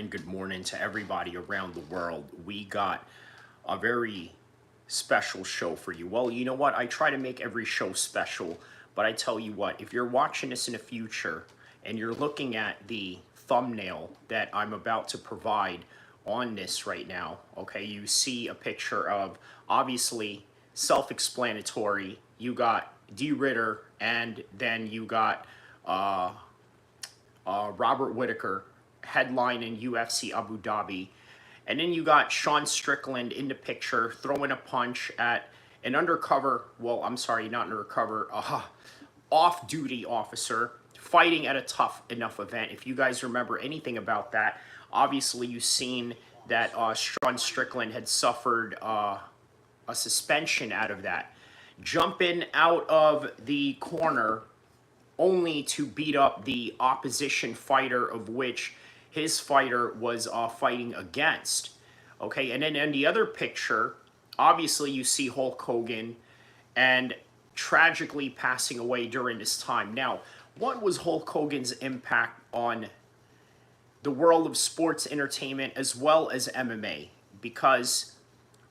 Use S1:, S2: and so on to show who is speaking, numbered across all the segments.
S1: good morning to everybody around the world. We got a very special show for you. Well, you know what? I try to make every show special, but I tell you what, if you're watching this in the future and you're looking at the thumbnail that I'm about to provide on this right now, okay, you see a picture of, obviously, self-explanatory. You got D. Ritter, and then you got Robert Whitaker headlining UFC Abu Dhabi. And then you got Sean Strickland in the picture throwing a punch at an undercover, well, I'm sorry, not undercover, off-duty officer fighting at a Tough Enough event. If you guys remember anything about that, obviously you've seen that Sean Strickland had suffered a suspension out of that. Jumping out of the corner only to beat up the opposition fighter of which his fighter was fighting against. Okay, and then in the other picture, obviously you see Hulk Hogan and tragically passing away during this time. Now, what was Hulk Hogan's impact on the world of sports entertainment as well as MMA? Because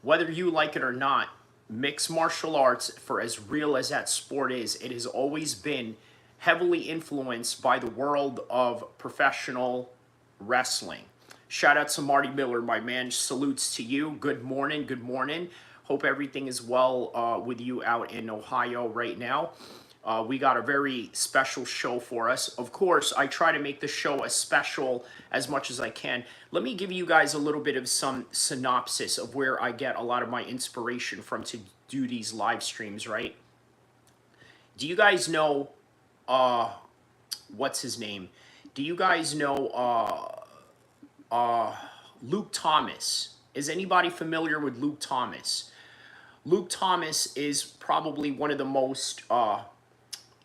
S1: whether you like it or not, mixed martial arts, for as real as that sport is, it has always been heavily influenced by the world of professional wrestling. Shout out to Marty Miller, my man. Salutes to you. Good morning. Good morning. Hope everything is well with you out in Ohio right now. We got a very special show for us. Of course, I try to make the show as special as much as I can. Let me give you guys a little bit of some synopsis of where I get a lot of my inspiration from to do these live streams, right? Do you guys know what's his name? Do you guys know Luke Thomas? Is anybody familiar with Luke Thomas? Luke Thomas is probably one of the most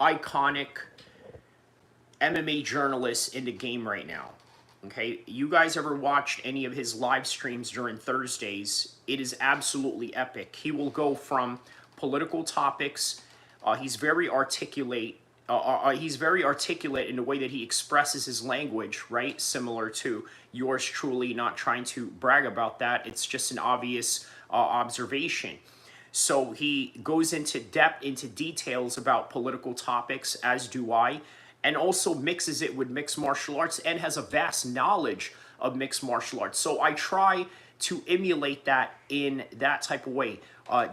S1: iconic MMA journalists in the game right now. Okay, you guys ever watched any of his live streams during Thursdays? It is absolutely epic. He will go from political topics. He's very articulate. He's very articulate in the way that he expresses his language, right? Similar to yours truly, not trying to brag about that. It's just an obvious observation. So he goes into depth, into details about political topics, as do I, and also mixes it with mixed martial arts and has a vast knowledge of mixed martial arts. So I try to emulate that in that type of way.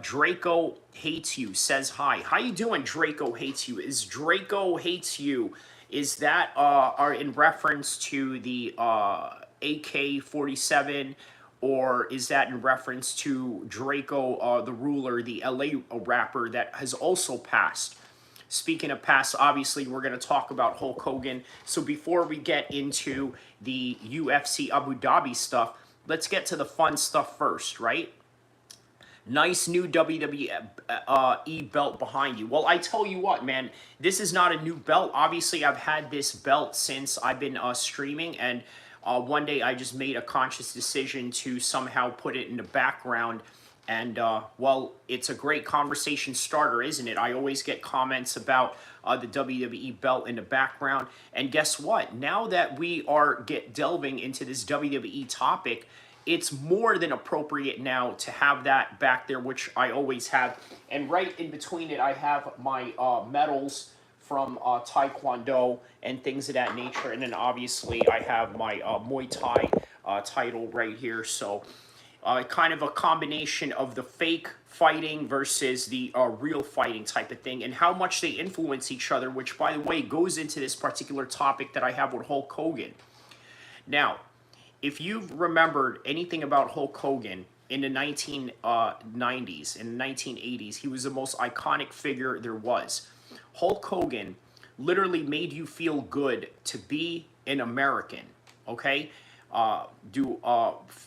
S1: Draco Hates You says hi. How you doing, Draco Hates You? Is Draco Hates You, is that are in reference to the AK-47, or is that in reference to Draco the Ruler, the LA rapper that has also passed? Speaking of past, obviously we're going to talk about Hulk Hogan. So before we get into the UFC Abu Dhabi stuff, let's get to the fun stuff first, right? Nice new WWE belt behind you. Well, I tell you what, man, this is not a new belt. Obviously, I've had this belt since I've been streaming, and one day I just made a conscious decision to somehow put it in the background. And, well, it's a great conversation starter, isn't it? I always get comments about the WWE belt in the background. And guess what? Now that we are delving into this WWE topic, it's more than appropriate now to have that back there, which I always have. And right in between it, I have my medals from Taekwondo and things of that nature. And then obviously I have my Muay Thai title right here. So kind of a combination of the fake fighting versus the real fighting type of thing, and how much they influence each other, which, by the way, goes into this particular topic that I have with Hulk Hogan. Now, if you've remembered anything about Hulk Hogan in the 1990s, in the 1980s, he was the most iconic figure there was. Hulk Hogan literally made you feel good to be an American, okay? Do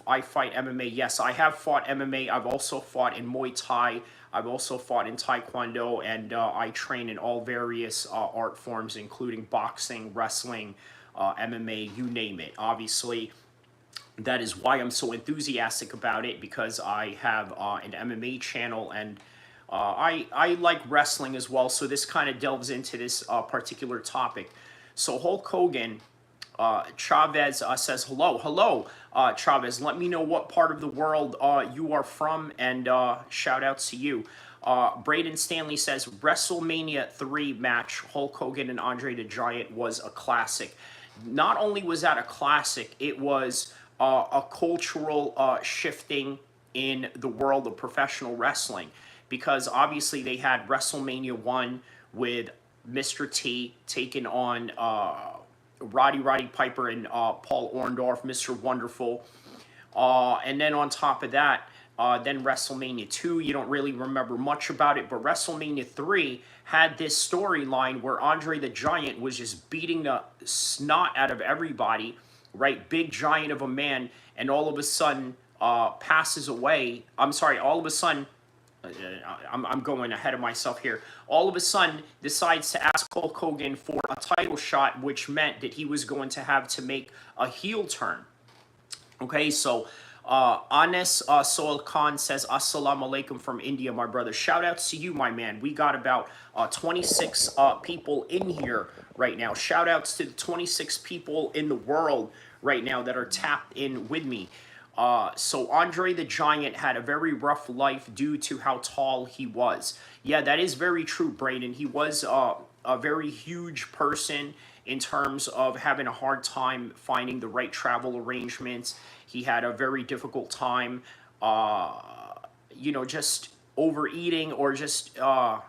S1: I fight MMA? Yes, I have fought MMA. I've also fought in Muay Thai. I've also fought in Taekwondo, and I train in all various art forms, including boxing, wrestling, MMA, you name it. Obviously, that is why I'm so enthusiastic about it, because I have an MMA channel, and I like wrestling as well. So this kind of delves into this particular topic. So Hulk Hogan Chavez says hello. Hello, Chavez. Let me know what part of the world you are from, and shout outs to you. Braden Stanley says WrestleMania 3 match, Hulk Hogan and Andre the Giant, was a classic. Not only was that a classic, it was a cultural shifting in the world of professional wrestling, because obviously they had WrestleMania 1 with Mr. T taking on Roddy Piper and Paul Orndorff, Mr. Wonderful. And then on top of that, then WrestleMania 2, you don't really remember much about it, but WrestleMania 3 had this storyline where Andre the Giant was just beating the snot out of everybody, right? Big giant of a man, and all of a sudden passes away. I'm sorry, all of a sudden, I'm going ahead of myself here. All of a sudden, decides to ask Hulk Hogan for a title shot, which meant that he was going to have to make a heel turn. Okay, so Anes Soil Khan says, Assalamu alaikum from India, my brother. Shout outs to you, my man. We got about 26 people in here right now. Shout outs to the 26 people in the world right now that are tapped in with me. So Andre the Giant had a very rough life due to how tall he was. Yeah, that is very true, Braden. He was a very huge person in terms of having a hard time finding the right travel arrangements. He had a very difficult time, just overeating, or just, not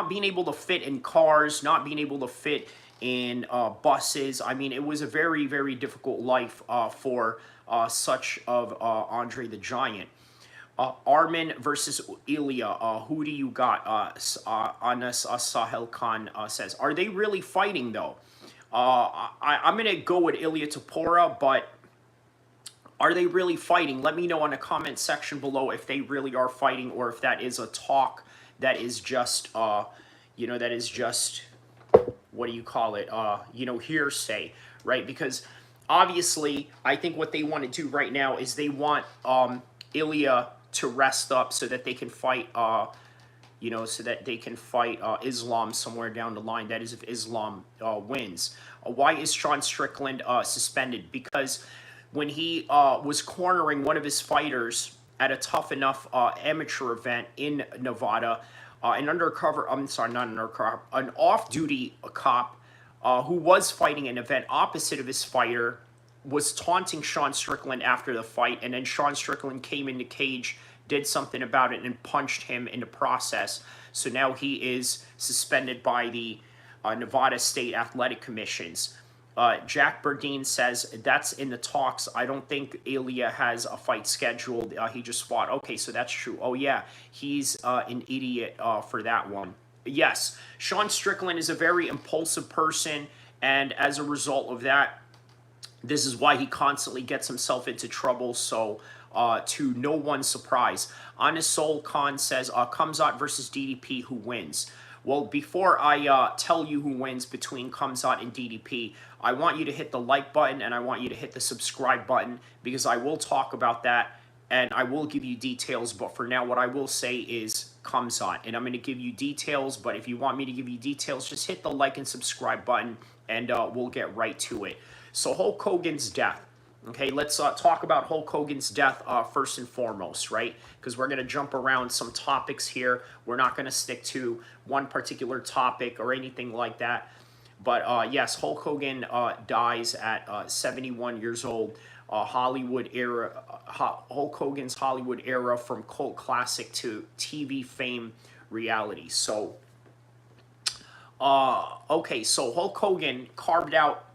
S1: being able to fit in cars, not being able to fit in buses. I mean, it was a very, very difficult life for such of Andre the Giant. Armin versus Ilya. Who do you got? Anas Sahel Khan says, are they really fighting though? I'm going to go with Ilya Tapora, but are they really fighting? Let me know in the comment section below if they really are fighting, or if that is a talk that is just, what do you call it? Hearsay, right? Because obviously, I think what they want to do right now is they want Ilya to rest up so that they can fight, Islam somewhere down the line. That is, if Islam wins. Why is Sean Strickland suspended? Because when he was cornering one of his fighters at a Tough Enough amateur event in Nevada, an off-duty cop who was fighting an event opposite of his fighter was taunting Sean Strickland after the fight, and then Sean Strickland came in the cage, did something about it, and punched him in the process. So now he is suspended by the Nevada State Athletic Commissions. Jack Burdine says, that's in the talks. I don't think Ilya has a fight scheduled. He just fought. Okay, so that's true. Oh, yeah, he's an idiot for that one. Yes, Sean Strickland is a very impulsive person, and as a result of that, this is why he constantly gets himself into trouble. So, to no one's surprise, Anisol Khan says, Kamzat versus DDP, who wins? Well, before I tell you who wins between Kamzat and DDP, I want you to hit the like button, and I want you to hit the subscribe button, because I will talk about that, and I will give you details. But for now, what I will say is Kamzat, and I'm going to give you details. But if you want me to give you details, just hit the like and subscribe button, and we'll get right to it. So Hulk Hogan's death. Okay, let's talk about Hulk Hogan's death first and foremost, right? Because we're going to jump around some topics here. We're not going to stick to one particular topic or anything like that. But yes, Hulk Hogan dies at 71 years old. Hollywood era, Hulk Hogan's Hollywood era, from cult classic to TV fame reality. So, okay, so Hulk Hogan carved out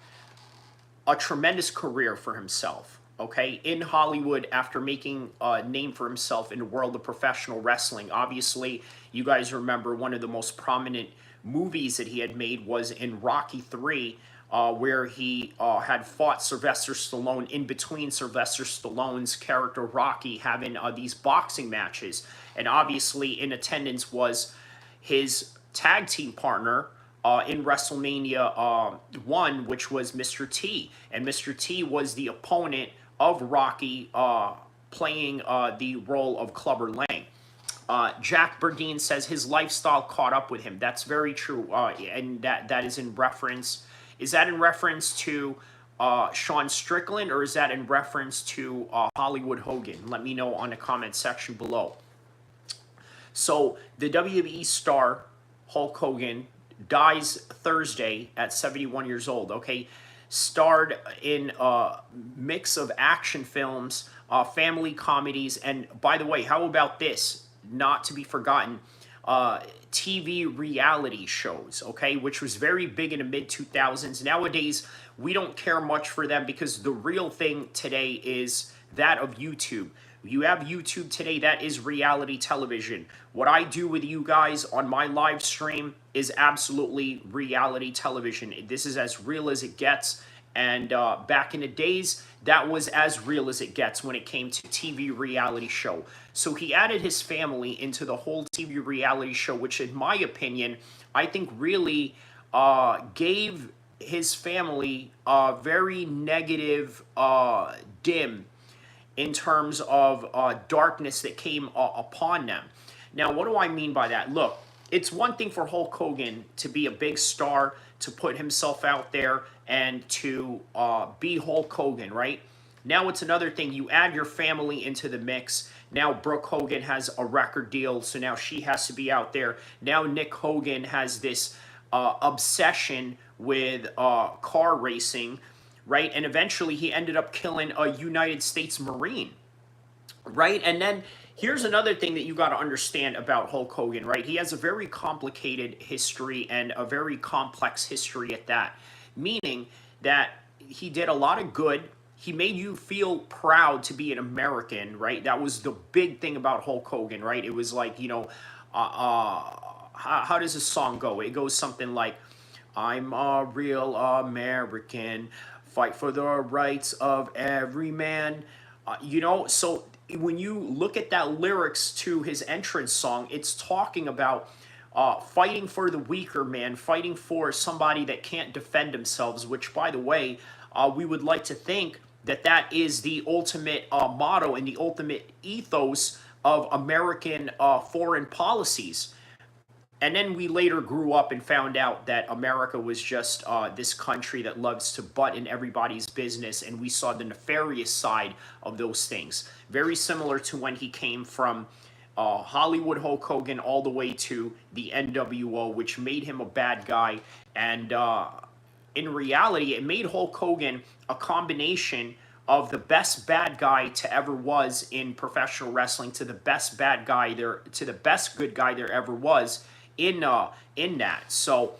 S1: a tremendous career for himself, okay, in Hollywood after making a name for himself in the world of professional wrestling. Obviously, you guys remember one of the most prominent movies that he had made was in Rocky III, where he had fought Sylvester Stallone in between Sylvester Stallone's character Rocky having these boxing matches. And obviously in attendance was his tag team partner, in WrestleMania 1, which was Mr. T. And Mr. T was the opponent of Rocky, playing the role of Clubber Lang. Jack Burdine says his lifestyle caught up with him. That's very true, and that is in reference Is that in reference to Sean Strickland, or is that in reference to Hollywood Hogan? Let me know on the comment section below. So the WWE star Hulk Hogan dies Thursday at 71 years old. Okay, starred in a mix of action films, family comedies, and by the way, how about this? Not to be forgotten, TV reality shows, okay, which was very big in the mid 2000s. Nowadays, we don't care much for them because the real thing today is that of YouTube. You have YouTube today, that is reality television. What I do with you guys on my live stream is absolutely reality television. This is as real as it gets. And back in the days, that was as real as it gets when it came to TV reality show. So he added his family into the whole TV reality show, which in my opinion, I think really gave his family a very negative dim in terms of darkness that came upon them. Now, what do I mean by that? Look, it's one thing for Hulk Hogan to be a big star, to put himself out there and to be Hulk Hogan, right? Now it's another thing. You add your family into the mix. Now Brooke Hogan has a record deal, so now she has to be out there. Now Nick Hogan has this obsession with car racing, right? And eventually he ended up killing a United States Marine, right? And then here's another thing that you got to understand about Hulk Hogan, right? He has a very complicated history and a very complex history at that, meaning that he did a lot of good. He made you feel proud to be an American, right? That was the big thing about Hulk Hogan, right? It was like, you know, how does this song go? It goes something like, I'm a real American, fight for the rights of every man. You know, so when you look at that lyrics to his entrance song, it's talking about fighting for the weaker man, fighting for somebody that can't defend themselves, which, by the way, we would like to think that that is the ultimate motto and the ultimate ethos of American foreign policies. And then we later grew up and found out that America was just this country that loves to butt in everybody's business, and we saw the nefarious side of those things. Very similar to when he came from Hollywood Hulk Hogan all the way to the NWO, which made him a bad guy. And in reality, it made Hulk Hogan a combination of the best bad guy to ever was in professional wrestling to the best bad guy there, to the best good guy there ever was in that. So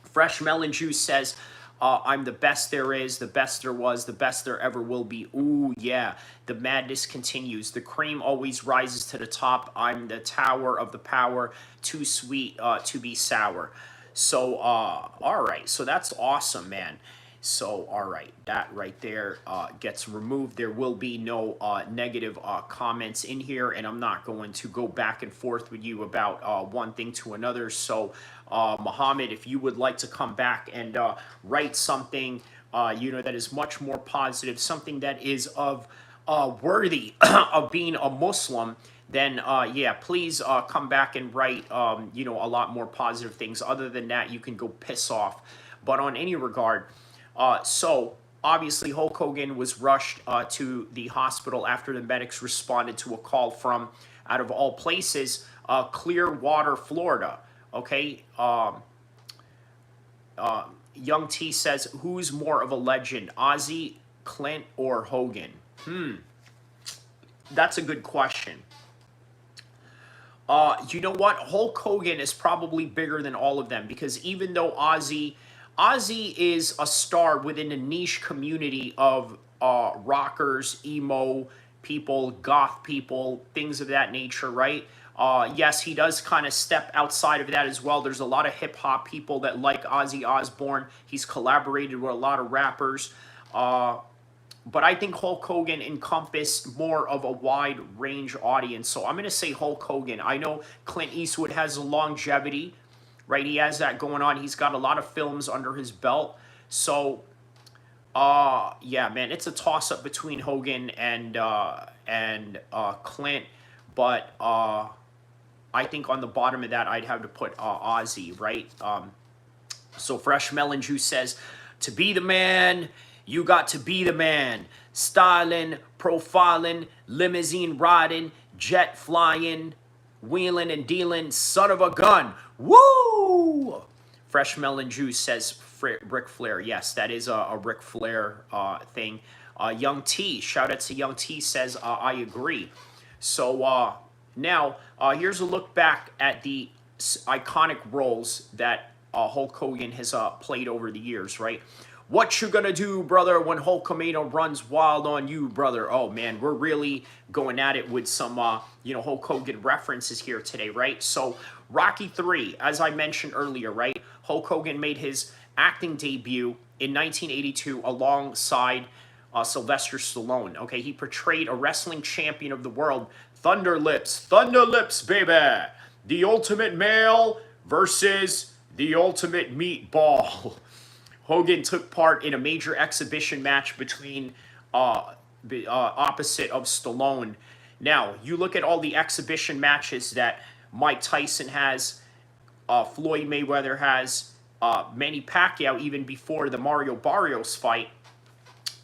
S1: Fresh Melon Juice says, I'm the best there is, the best there was, the best there ever will be. Ooh, yeah. The madness continues. The cream always rises to the top. I'm the tower of the power, too sweet to be sour. So, all right. So that's awesome, man. So, all right, that right there gets removed. There will be no negative comments in here, and I'm not going to go back and forth with you about one thing to another. So, Muhammad, if you would like to come back and write something, you know, that is much more positive, something that is of worthy of being a Muslim, then yeah, please come back and write, you know, a lot more positive things. Other than that, you can go piss off. But on any regard, so obviously Hulk Hogan was rushed to the hospital after the medics responded to a call from, out of all places, Clearwater, Florida. Okay. Young T says, who's more of a legend, Ozzy, Clint, or Hogan? That's a good question. You know what? Hulk Hogan is probably bigger than all of them, because even though Ozzy is a star within a niche community of rockers, emo people, goth people, things of that nature, right? Yes, he does kind of step outside of that as well. There's a lot of hip-hop people that like Ozzy Osbourne. He's collaborated with a lot of rappers. But I think Hulk Hogan encompassed more of a wide range audience. So I'm going to say Hulk Hogan. I know Clint Eastwood has a longevity, right? He has that going on. He's got a lot of films under his belt. So, yeah, man, it's a toss-up between Hogan and Clint. But I think on the bottom of that, I'd have to put Ozzy, right? So Fresh Melon Juice says, to be the man, you got to be the man. Styling, profiling, limousine riding, jet flying, wheeling and dealing, son of a gun. Woo! Fresh Melon Juice says Ric Flair. Yes, that is a Ric Flair thing. Young T, shout out to Young T, says, I agree. So now, here's a look back at the iconic roles that Hulk Hogan has played over the years, right? What you gonna do, brother, when Hulkamania runs wild on you, brother? Oh, man, we're really going at it with some, Hulk Hogan references here today, right? So, Rocky III, as I mentioned earlier, right? Hulk Hogan made his acting debut in 1982 alongside Sylvester Stallone. Okay, he portrayed a wrestling champion of the world, Thunder Lips, baby, the ultimate male versus the ultimate meatball. Hogan took part in a major exhibition match between opposite of Stallone. Now, you look at all the exhibition matches that Mike Tyson has, Floyd Mayweather has, Manny Pacquiao, even before the Mario Barrios fight.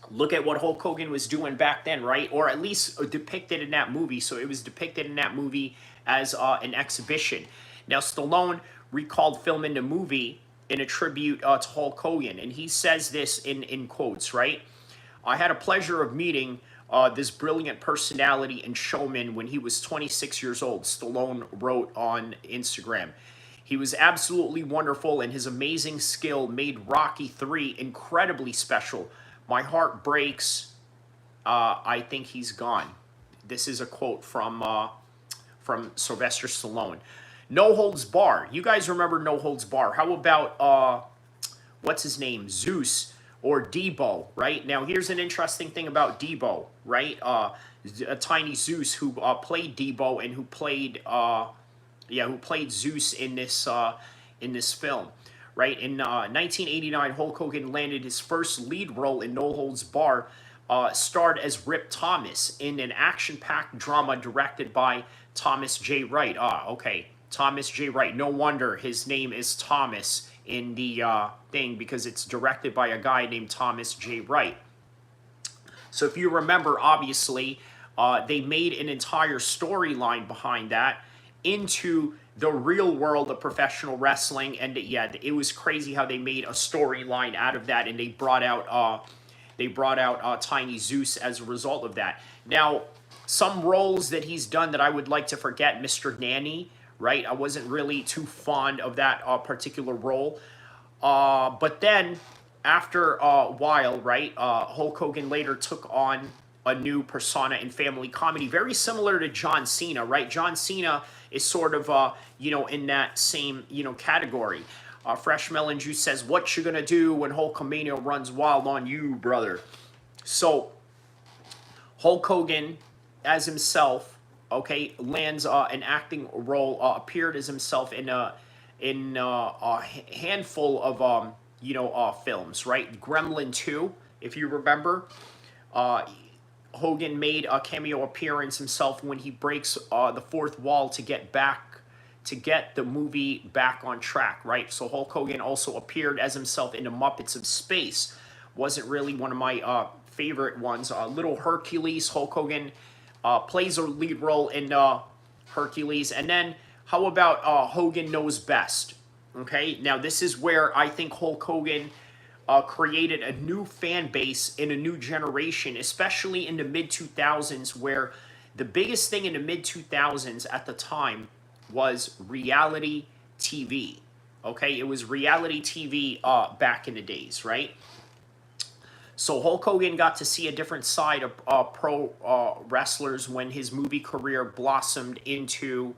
S1: Look at what Hulk Hogan was doing back then, right? Or at least depicted in that movie. So it was depicted in that movie as an exhibition. Now, Stallone recalled filming the movie in a tribute to Hulk Hogan. And he says this in quotes, right? I had a pleasure of meeting this brilliant personality and showman when he was 26 years old, Stallone wrote on Instagram. He was absolutely wonderful, and his amazing skill made Rocky III incredibly special. My heart breaks. I think he's gone. This is a quote from Sylvester Stallone. No Holds Bar. You guys remember No Holds Bar. How about, what's his name? Zeus or Debo, right? Now, here's an interesting thing about Debo, right? A tiny Zeus who played Debo and who played Zeus in this film. Right, in 1989, Hulk Hogan landed his first lead role in No Holds Bar, starred as Rip Thomas in an action-packed drama directed by Thomas J. Wright. Okay, Thomas J. Wright. No wonder his name is Thomas in the thing, because it's directed by a guy named Thomas J. Wright. So if you remember, obviously, they made an entire storyline behind that into the real world of professional wrestling, and yeah, it was crazy how they made a storyline out of that, and they brought out Tiny Zeus as a result of that. Now, some roles that he's done that I would like to forget, Mr. Nanny, right? I wasn't really too fond of that particular role, but then after a while, right, Hulk Hogan later took on a new persona in family comedy, very similar to John Cena, right? John Cena is sort of, in that same, category. Fresh Melon Juice says, what you gonna do when Hulkamania runs wild on you, brother? So, Hulk Hogan, as himself, okay, lands an acting role, appeared as himself in a handful of, films, right? Gremlin 2, if you remember. Hogan made a cameo appearance himself when he breaks the fourth wall to get the movie back on track, right? So Hulk Hogan also appeared as himself in the Muppets of Space. Wasn't really one of my favorite ones. Little Hercules, Hulk Hogan plays a lead role in Hercules. And then how about Hogan Knows Best? Okay, now this is where I think Hulk Hogan created a new fan base in a new generation, especially in the mid-2000s, where the biggest thing in the mid-2000s at the time was reality TV. Okay, it was reality TV back in the days, right? So Hulk Hogan got to see a different side of pro wrestlers when his movie career blossomed into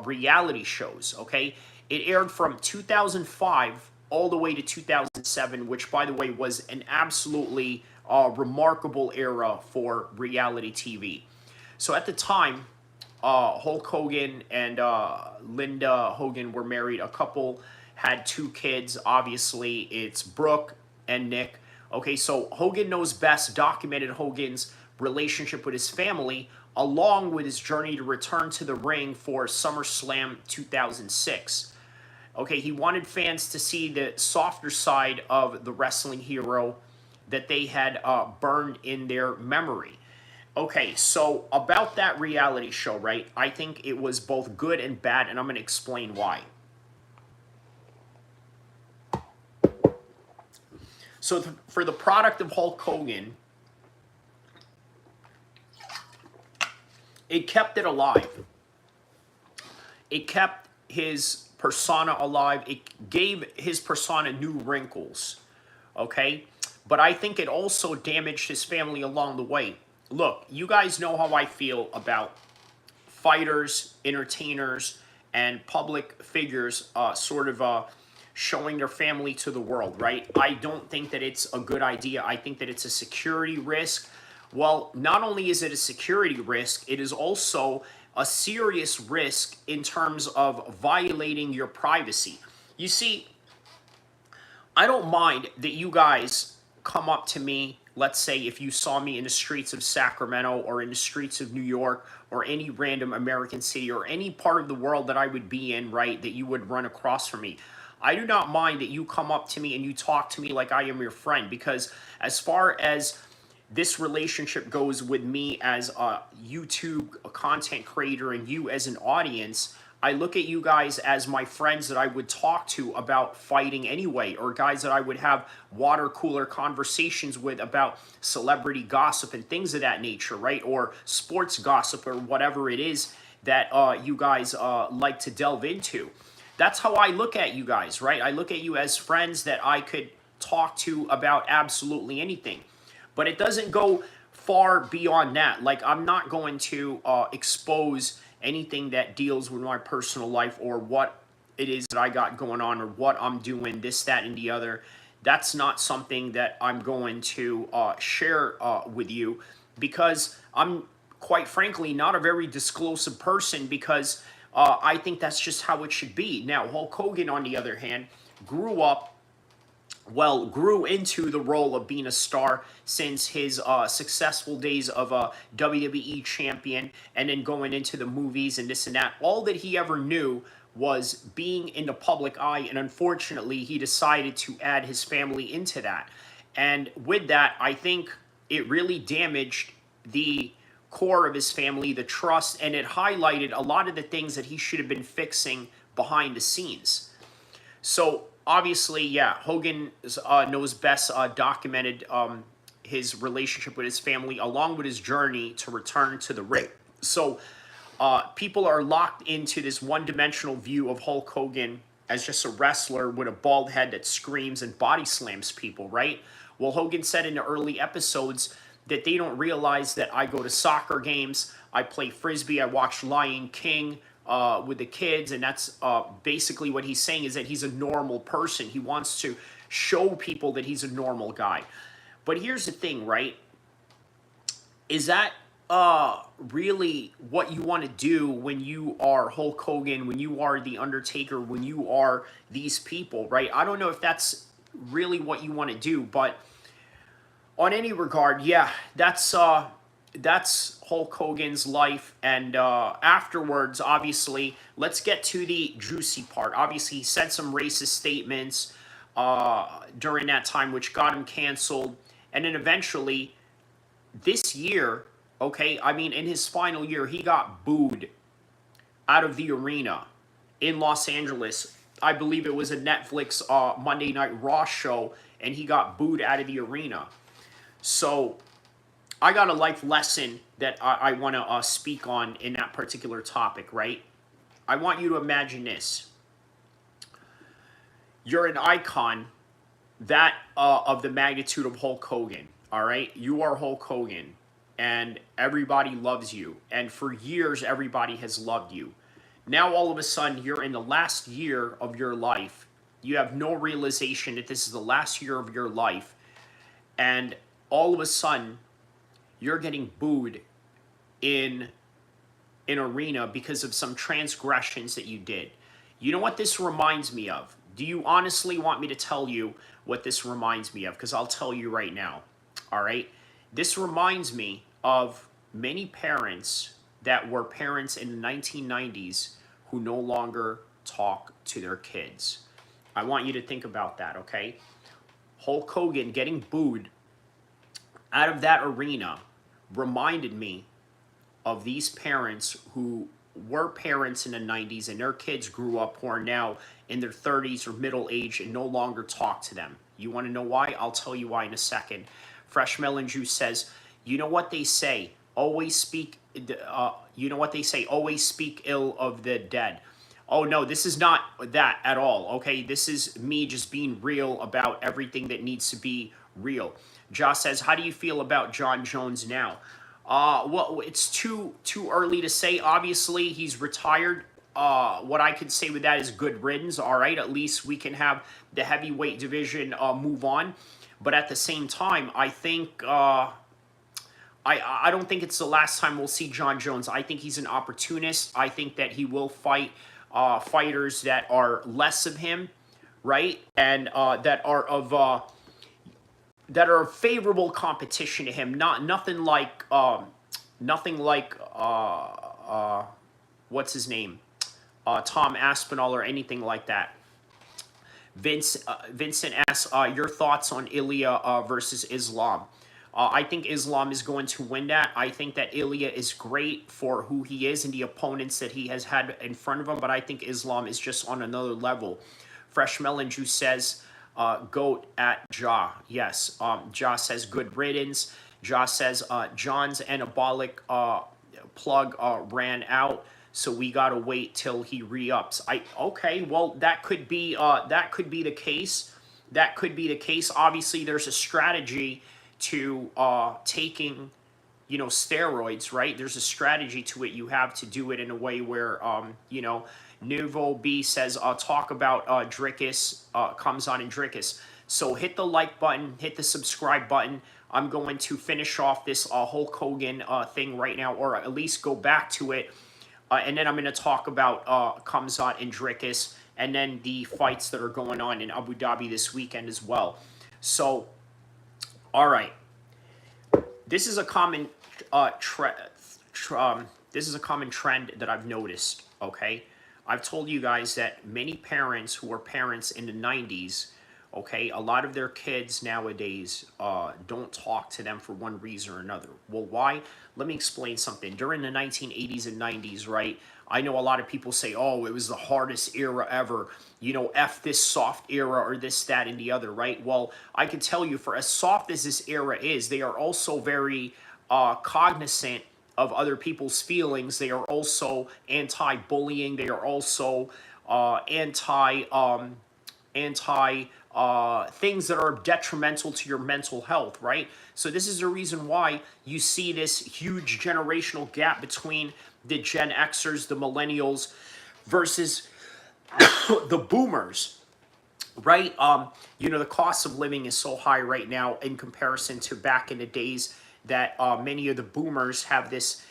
S1: reality shows, okay? It aired from 2005 all the way to 2007, which, by the way, was an absolutely remarkable era for reality TV. So at the time, Hulk Hogan and Linda Hogan were married. A couple had 2 kids. Obviously, it's Brooke and Nick. Okay, so Hogan Knows Best documented Hogan's relationship with his family, along with his journey to return to the ring for SummerSlam 2006. Okay, he wanted fans to see the softer side of the wrestling hero that they had burned in their memory. Okay, so about that reality show, right? I think it was both good and bad, and I'm going to explain why. So for the product of Hulk Hogan, it kept it alive. It kept his persona alive. It gave his persona new wrinkles. Okay? But I think it also damaged his family along the way. Look, you guys know how I feel about fighters, entertainers, and public figures showing their family to the world, right? I don't think that it's a good idea. I think that it's a security risk. Well, not only is it a security risk, it is also a serious risk in terms of violating your privacy. You see, I don't mind that you guys come up to me. Let's say if you saw me in the streets of Sacramento or in the streets of New York or any random American city or any part of the world that I would be in, right, that you would run across from me. I do not mind that you come up to me and you talk to me like I am your friend, because as far as this relationship goes with me as a YouTube content creator and you as an audience, I look at you guys as my friends that I would talk to about fighting anyway, or guys that I would have water cooler conversations with about celebrity gossip and things of that nature, right? Or sports gossip or whatever it is that you guys like to delve into. That's how I look at you guys, right? I look at you as friends that I could talk to about absolutely anything. But it doesn't go far beyond that. Like, I'm not going to expose anything that deals with my personal life or what it is that I got going on or what I'm doing, this, that, and the other. That's not something that I'm going to share with you, because I'm, quite frankly, not a very disclosive person, because I think that's just how it should be. Now, Hulk Hogan, on the other hand, grew into the role of being a star since his successful days of a WWE champion, and then going into the movies and this and that. All that he ever knew was being in the public eye, and unfortunately, he decided to add his family into that. And with that, I think it really damaged the core of his family, the trust, and it highlighted a lot of the things that he should have been fixing behind the scenes. So obviously, yeah, Hogan knows best documented his relationship with his family along with his journey to return to the ring. So people are locked into this one-dimensional view of Hulk Hogan as just a wrestler with a bald head that screams and body slams people, right? Well, Hogan said in the early episodes that they don't realize that I go to soccer games, I play Frisbee, I watch Lion King with the kids, and that's basically what he's saying, is that he's a normal person. He wants to show people that he's a normal guy. But here's the thing, right? Is that really what you want to do when you are Hulk Hogan, when you are The Undertaker, when you are these people, right? I don't know if that's really what you want to do, but on any regard, yeah, that's Hulk Hogan's life. And afterwards, obviously, let's get to the juicy part. Obviously, he said some racist statements during that time, which got him canceled. And then eventually, this year, okay, I mean, in his final year, he got booed out of the arena in Los Angeles. I believe it was a Netflix Monday Night Raw show, and he got booed out of the arena. So I got a life lesson that I want to speak on in that particular topic, right? I want you to imagine this. You're an icon that of the magnitude of Hulk Hogan, all right? You are Hulk Hogan, and everybody loves you. And for years, everybody has loved you. Now, all of a sudden, you're in the last year of your life. You have no realization that this is the last year of your life. And all of a sudden, you're getting booed in an arena because of some transgressions that you did. You know what this reminds me of? Do you honestly want me to tell you what this reminds me of? Because I'll tell you right now, all right? This reminds me of many parents that were parents in the 1990s who no longer talk to their kids. I want you to think about that, okay? Hulk Hogan getting booed out of that arena reminded me of these parents who were parents in the 90s and their kids grew up who are now in their 30s or middle age and no longer talk to them. You want to know why? I'll tell you why in a second. Fresh Melon Juice says, you know what they say, always speak, you know what they say, always speak ill of the dead. Oh no, this is not that at all, okay? This is me just being real about everything that needs to be real. Josh says, how do you feel about John Jones now? Well, it's too early to say. Obviously, he's retired. What I could say with that is good riddance. All right, at least we can have the heavyweight division move on. But at the same time, I think I don't think it's the last time we'll see John Jones. I think he's an opportunist. I think that he will fight fighters that are less of him, right, and that are of favorable competition to him. Nothing like what's his name, Tom Aspinall or anything like that. Vincent asks your thoughts on Ilya versus Islam. I think Islam is going to win that. I think that Ilya is great for who he is and the opponents that he has had in front of him, but I think Islam is just on another level. Fresh Melon Juice says, GOAT at Ja. Yes, Ja says good riddance. Ja says John's anabolic plug ran out, so we gotta wait till he re-ups. Okay, well that could be the case. That could be the case. Obviously, there's a strategy to taking, you know, steroids, right? There's a strategy to it. You have to do it in a way where, you know, Nouveau B says, talk about Drickus, comes on in Drickus. So hit the like button, hit the subscribe button. I'm going to finish off this Hulk Hogan thing right now, or at least go back to it. And then I'm going to talk about Kamzat and Drickus, and then the fights that are going on in Abu Dhabi this weekend as well. So, all right. This is a common this is a common trend that I've noticed, okay? I've told you guys that many parents who were parents in the 90s, okay, a lot of their kids nowadays don't talk to them for one reason or another. Well, why? Let me explain something. During the 1980s and 90s, right, I know a lot of people say, oh, it was the hardest era ever. You know, F this soft era or this, that, and the other, right? Well, I can tell you, for as soft as this era is, they are also very cognizant of other people's feelings. They are also anti-bullying. They are also anti things that are detrimental to your mental health, right? So this is the reason why you see this huge generational gap between the Gen Xers, the millennials, versus the boomers, right? You know, the cost of living is so high right now in comparison to back in the days that many of the boomers have this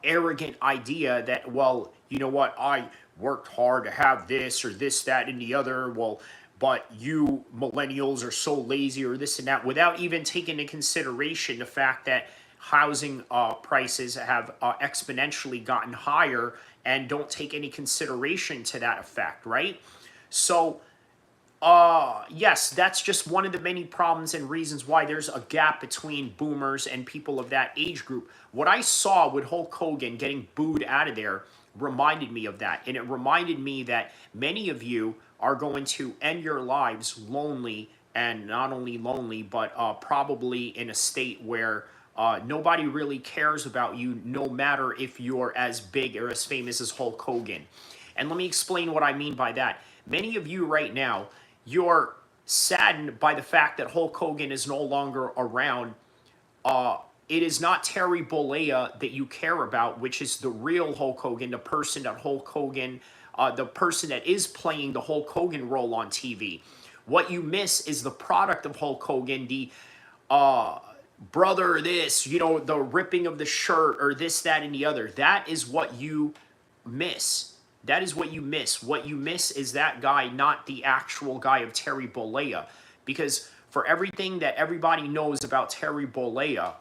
S1: arrogant idea that, well, you know what, I worked hard to have this or this, that, and the other, well, but you millennials are so lazy or this and that, without even taking into consideration the fact that housing prices have exponentially gotten higher and don't take any consideration to that effect, right? So, yes, that's just one of the many problems and reasons why there's a gap between boomers and people of that age group. What I saw with Hulk Hogan getting booed out of there reminded me of that. And it reminded me that many of you are going to end your lives lonely, and not only lonely, but probably in a state where nobody really cares about you, no matter if you're as big or as famous as Hulk Hogan. And let me explain what I mean by that. Many of you right now, you're saddened by the fact that Hulk Hogan is no longer around. It is not Terry Bollea that you care about, which is the real Hulk Hogan, the person that Hulk Hogan, the person that is playing the Hulk Hogan role on TV. What you miss is the product of Hulk Hogan, the brother this, you know, the ripping of the shirt or this, that, and the other. That is what you miss. That is what you miss. What you miss is that guy, not the actual guy of Terry Bollea. Because for everything that everybody knows about Terry Bollea,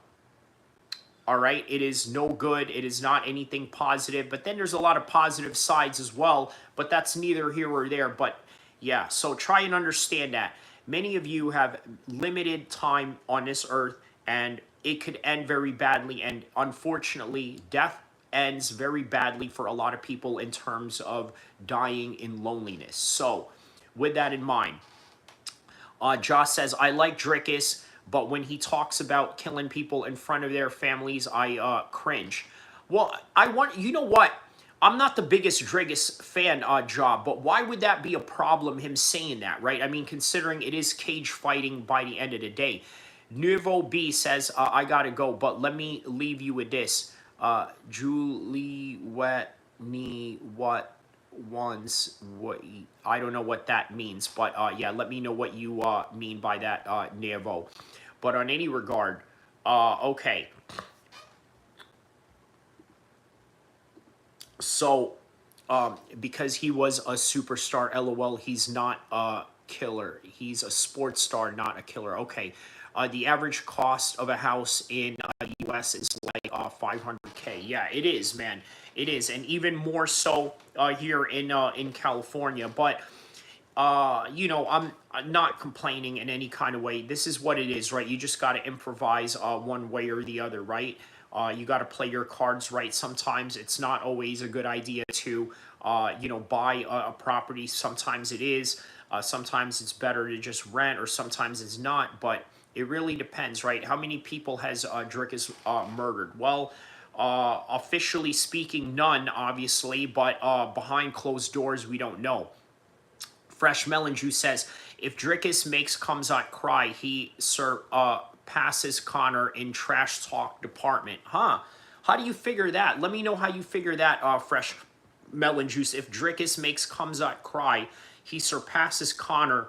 S1: All right, it is no good. It is not anything positive. But then there's a lot of positive sides as well. But that's neither here or there. But yeah, so try and understand that. Many of you have limited time on this earth, and it could end very badly. And unfortunately, death ends very badly for a lot of people in terms of dying in loneliness. So, with that in mind, Josh says, I like Drickus, but when he talks about killing people in front of their families, I cringe. Well, you know what? I'm not the biggest Drickus fan, Job, but why would that be a problem, him saying that, right? I mean, considering it is cage fighting by the end of the day. Nouveau B says, I gotta go, but let me leave you with this. Julie Wetney, what ones, what, I don't know what that means, but yeah, let me know what you mean by that, Nouveau. But on any regard, okay. So, because he was a superstar, LOL, he's not a killer. He's a sports star, not a killer. Okay. The average cost of a house in U.S. is like 500K. Yeah, it is, man. It is, and even more so here in California. But you know, I'm not complaining in any kind of way. This is what it is, right? You just got to improvise one way or the other, right? You got to play your cards right. Sometimes it's not always a good idea to, you know, buy a property. Sometimes it is. Sometimes it's better to just rent, or sometimes it's not. But it really depends, right? How many people has Drickus murdered? Well, officially speaking, none, obviously. But behind closed doors, we don't know. Fresh Melon Juice says, if Drickus makes Kamzat cry, he passes Connor in trash talk department. Huh? How do you figure that? Let me know how you figure that, Fresh Melon Juice. If Drickus makes Kamzat cry, he surpasses Connor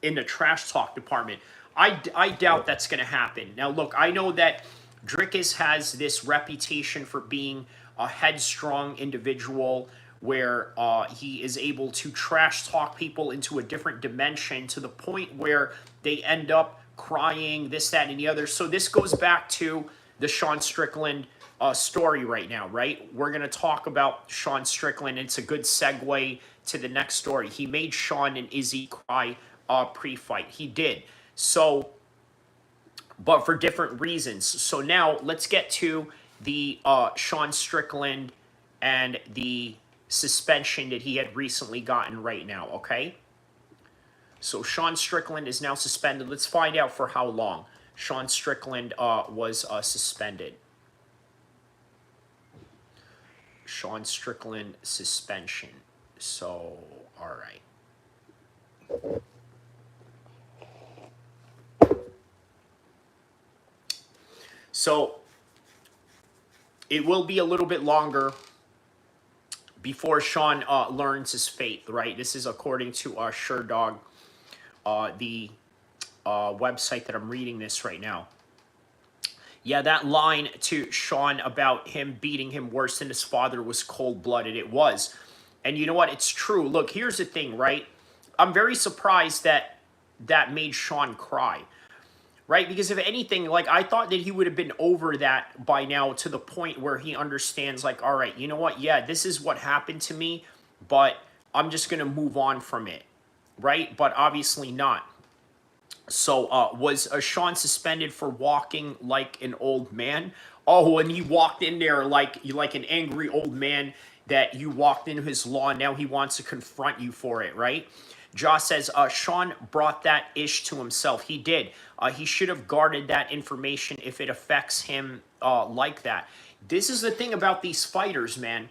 S1: in the trash talk department. I doubt that's going to happen. Now, look, I know that Drickus has this reputation for being a headstrong individual, where he is able to trash talk people into a different dimension to the point where they end up crying, this, that, and the other. So this goes back to the Sean Strickland story right now, right? We're going to talk about Sean Strickland. It's a good segue to the next story. He made Sean and Izzy cry pre-fight. He did. So, but for different reasons. So now let's get to the Sean Strickland and the suspension that he had recently gotten right now, okay? So Sean Strickland is now suspended. Let's find out for how long Sean Strickland was suspended. Sean Strickland suspension. So, all right. So, it will be a little bit longer before Sean learns his fate, right? This is according to SureDog, the website that I'm reading this right now. Yeah, that line to Sean about him beating him worse than his father was cold-blooded. It was. And you know what? It's true. Look, here's the thing, right? I'm very surprised that that made Sean cry. Right? Because if anything, like, I thought that he would have been over that by now, to the point where he understands, like, all right, you know what? Yeah, this is what happened to me, but I'm just going to move on from it. Right? But obviously not. So was Sean suspended for walking like an old man? Oh, and he walked in there like an angry old man that you walked into his lawn. Now he wants to confront you for it, right? Josh says, Sean brought that ish to himself. He did. He should have guarded that information if it affects him like that. This is the thing about these fighters, man.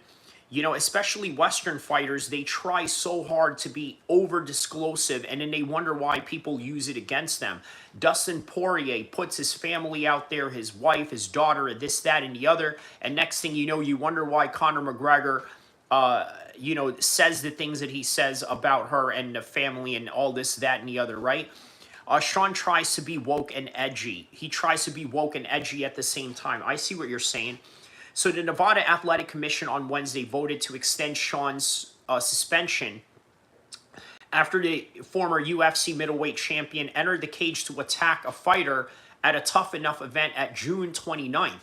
S1: You know, especially Western fighters, they try so hard to be over-disclosive, and then they wonder why people use it against them. Dustin Poirier puts his family out there, his wife, his daughter, this, that, and the other, and next thing you know, you wonder why Conor McGregor you know, says the things that he says about her and the family and all this, that, and the other, right? Sean tries to be woke and edgy. He tries to be woke and edgy at the same time. I see what you're saying. So the Nevada Athletic Commission on Wednesday voted to extend Sean's suspension after the former UFC middleweight champion entered the cage to attack a fighter at a Tough Enough event at June 29th.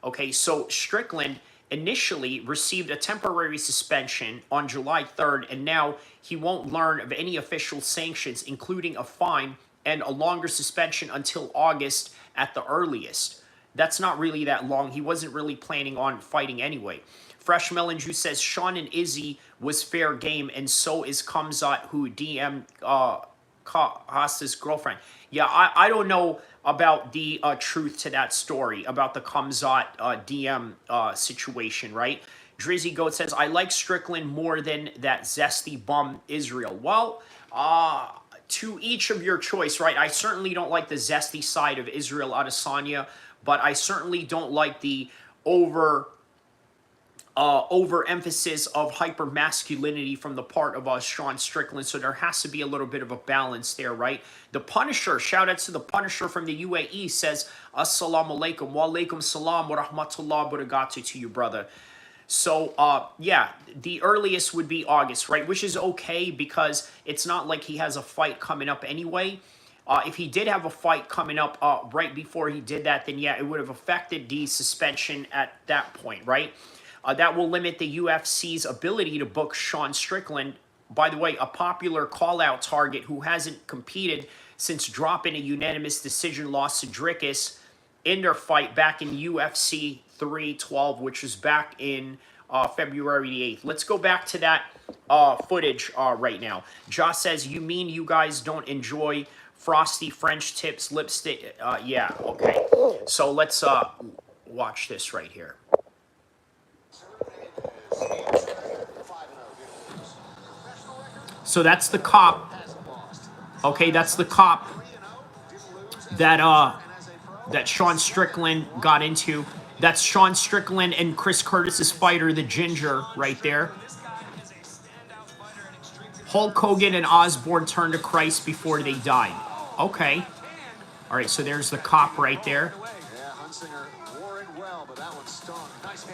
S1: Okay, so Strickland initially received a temporary suspension on July 3rd, and now he won't learn of any official sanctions, including a fine and a longer suspension until August at the earliest. That's not really that long. He wasn't really planning on fighting anyway. Fresh Melon Juice says Sean and Izzy was fair game, and so is Kamzat, who DM'd Hasta's girlfriend. Yeah, I don't know about the truth to that story, about the Kamzat DM situation, right? Drizzy Goat says, I like Strickland more than that zesty bum Israel. Well, to each of your choice, right? I certainly don't like the zesty side of Israel Adesanya, but I certainly don't like the overemphasis of hyper-masculinity from the part of Sean Strickland, so there has to be a little bit of a balance there, right? The Punisher, shout out to the Punisher from the UAE, says, Assalamu alaikum, wa alaikum salam wa rahmatullah wa barakatuh to you, brother. So, yeah, the earliest would be August, right? Which is okay because it's not like he has a fight coming up anyway. If he did have a fight coming up right before he did that, then yeah, it would have affected the suspension at that point, right? That will limit the UFC's ability to book Sean Strickland. By the way, a popular call-out target who hasn't competed since dropping a unanimous decision loss to Dricus in their fight back in UFC 312, which was back in February the 8th. Let's go back to that footage right now. Josh says, you mean you guys don't enjoy frosty French tips lipstick? Yeah, okay. So let's watch this right here. So that's the cop. Okay, that's the cop that that Sean Strickland got into. That's Sean Strickland and Chris Curtis's fighter, the Ginger, right there. Hulk Hogan and Osborne turned to Christ before they died. Okay. All right, so there's the cop right there.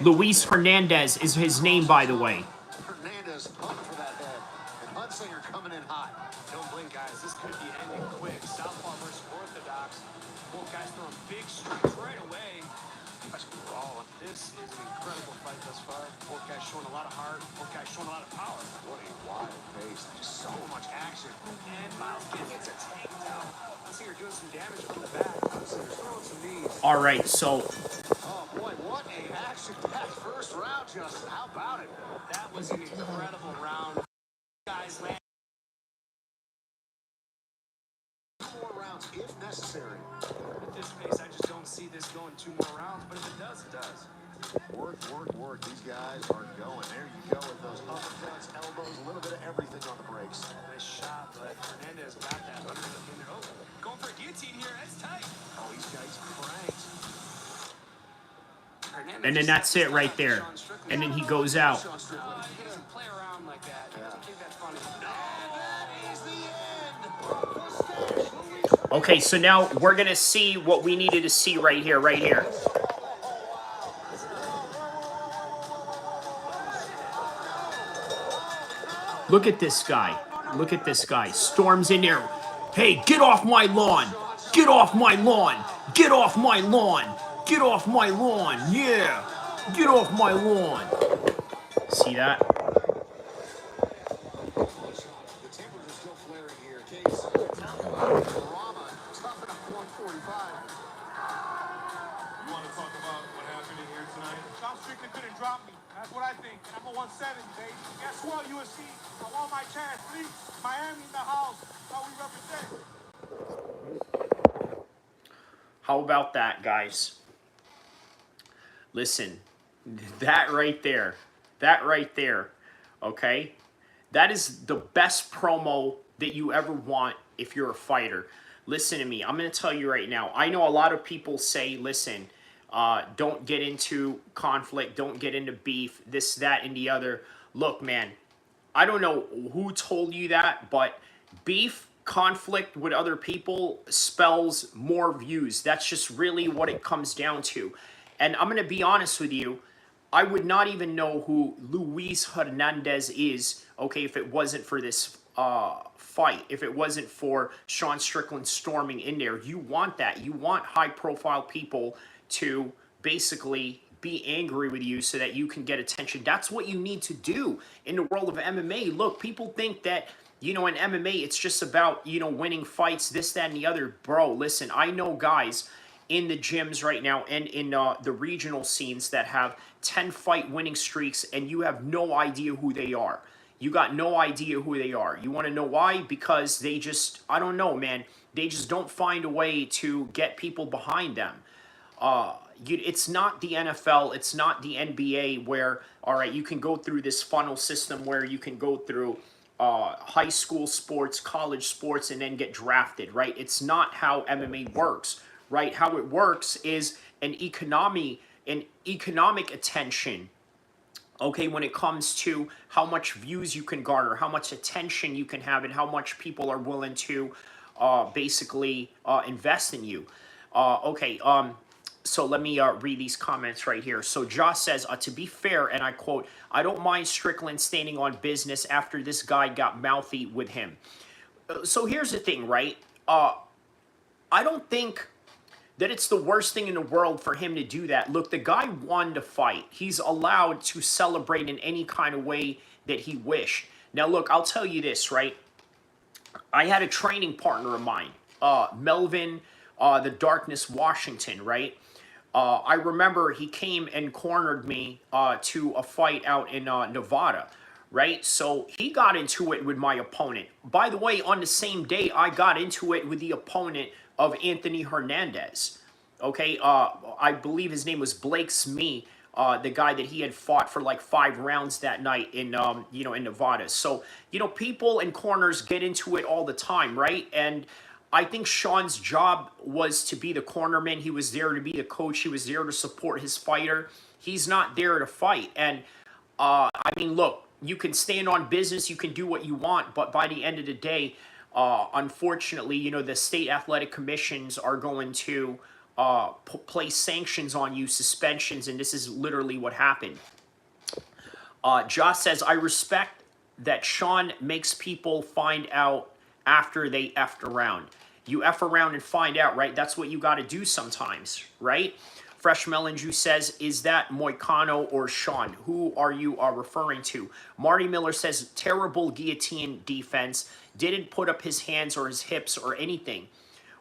S1: Luis Hernandez is his name, by the way.
S2: Hernandez pumped for that head. And Hunsinger coming in hot.
S3: Don't blink, guys. This could be ending quick. Southpaw versus Orthodox. Both guys throwing big strikes right away. This is an incredible fight thus far. Both guys showing a lot of heart. Both guys showing a lot of power.
S2: What a wild pace. Just so much action.
S3: And Miles gets a takedown. Hunsinger doing some damage from the back. Hunsinger's throwing some knees.
S1: All right, so...
S2: Oh, boy, what a action-packed first round, Justin. How about it?
S3: That was an incredible round. Guys land.
S2: 4 rounds if necessary.
S3: At this pace, I just don't see this going 2 more rounds, but if it does, it does.
S2: Work, work, work. These guys are going. There you go with those uppercuts, elbows, a little bit of everything on the brakes.
S3: Nice shot, but Hernandez got that under the finger. Oh, going for a guillotine here. That's tight.
S2: Oh, he's cranked.
S1: And then that's it right there. And then he goes out.
S3: He doesn't play around like that. He doesn't think that's funny.
S1: Okay, so now we're going to see what we needed to see right here, right here. Look at this guy. Look at this guy. Storms in there. Hey, get off my lawn. Get off my lawn. Get off my lawn. Get off my lawn. Yeah. Get off my lawn. See that?
S4: Couldn't drop me. That's what I think. And I'm a 170, baby. Guess what, UFC? I want my chance, please. Miami in the house. How we represent.
S1: How about that, guys? Listen, that right there, okay? That is the best promo that you ever want if you're a fighter. Listen to me. I'm going to tell you right now. I know a lot of people say, listen, don't get into conflict, don't get into beef, this, that, and the other. Look, man, I don't know who told you that, but beef, conflict with other people spells more views. That's just really what it comes down to. And I'm going to be honest with you, I would not even know who Luis Hernandez is, okay, if it wasn't for this fight if it wasn't for Sean Strickland storming in there. You want that. You want high-profile people to basically be angry with you so that you can get attention. That's what you need to do in the world of MMA. Look, people think that, you know, in MMA, it's just about, you know, winning fights, this, that, and the other. Bro, listen, I know guys in the gyms right now and in the regional scenes that have 10-fight winning streaks, and you have no idea who they are. You got no idea who they are. You want to know why? Because they just, I don't know, man. They just don't find a way to get people behind them. It's not the NFL, it's not the NBA where, all right, you can go through this funnel system where you can go through high school sports, college sports, and then get drafted, right? It's not how MMA works, right? How it works is an economic attention, okay, when it comes to how much views you can garner, how much attention you can have, and how much people are willing to basically invest in you. So let me read these comments right here. So Josh says, to be fair, and I quote, I don't mind Strickland standing on business after this guy got mouthy with him. So here's the thing, right? I don't think that it's the worst thing in the world for him to do that. Look, the guy won the fight. He's allowed to celebrate in any kind of way that he wished. Now, look, I'll tell you this, right? I had a training partner of mine, Melvin, the Darkness Washington, right? I remember he came and cornered me to a fight out in Nevada, right? So he got into it with my opponent. By the way, on the same day, I got into it with the opponent of Anthony Hernandez. Okay, I believe his name was Blake Smee, the guy that he had fought for like 5 rounds that night in, you know, in Nevada. So, you know, people in corners get into it all the time, right? And I think Sean's job was to be the cornerman. He was there to be the coach. He was there to support his fighter. He's not there to fight. And, I mean, look, you can stand on business. You can do what you want. But by the end of the day, unfortunately, you know, the state athletic commissions are going to place sanctions on you, suspensions, and this is literally what happened. Josh says, I respect that Sean makes people find out after they effed around. You F around and find out, right? That's what you got to do sometimes, right? Fresh Melon Juice says, is that Moicano or Sean? Who are you referring to? Marty Miller says, terrible guillotine defense. Didn't put up his hands or his hips or anything.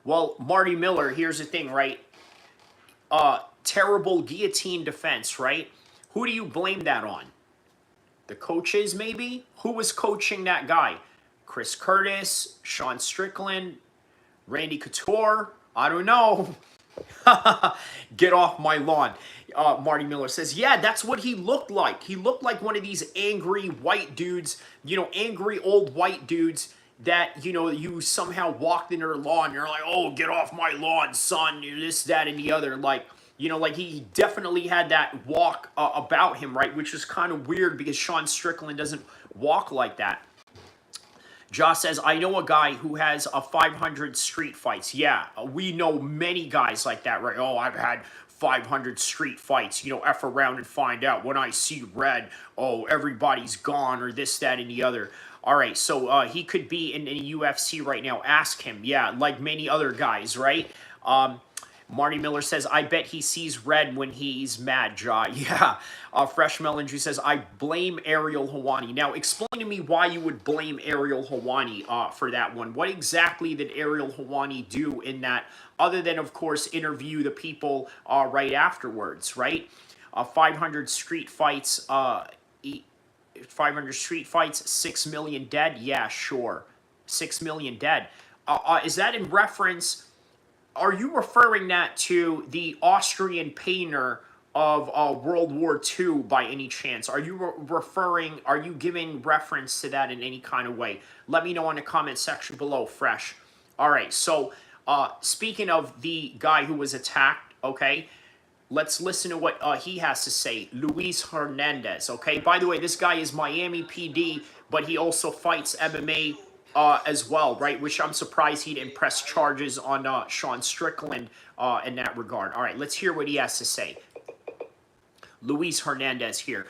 S1: Well, Marty Miller, here's the thing, right? Terrible guillotine defense, right? Who do you blame that on? The coaches, maybe? Who was coaching that guy? Chris Curtis, Sean Strickland, Randy Couture, I don't know. Get off my lawn. Marty Miller says, yeah, that's what he looked like. He looked like one of these angry white dudes, you know, angry old white dudes that, you know, you somehow walked into their lawn and you're like, oh, get off my lawn, son, this, that, and the other. Like, you know, like he definitely had that walk about him, right? Which is kind of weird because Sean Strickland doesn't walk like that. Josh says, I know a guy who has 500 street fights. Yeah, we know many guys like that, right? Oh, I've had 500 street fights. You know, F around and find out. When I see red, oh, everybody's gone or this, that, and the other. All right, so he could be in UFC right now. Ask him. Yeah, like many other guys, right? Marty Miller says, I bet he sees red when he's mad, Ja. Yeah. Fresh Melon Juice says, I blame Ariel Helwani. Now, explain to me why you would blame Ariel Helwani for that one. What exactly did Ariel Helwani do in that, other than, of course, interview the people right afterwards, right? 500 street fights, 500 street fights, 6 million dead? Yeah, sure. 6 million dead. Is that in reference... Are you referring that to the Austrian painter of World War II by any chance? Are you are you giving reference to that in any kind of way? Let me know in the comment section below, Fresh. All right, so speaking of the guy who was attacked, okay, let's listen to what he has to say. Luis Hernandez, okay? By the way, this guy is Miami PD, but he also fights MMA as well, right? Which I'm surprised he didn't press charges on Sean Strickland in that regard. All right, let's hear what he has to say. Luis Hernandez here.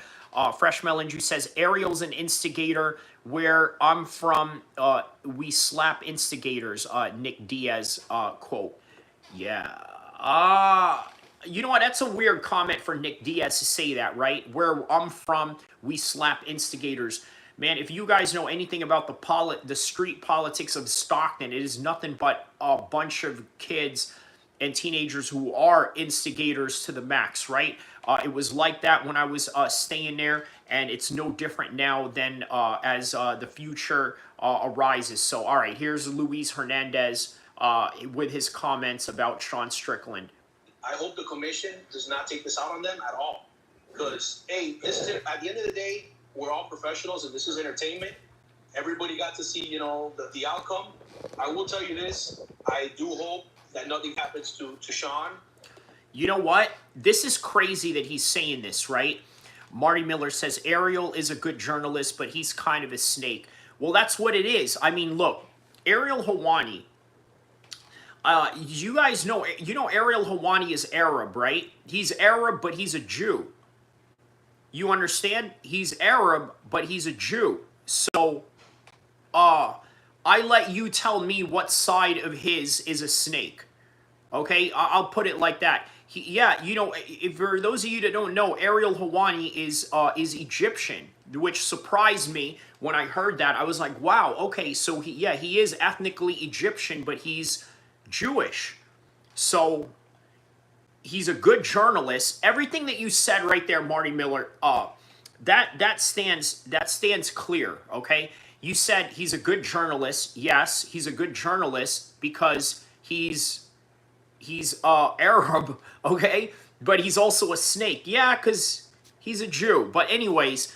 S1: Fresh Melon Juice says, Ariel's an instigator. Where I'm from, we slap instigators. Nick Diaz quote. Yeah. You know what? That's a weird comment for Nick Diaz to say that, right? Where I'm from, we slap instigators. Man, if you guys know anything about the street politics of Stockton, it is nothing but a bunch of kids and teenagers who are instigators to the max, right? It was like that when I was staying there, and it's no different now than as the future arises. So, all right, here's Luis Hernandez with his comments about Sean Strickland.
S5: I hope the commission does not take this out on them at all. Because, hey, this is at the end of the day, we're all professionals and this is entertainment. Everybody got to see, the outcome. I will tell you this. I do hope that nothing happens to Sean.
S1: You know what? This is crazy that he's saying this, right? Marty Miller says, Ariel is a good journalist, but he's kind of a snake. Well, that's what it is. I mean, look, Ariel Helwani, you guys know, Ariel Helwani is Arab, right? He's Arab, but he's a Jew. You understand? He's Arab, but he's a Jew. So, I let you tell me what side of his is a snake. Okay? I'll put it like that. If for those of you that don't know, Ariel Helwani is Egyptian, which surprised me when I heard that. I was like, wow, okay, so he is ethnically Egyptian, but he's Jewish. So he's a good journalist. Everything that you said right there, Marty Miller, that stands clear, okay? You said he's a good journalist. Yes, he's a good journalist because he's Arab, okay? But he's also a snake. Yeah, because he's a Jew. But anyways,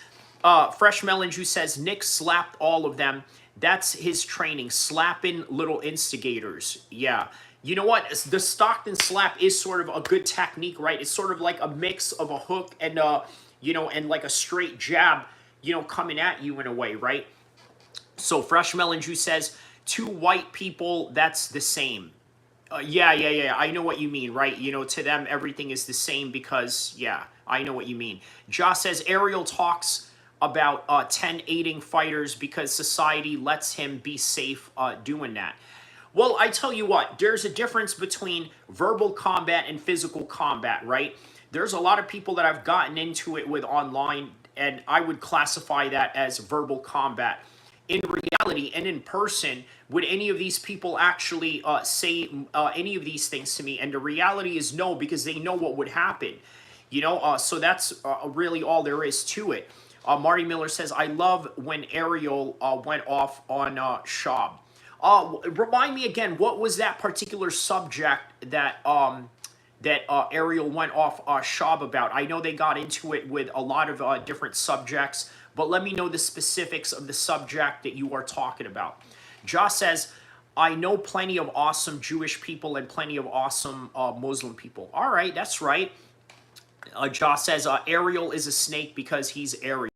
S1: Fresh Melon Juice says, Nick slapped all of them. That's his training, slapping little instigators. Yeah. You know what? The Stockton slap is sort of a good technique, right? It's sort of like a mix of a hook and, and like a straight jab, coming at you in a way, right? So Fresh Melon Juice says, two white people, that's the same. Yeah. I know what you mean, right? To them, everything is the same because, yeah, I know what you mean. Josh says, Ariel talks about 10 aiding fighters because society lets him be safe doing that. Well, I tell you what, there's a difference between verbal combat and physical combat, right? There's a lot of people that I've gotten into it with online, and I would classify that as verbal combat. In reality and in person, would any of these people actually say any of these things to me? And the reality is no, because they know what would happen. So that's really all there is to it. Marty Miller says, I love when Ariel went off on Shab. Remind me again, what was that particular subject that Ariel went off Shab about? I know they got into it with a lot of different subjects, but let me know the specifics of the subject that you are talking about. Josh says, I know plenty of awesome Jewish people and plenty of awesome Muslim people. All right, that's right. Josh says, Ariel is a snake because he's Ariel.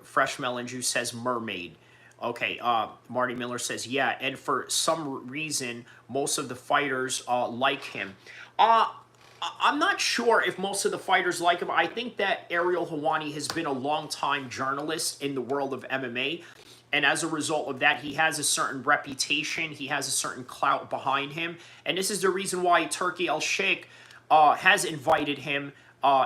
S1: Fresh Melon Juice says mermaid. Okay, Marty Miller says, yeah, and for some reason, most of the fighters like him. I'm not sure if most of the fighters like him. I think that Ariel Helwani has been a long-time journalist in the world of MMA, and as a result of that, he has a certain reputation, he has a certain clout behind him, and this is the reason why Turki El-Sheikh has invited him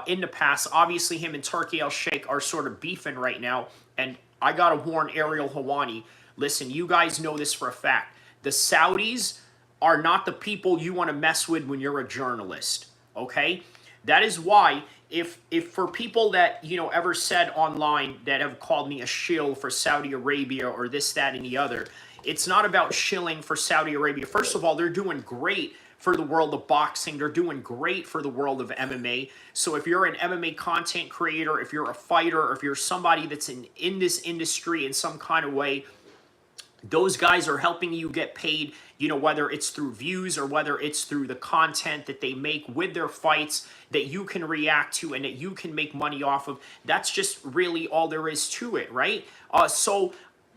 S1: in the past. Obviously, him and Turki El-Sheikh are sort of beefing right now, and I gotta warn Ariel Helwani, listen, you guys know this for a fact. The Saudis are not the people you want to mess with when you're a journalist, okay? That is why, if for people that, ever said online that have called me a shill for Saudi Arabia or this, that, and the other, it's not about shilling for Saudi Arabia. First of all, they're doing great for the world of boxing. They're doing great for the world of MMA. So if you're an MMA content creator, if you're a fighter, or if you're somebody that's in this industry in some kind of way, those guys are helping you get paid, whether it's through views or whether it's through the content that they make with their fights that you can react to and that you can make money off of. That's just really all there is to it, right?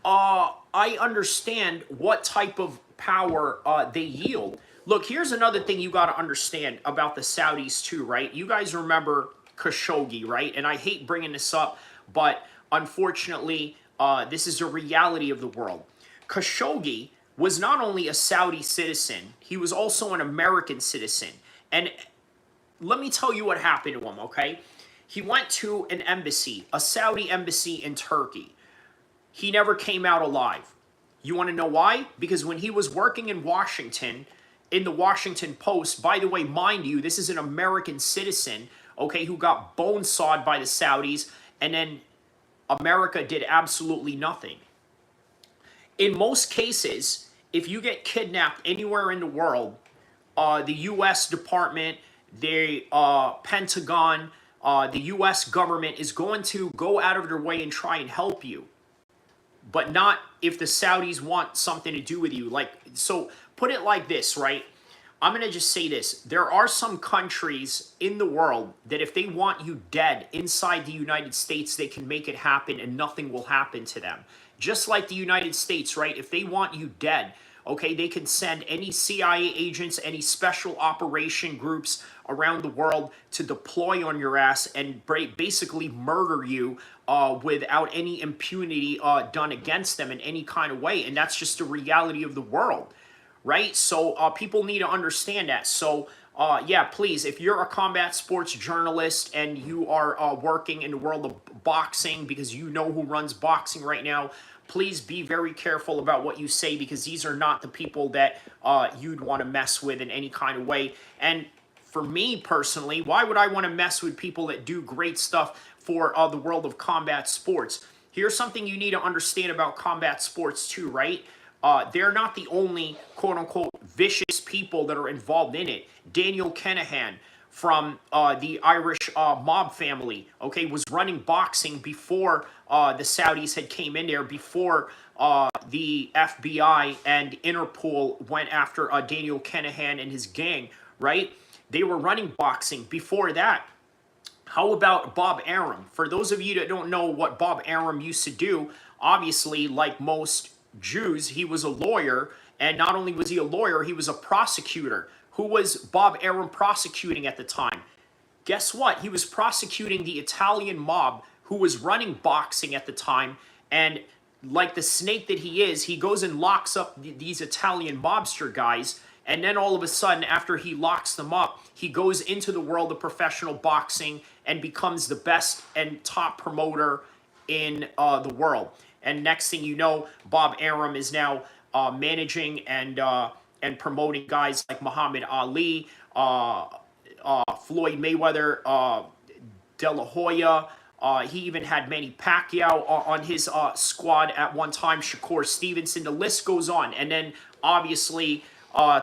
S1: I understand what type of power they yield. Look, here's another thing you got to understand about the Saudis too, right? You guys remember Khashoggi, right? And I hate bringing this up, but unfortunately, this is a reality of the world. Khashoggi was not only a Saudi citizen, he was also an American citizen. And let me tell you what happened to him, okay? He went to an embassy, a Saudi embassy in Turkey. He never came out alive. You want to know why? Because when he was working in Washington, in the Washington Post, by the way, mind you, this is an American citizen, okay, who got bone sawed by the Saudis, and then America did absolutely nothing. In most cases, if you get kidnapped anywhere in the world, the U.S. Department, the Pentagon, the U.S. government is going to go out of their way and try and help you. But not if the Saudis want something to do with you. Like, so put it like this, right? I'm going to just say this. There are some countries in the world that if they want you dead inside the United States, they can make it happen and nothing will happen to them. Just like the United States, right? If they want you dead, okay, they can send any CIA agents, any special operation groups around the world to deploy on your ass and basically murder you without any impunity done against them in any kind of way. And that's just the reality of the world, right? So people need to understand that. So yeah, please, if you're a combat sports journalist and you are working in the world of boxing, because you know who runs boxing right now, please be very careful about what you say, because these are not the people that you'd want to mess with in any kind of way. And for me personally, why would I want to mess with people that do great stuff for the world of combat sports? Here's something you need to understand about combat sports too, right? They're not the only quote-unquote vicious people that are involved in it. Daniel Kinahan from the Irish mob family, okay, was running boxing before the Saudis had came in there, before the FBI and Interpol went after Daniel Kinahan and his gang, right? They were running boxing before that. How about Bob Arum? For those of you that don't know what Bob Arum used to do, obviously, like most Jews, he was a lawyer, and not only was he a lawyer, he was a prosecutor. Who was Bob Arum prosecuting at the time? Guess what? He was prosecuting the Italian mob who was running boxing at the time, and like the snake that he is, he goes and locks up these Italian mobster guys, and then all of a sudden, after he locks them up, he goes into the world of professional boxing and becomes the best and top promoter in the world. And next thing you know, Bob Arum is now managing and promoting guys like Muhammad Ali, Floyd Mayweather, De La Hoya. He even had Manny Pacquiao on his squad at one time, Shakur Stevenson. The list goes on. And then, obviously,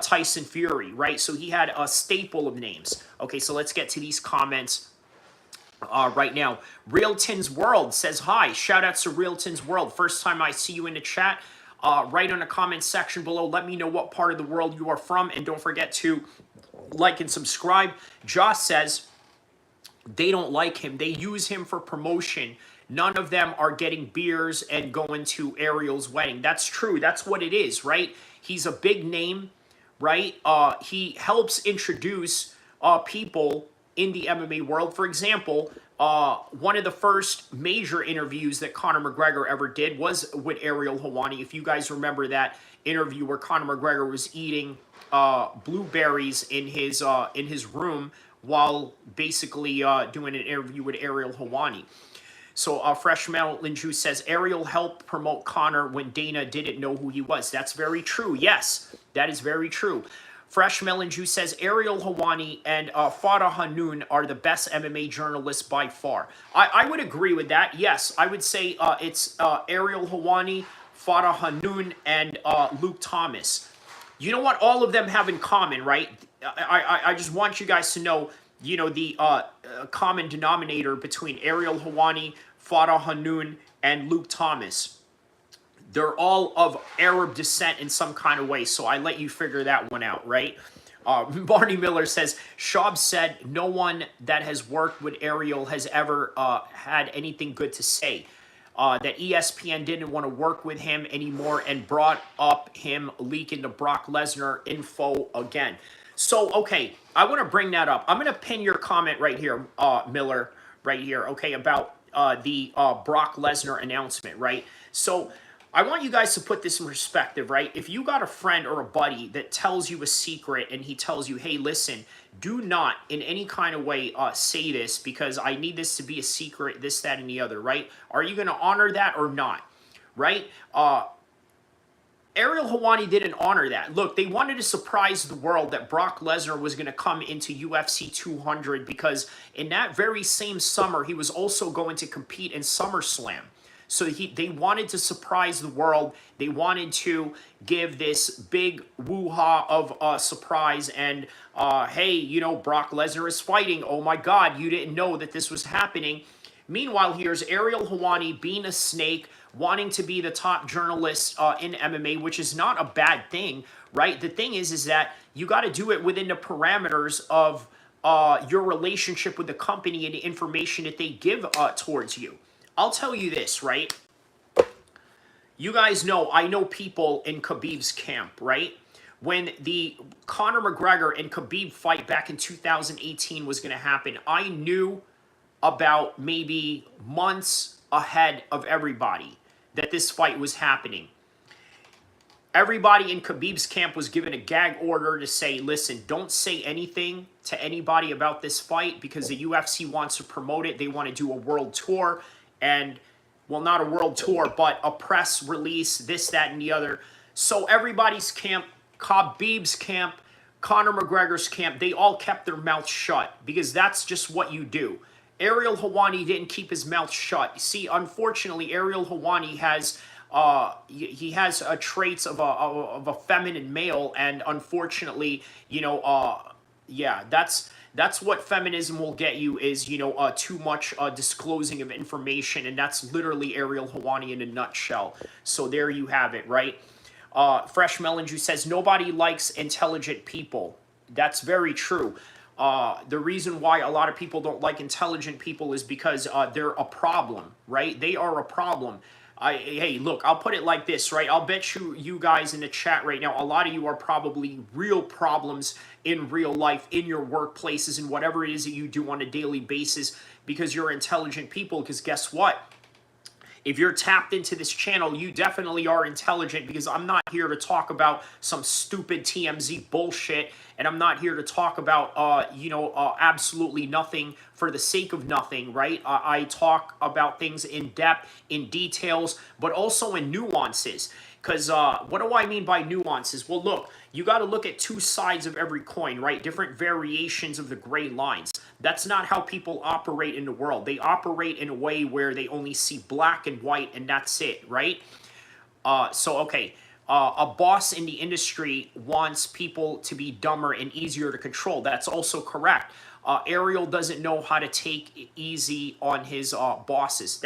S1: Tyson Fury, right? So he had a staple of names. Okay, so let's get to these comments right now. Realton's World says, hi, shout outs to Realton's World. First time I see you in the chat. Write on the comment section below. Let me know what part of the world you are from. And don't forget to like and subscribe. Josh says, they don't like him. They use him for promotion. None of them are getting beers and going to Ariel's wedding. That's true. That's what it is, right? He's a big name, right? He helps introduce people in the MMA world. For example, one of the first major interviews that Conor McGregor ever did was with Ariel Helwani. If you guys remember that interview where Conor McGregor was eating blueberries in his room while basically doing an interview with Ariel Helwani. So Fresh Melon Juice says, Ariel helped promote Conor when Dana didn't know who he was. That's very true. Yes, that is very true. Fresh Melon Juice says, Ariel Helwani and Farah Hanoun are the best MMA journalists by far. I would agree with that. Yes, I would say it's Ariel Helwani, Farah Hanoun, and Luke Thomas. You know what all of them have in common, right? I just want you guys to know, you know, the common denominator between Ariel Helwani, Farah Hanoun, and Luke Thomas. They're all of Arab descent in some kind of way, so I let you figure that one out, right? Barney Miller says, Schaub said no one that has worked with Ariel has ever had anything good to say. That ESPN didn't want to work with him anymore and brought up him leaking the Brock Lesnar info again. So, okay, I want to bring that up. I'm going to pin your comment right here, Miller, right here, okay, about the Brock Lesnar announcement, right? So, I want you guys to put this in perspective, right? If you got a friend or a buddy that tells you a secret and he tells you, hey, listen, do not in any kind of way say this because I need this to be a secret, this, that, and the other, right? Are you going to honor that or not, right? Ariel Helwani didn't honor that. Look, they wanted to surprise the world that Brock Lesnar was going to come into UFC 200 because in that very same summer, he was also going to compete in SummerSlam. So they wanted to surprise the world. They wanted to give this big woo-ha of a surprise and, hey, you know, Brock Lesnar is fighting. Oh my God, you didn't know that this was happening. Meanwhile, here's Ariel Helwani being a snake, wanting to be the top journalist in MMA, which is not a bad thing, right? The thing is that you got to do it within the parameters of your relationship with the company and the information that they give towards you. I'll tell you this, right? You guys know, I know people in Khabib's camp, right? When the Conor McGregor and Khabib fight back in 2018 was going to happen, I knew about maybe months ahead of everybody that this fight was happening. Everybody in Khabib's camp was given a gag order to say, listen, don't say anything to anybody about this fight because the UFC wants to promote it. They want to do a world tour and, well, not a world tour, but a press release, this, that, and the other. So everybody's camp, Khabib's camp, Conor McGregor's camp, they all kept their mouths shut because that's just what you do. Ariel Helwani didn't keep his mouth shut. See, unfortunately, Ariel Helwani has traits of a feminine male, and unfortunately, you know, yeah, that's what feminism will get you is, you know, too much disclosing of information, and that's literally Ariel Helwani in a nutshell. So there you have it, right? Fresh Melon Juice says nobody likes intelligent people. That's very true. The reason why a lot of people don't like intelligent people is because they're a problem, right? They are a problem. Hey, look, I'll put it like this, right? I'll bet you guys in the chat right now, a lot of you are probably real problems in real life, in your workplaces, and whatever it is that you do on a daily basis because you're intelligent people. Because guess what? If you're tapped into this channel, you definitely are intelligent because I'm not here to talk about some stupid TMZ bullshit, and I'm not here to talk about, absolutely nothing for the sake of nothing, right? I talk about things in depth, in details, but also in nuances. Because what do I mean by nuances? Well, look, you got to look at two sides of every coin, right? Different variations of the gray lines. That's not how people operate in the world. They operate in a way where they only see black and white, and that's it, right? Okay. A boss in the industry wants people to be dumber and easier to control. That's also correct. Ariel doesn't know how to take it easy on his bosses.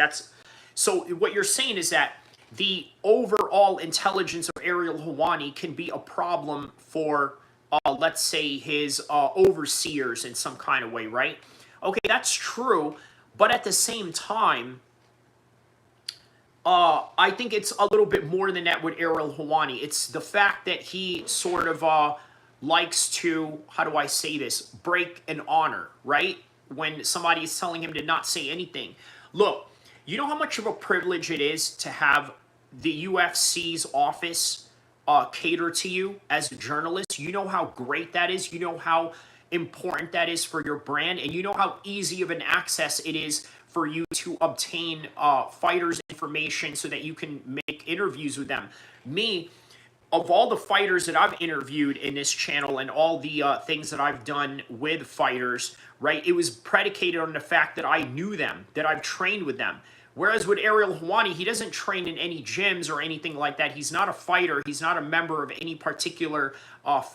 S1: So what you're saying is that the overall intelligence of Ariel Helwani can be a problem for, let's say, his overseers in some kind of way, right? Okay, that's true, but at the same time, I think it's a little bit more than that with Ariel Helwani. It's the fact that he sort of likes to, how do I say this, break an honor, right? When somebody is telling him to not say anything. Look, you know how much of a privilege it is to have the UFC's office cater to you as a journalist? You know how great that is. You know how important that is for your brand. And you know how easy of an access it is for you to obtain fighters' information so that you can make interviews with them. Me, of all the fighters that I've interviewed in this channel and all the things that I've done with fighters, right, it was predicated on the fact that I knew them, that I've trained with them. Whereas with Ariel Helwani, he doesn't train in any gyms or anything like that. He's not a fighter. He's not a member of any particular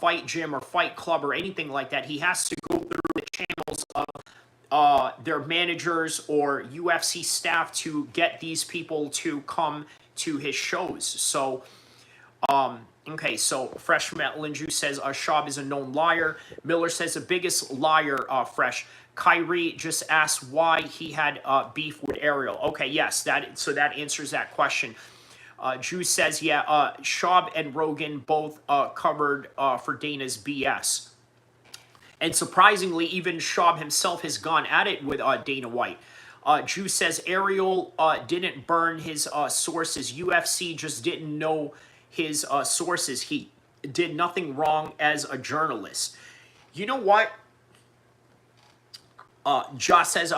S1: fight gym or fight club or anything like that. He has to go through the channels of their managers or UFC staff to get these people to come to his shows. So, okay, so Fresh Metal Juice says Shab is a known liar. Miller says the biggest liar, Fresh. Kyrie just asked why he had beef with Ariel. Okay, yes, so that answers that question. Juice says, yeah, Shab and Rogan both covered for Dana's BS. And surprisingly, even Schaub himself has gone at it with Dana White. Drew says Ariel didn't burn his sources. UFC just didn't know his sources. He did nothing wrong as a journalist. You know what? Josh says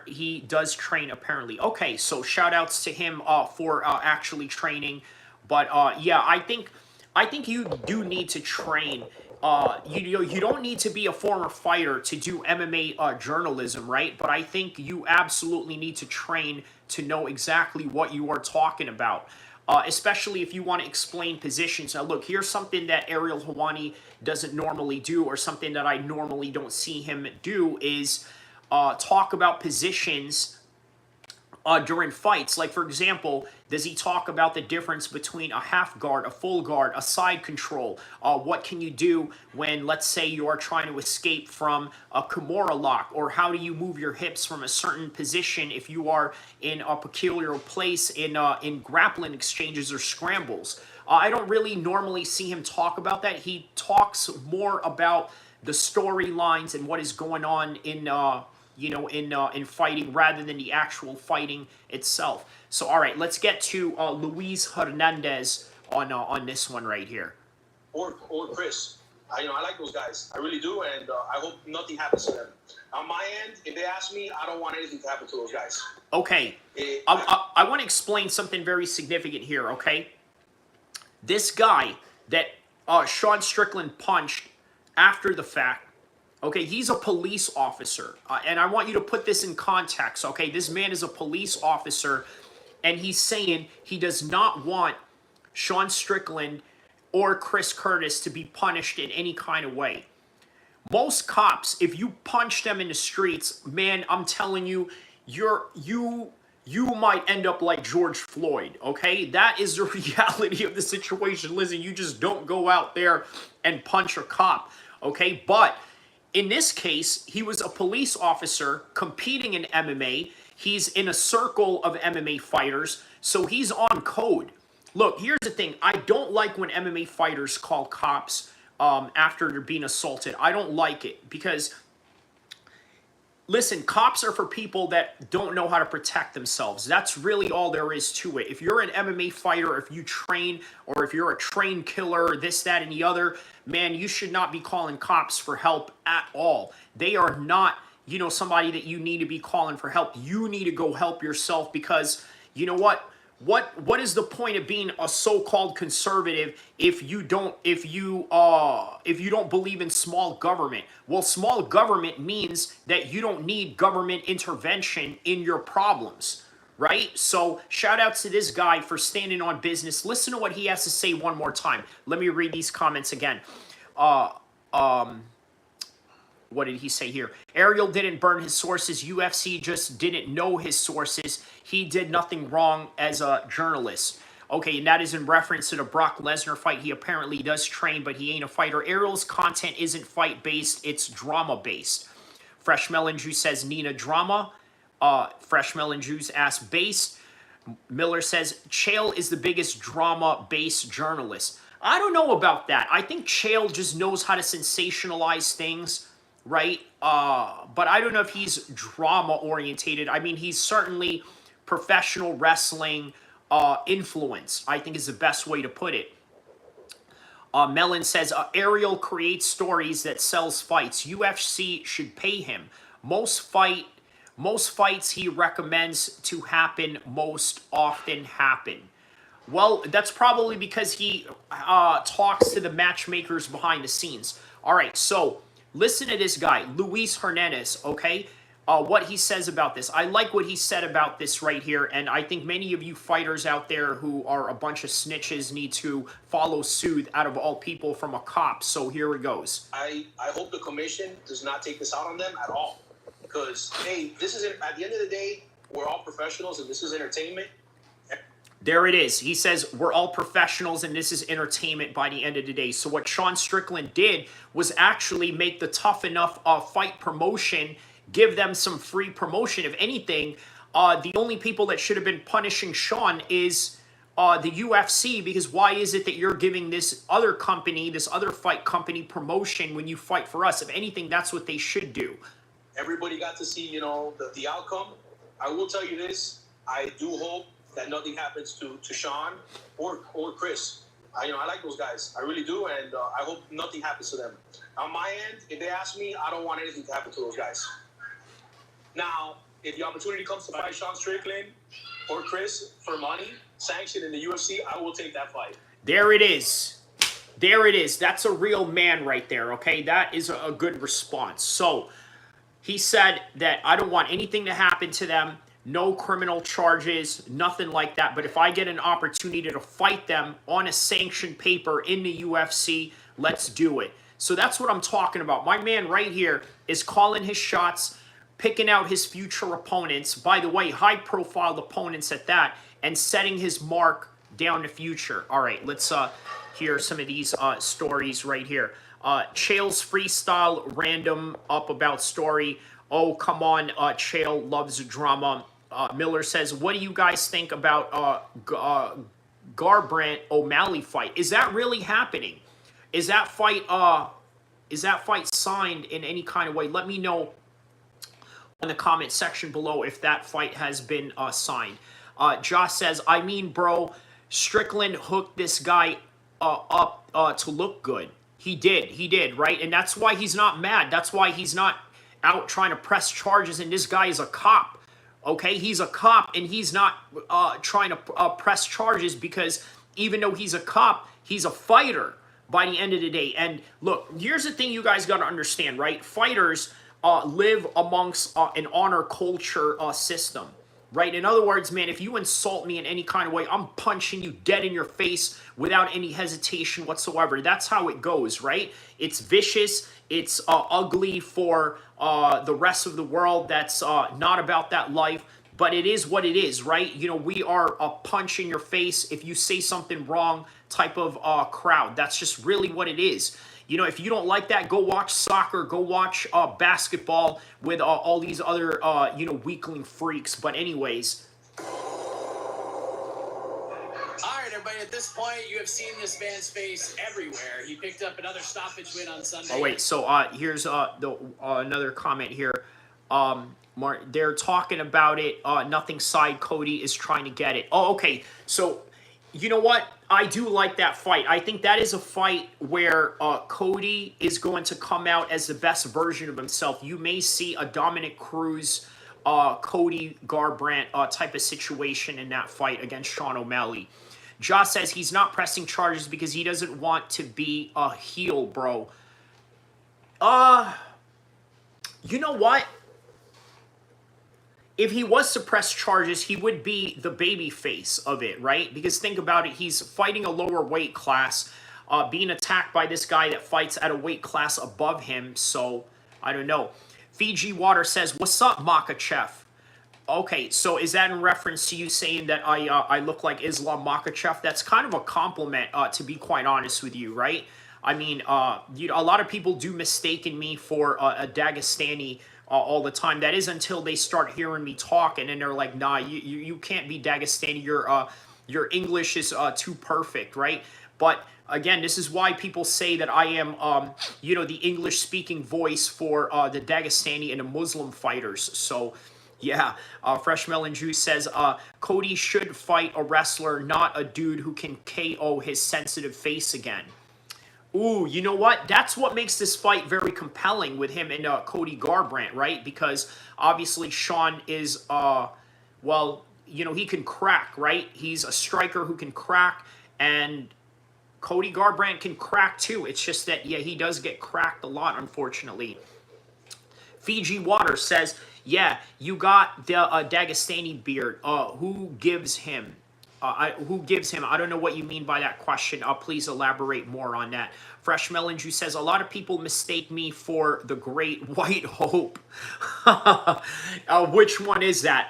S1: he does train apparently. Okay, so shout outs to him for actually training. But yeah, I think you do need to train. You don't need to be a former fighter to do MMA journalism, right? But I think you absolutely need to train to know exactly what you are talking about. Especially if you want to explain positions. Now, look, here's something that Ariel Helwani doesn't normally do, or something that I normally don't see him do, is talk about positions during fights. Like, for example, does he talk about the difference between a half guard, a full guard, a side control? What can you do when, let's say, you are trying to escape from a Kimura lock? Or how do you move your hips from a certain position if you are in a peculiar place in grappling exchanges or scrambles? I don't really normally see him talk about that. He talks more about the storylines and what is going on in in fighting, rather than the actual fighting itself. So, all right, let's get to Luis Hernandez on this one right here.
S5: Or Chris. I like those guys. I really do, and I hope nothing happens to them. On my end, if they ask me, I don't want anything to happen to those guys.
S1: Okay, I want to explain something very significant here, okay? This guy that Sean Strickland punched after the fact, okay, he's a police officer. And I want you to put this in context, okay? This man is a police officer, and he's saying he does not want Sean Strickland or Chris Curtis to be punished in any kind of way. Most cops, if you punch them in the streets, man, I'm telling you, you might end up like George Floyd, okay? That is the reality of the situation. Listen, you just don't go out there and punch a cop, okay? But in this case, he was a police officer competing in MMA. He's in a circle of MMA fighters, so he's on code. Look, here's the thing. I don't like when MMA fighters call cops after they're being assaulted. I don't like it because, listen, cops are for people that don't know how to protect themselves. That's really all there is to it. If you're an MMA fighter, if you train, or if you're a trained killer, this, that, and the other, man, you should not be calling cops for help at all. They are not, somebody that you need to be calling for help. You need to go help yourself, because you know what? What is the point of being a so-called conservative if you don't believe in small government? Well, small government means that you don't need government intervention in your problems, right? So shout out to this guy for standing on business. Listen to what he has to say one more time. Let me read these comments again. What did he say here? Ariel didn't burn his sources. UFC just didn't know his sources. He did nothing wrong as a journalist. Okay, and that is in reference to the Brock Lesnar fight. He apparently does train, but he ain't a fighter. Ariel's content isn't fight-based. It's drama-based. Fresh Melon Juice says, Nina drama. Fresh Melon Juice asks, based. Miller says, Chael is the biggest drama-based journalist. I don't know about that. I think Chael just knows how to sensationalize things, right? But I don't know if he's drama orientated. I mean, he's certainly professional wrestling influence, I think is the best way to put it. Melon says, Ariel creates stories that sells fights. UFC should pay him. Most fights he recommends to happen most often happen. Well, that's probably because he talks to the matchmakers behind the scenes. All right, so listen to this guy, Luis Hernandez, okay? What he says about this. I like what he said about this right here, and I think many of you fighters out there who are a bunch of snitches need to follow suit out of all people from a cop. So here it goes.
S5: I hope the commission does not take this out on them at all. Because, hey, this is, at the end of the day, we're all professionals and this is entertainment.
S1: There it is. He says, we're all professionals and this is entertainment by the end of the day. So what Sean Strickland did was actually make the Tough Enough fight promotion, give them some free promotion. If anything, the only people that should have been punishing Sean is the UFC, because why is it that you're giving this other company, this other fight company promotion when you fight for us? If anything, that's what they should do.
S5: Everybody got to see, you know, the outcome. I will tell you this. I do hope that nothing happens to Sean or Chris. I like those guys. I really do, and I hope nothing happens to them. On my end, if they ask me, I don't want anything to happen to those guys. Now, if the opportunity comes to fight Sean Strickland or Chris for money, sanctioned in the UFC, I will take that fight.
S1: There it is. There it is. That's a real man right there, okay? That is a good response. So, he said that I don't want anything to happen to them. No criminal charges, nothing like that. But if I get an opportunity to fight them on a sanctioned paper in the UFC, let's do it. So that's what I'm talking about. My man right here is calling his shots, picking out his future opponents. By the way, high-profile opponents at that, and setting his mark down the future. All right, let's hear some of these stories right here. Chael's freestyle random up about story. Oh, come on, Chael loves drama. Miller says, what do you guys think about Garbrandt O'Malley fight? Is that really happening? Is that fight signed in any kind of way? Let me know in the comment section below if that fight has been signed. Josh says, I mean, bro, Strickland hooked this guy up to look good. He did, right? And that's why he's not mad. That's why he's not out trying to press charges, and this guy is a cop. Okay, he's a cop, and he's not trying to press charges because even though he's a cop, he's a fighter by the end of the day. And look, here's the thing you guys got to understand, right? Fighters live amongst an honor culture system, right? In other words, man, if you insult me in any kind of way, I'm punching you dead in your face without any hesitation whatsoever. That's how it goes, right? It's vicious. It's ugly for the rest of the world that's not about that life, but it is what it is, right? You know, we are a punch in your face if you say something wrong type of crowd. That's just really what it is. You know, if you don't like that, go watch soccer, go watch basketball with all these other, weakling freaks. But anyways.
S6: All right, everybody, at this point, you have seen this man's face everywhere. He picked up another stoppage win on Sunday.
S1: Oh, wait, so here's another comment here. They're talking about it. Nothing side Cody is trying to get it. Oh, okay, so you know what? I do like that fight. I think that is a fight where Cody is going to come out as the best version of himself. You may see a Dominic Cruz, Cody Garbrandt type of situation in that fight against Sean O'Malley. Josh says he's not pressing charges because he doesn't want to be a heel, bro. You know what? If he was to press charges, he would be the baby face of it, right? Because think about it, he's fighting a lower weight class, being attacked by this guy that fights at a weight class above him. So, I don't know. Fiji Water says, what's up, Makachev? Okay, so is that in reference to you saying that I look like Islam Makhachev? That's kind of a compliment, to be quite honest with you, right? I mean, a lot of people do mistaken me for a Dagestani all the time. That is until they start hearing me talk, and then they're like, nah, you can't be Dagestani. Your English is too perfect, right? But again, this is why people say that I am, the English-speaking voice for the Dagestani and the Muslim fighters. So, yeah, Fresh Melon Juice says, Cody should fight a wrestler, not a dude who can KO his sensitive face again. Ooh, you know what? That's what makes this fight very compelling with him and Cody Garbrandt, right? Because obviously Sean is, he can crack, right? He's a striker who can crack, and Cody Garbrandt can crack too. It's just that, yeah, he does get cracked a lot, unfortunately. Fiji Water says, yeah, you got the Dagestani beard. Who gives him? Who gives him? I don't know what you mean by that question. Please elaborate more on that. Fresh Melon Juice says, a lot of people mistake me for the Great White Hope. Which one is that?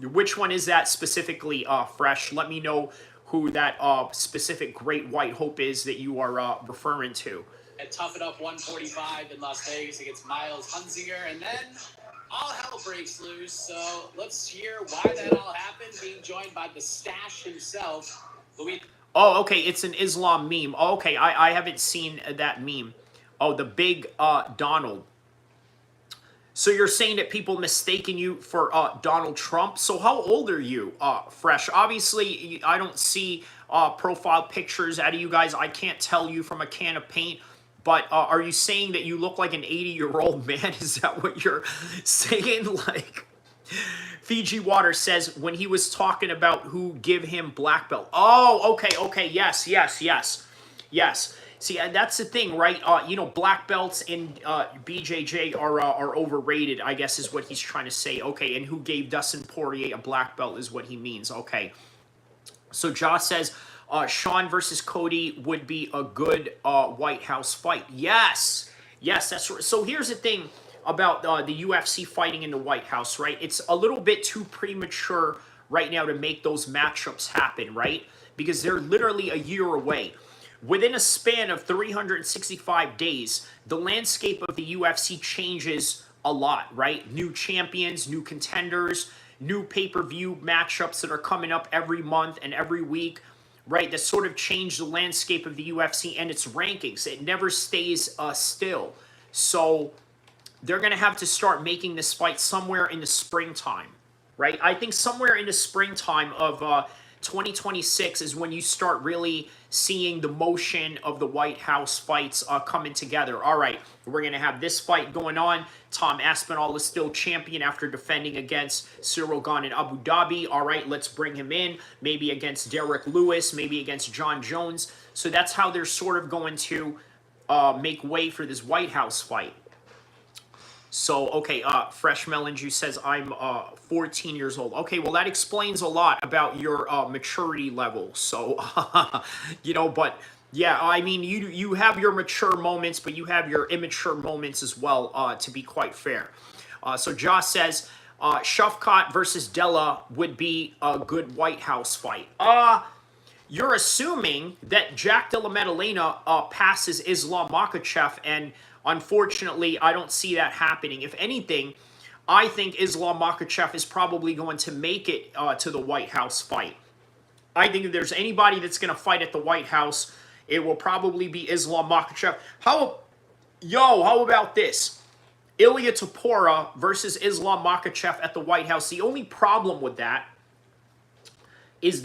S1: Which one is that specifically, Fresh? Let me know who that specific Great White Hope is that you are referring to.
S6: At Tough It Up 145 in Las Vegas against Miles Hunzinger, and then all hell breaks loose. So let's hear why that all happened. Being joined by the Stash himself, Louis.
S1: Oh, okay, it's an Islam meme. Oh, okay, I haven't seen that meme. Oh, the big Donald. So you're saying that people mistaken you for Donald Trump? So how old are you, Fresh? Obviously, I don't see profile pictures out of you guys. I can't tell you from a can of paint. But are you saying that you look like an 80-year-old man? Is that what you're saying? Like, Fiji Water says when he was talking about who give him black belt. Oh, okay, yes. See, that's the thing, right? You know, black belts in BJJ are overrated, I guess is what he's trying to say. Okay, and who gave Dustin Poirier a black belt is what he means. Okay. So Josh says, Sean versus Cody would be a good White House fight. Yes, that's right. So here's the thing about the UFC fighting in the White House, right? It's a little bit too premature right now to make those matchups happen, right? Because they're literally a year away. Within a span of 365 days, the landscape of the UFC changes a lot, right? New champions, new contenders, new pay-per-view matchups that are coming up every month and every week, right? That sort of change the landscape of the UFC and its rankings. It never stays still. So they're going to have to start making this fight somewhere in the springtime, right? I think somewhere in the springtime of 2026 is when you start really seeing the motion of the White House fights coming together. All right, we're going to have this fight going on. Tom Aspinall is still champion after defending against Cyril Gane in Abu Dhabi. All right, let's bring him in. Maybe against Derek Lewis, maybe against John Jones. So that's how they're sort of going to make way for this White House fight. So, okay, Fresh Melon Juice says, I'm 14 years old. Okay, well, that explains a lot about your maturity level. So, you know, but, yeah, I mean, you have your mature moments, but you have your immature moments as well, to be quite fair. So, Josh says, Shafkat versus Della would be a good White House fight. You're assuming that Jack Della Maddalena passes Islam Makhachev, and unfortunately, I don't see that happening. If anything, I think Islam Makhachev is probably going to make it to the White House fight. I think if there's anybody that's going to fight at the White House, it will probably be Islam Makhachev. How about this? Ilia Topuria versus Islam Makhachev at the White House. The only problem with that is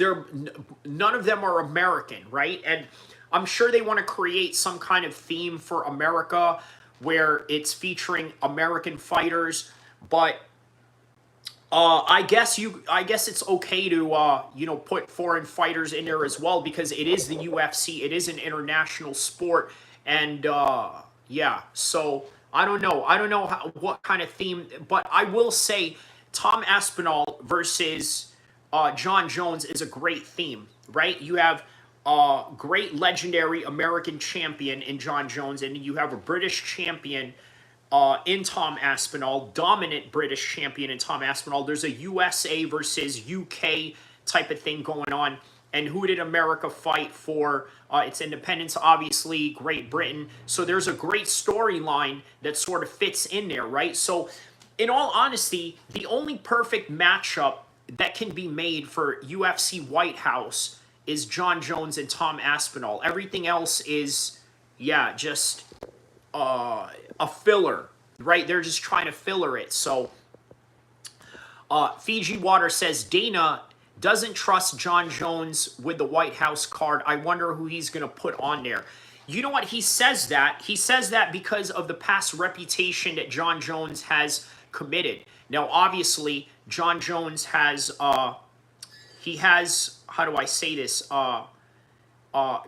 S1: none of them are American, right? And I'm sure they want to create some kind of theme for America where it's featuring American fighters, but I guess it's okay to put foreign fighters in there as well because it is the UFC, it is an international sport, and yeah. So I don't know what kind of theme, but I will say Tom Aspinall versus John Jones is a great theme, right? You have great legendary American champion in John Jones, and you have a British champion in Tom Aspinall, dominant British champion in Tom Aspinall. There's a USA versus UK type of thing going on. And who did America fight for its independence? Obviously, Great Britain. So there's a great storyline that sort of fits in there, right? So in all honesty, the only perfect matchup that can be made for UFC White House is John Jones and Tom Aspinall. Everything else is, yeah, just a filler, right? They're just trying to filler it. So Fiji Water says, Dana doesn't trust John Jones with the White House card. I wonder who he's going to put on there. You know what? He says that. He says that because of the past reputation that John Jones has committed. Now, obviously, John Jones has, he has, how do I say this,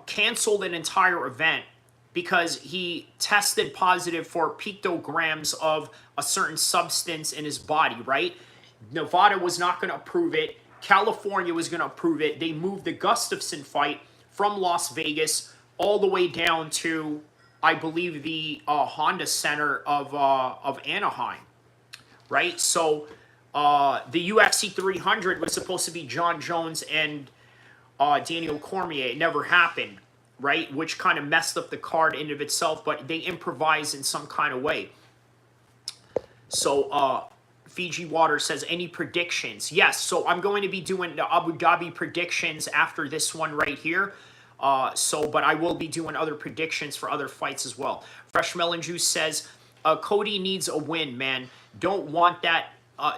S1: canceled an entire event because he tested positive for pictograms of a certain substance in his body, right? Nevada was not going to approve it. California was going to approve it. They moved the Gustafsson fight from Las Vegas all the way down to, I believe, the Honda Center of Anaheim, right? So the UFC 300 was supposed to be John Jones and Daniel Cormier. It never happened, right? Which kind of messed up the card in of itself, but they improvised in some kind of way. So Fiji Water says, any predictions? Yes, so I'm going to be doing the Abu Dhabi predictions after this one right here. But I will be doing other predictions for other fights as well. Fresh Melon Juice says, Cody needs a win, man. Don't want that.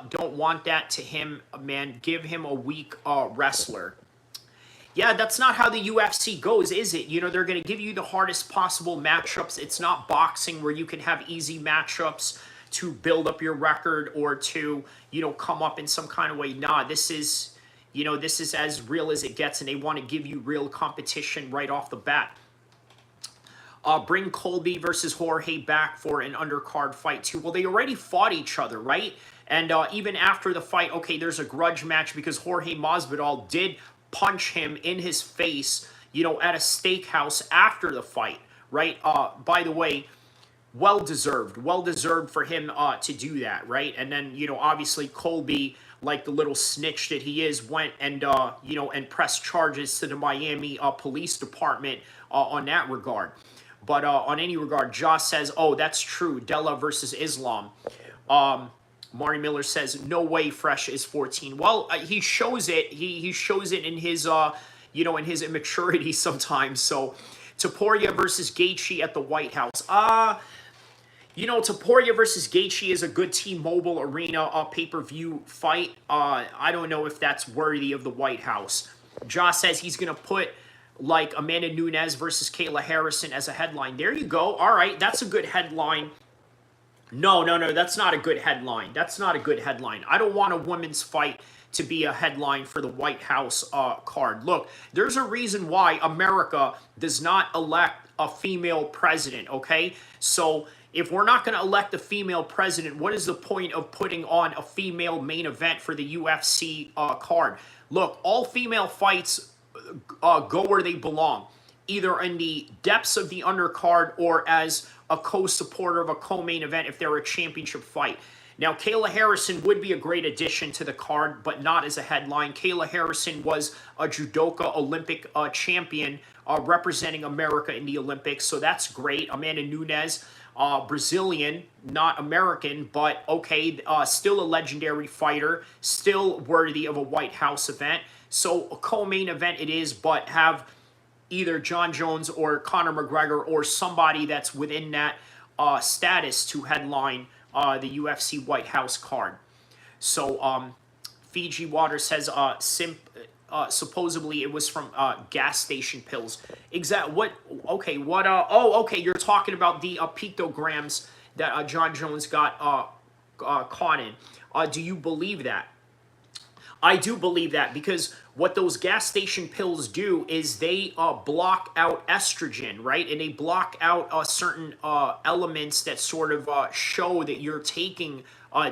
S1: Don't want that to him, man. Give him a weak wrestler. Yeah, that's not how the UFC goes, is it? You know, they're going to give you the hardest possible matchups. It's not boxing where you can have easy matchups to build up your record or to, you know, come up in some kind of way. Nah, this is, you know, this is as real as it gets, and they want to give you real competition right off the bat. Bring Colby versus Jorge back for an undercard fight too. Well, they already fought each other, right? And even after the fight, okay, there's a grudge match because Jorge Masvidal did punch him in his face, you know, at a steakhouse after the fight, right? By the way, well deserved for him to do that, right? And then, you know, obviously Colby, like the little snitch that he is, went and you know, and pressed charges to the Miami Police Department on that regard. But on any regard, Josh says, oh, that's true, Della versus Islam. Mari Miller says, no way Fresh is 14. Well, he shows it. He shows it in his, you know, in his immaturity sometimes. So, Topuria versus Gaethje at the White House. You know, Topuria versus Gaethje is a good T-Mobile Arena pay-per-view fight. I don't know if that's worthy of the White House. Josh says he's going to put, like, Amanda Nunes versus Kayla Harrison as a headline. There you go. All right, that's a good headline. No, that's not a good headline. That's not a good headline. I don't want a women's fight to be a headline for the White House card. Look, there's a reason why America does not elect a female president, okay? So if we're not going to elect a female president, what is the point of putting on a female main event for the UFC card? Look, all female fights go where they belong, either in the depths of the undercard or as a co-supporter of a co-main event if they're a championship fight. Now, Kayla Harrison would be a great addition to the card, but not as a headline. Kayla Harrison was a judoka Olympic champion representing America in the Olympics, so that's great. Amanda Nunes, Brazilian, not American, but okay, still a legendary fighter, still worthy of a White House event. So a co-main event it is, but have either John Jones or Conor McGregor or somebody that's within that status to headline the UFC White House card. So Fiji Water says supposedly it was from gas station pills. What? Okay, what? Okay, you're talking about the pictograms that John Jones got caught in. Do you believe that? I do believe that because what those gas station pills do is they block out estrogen, right? And they block out certain elements that sort of show that you're taking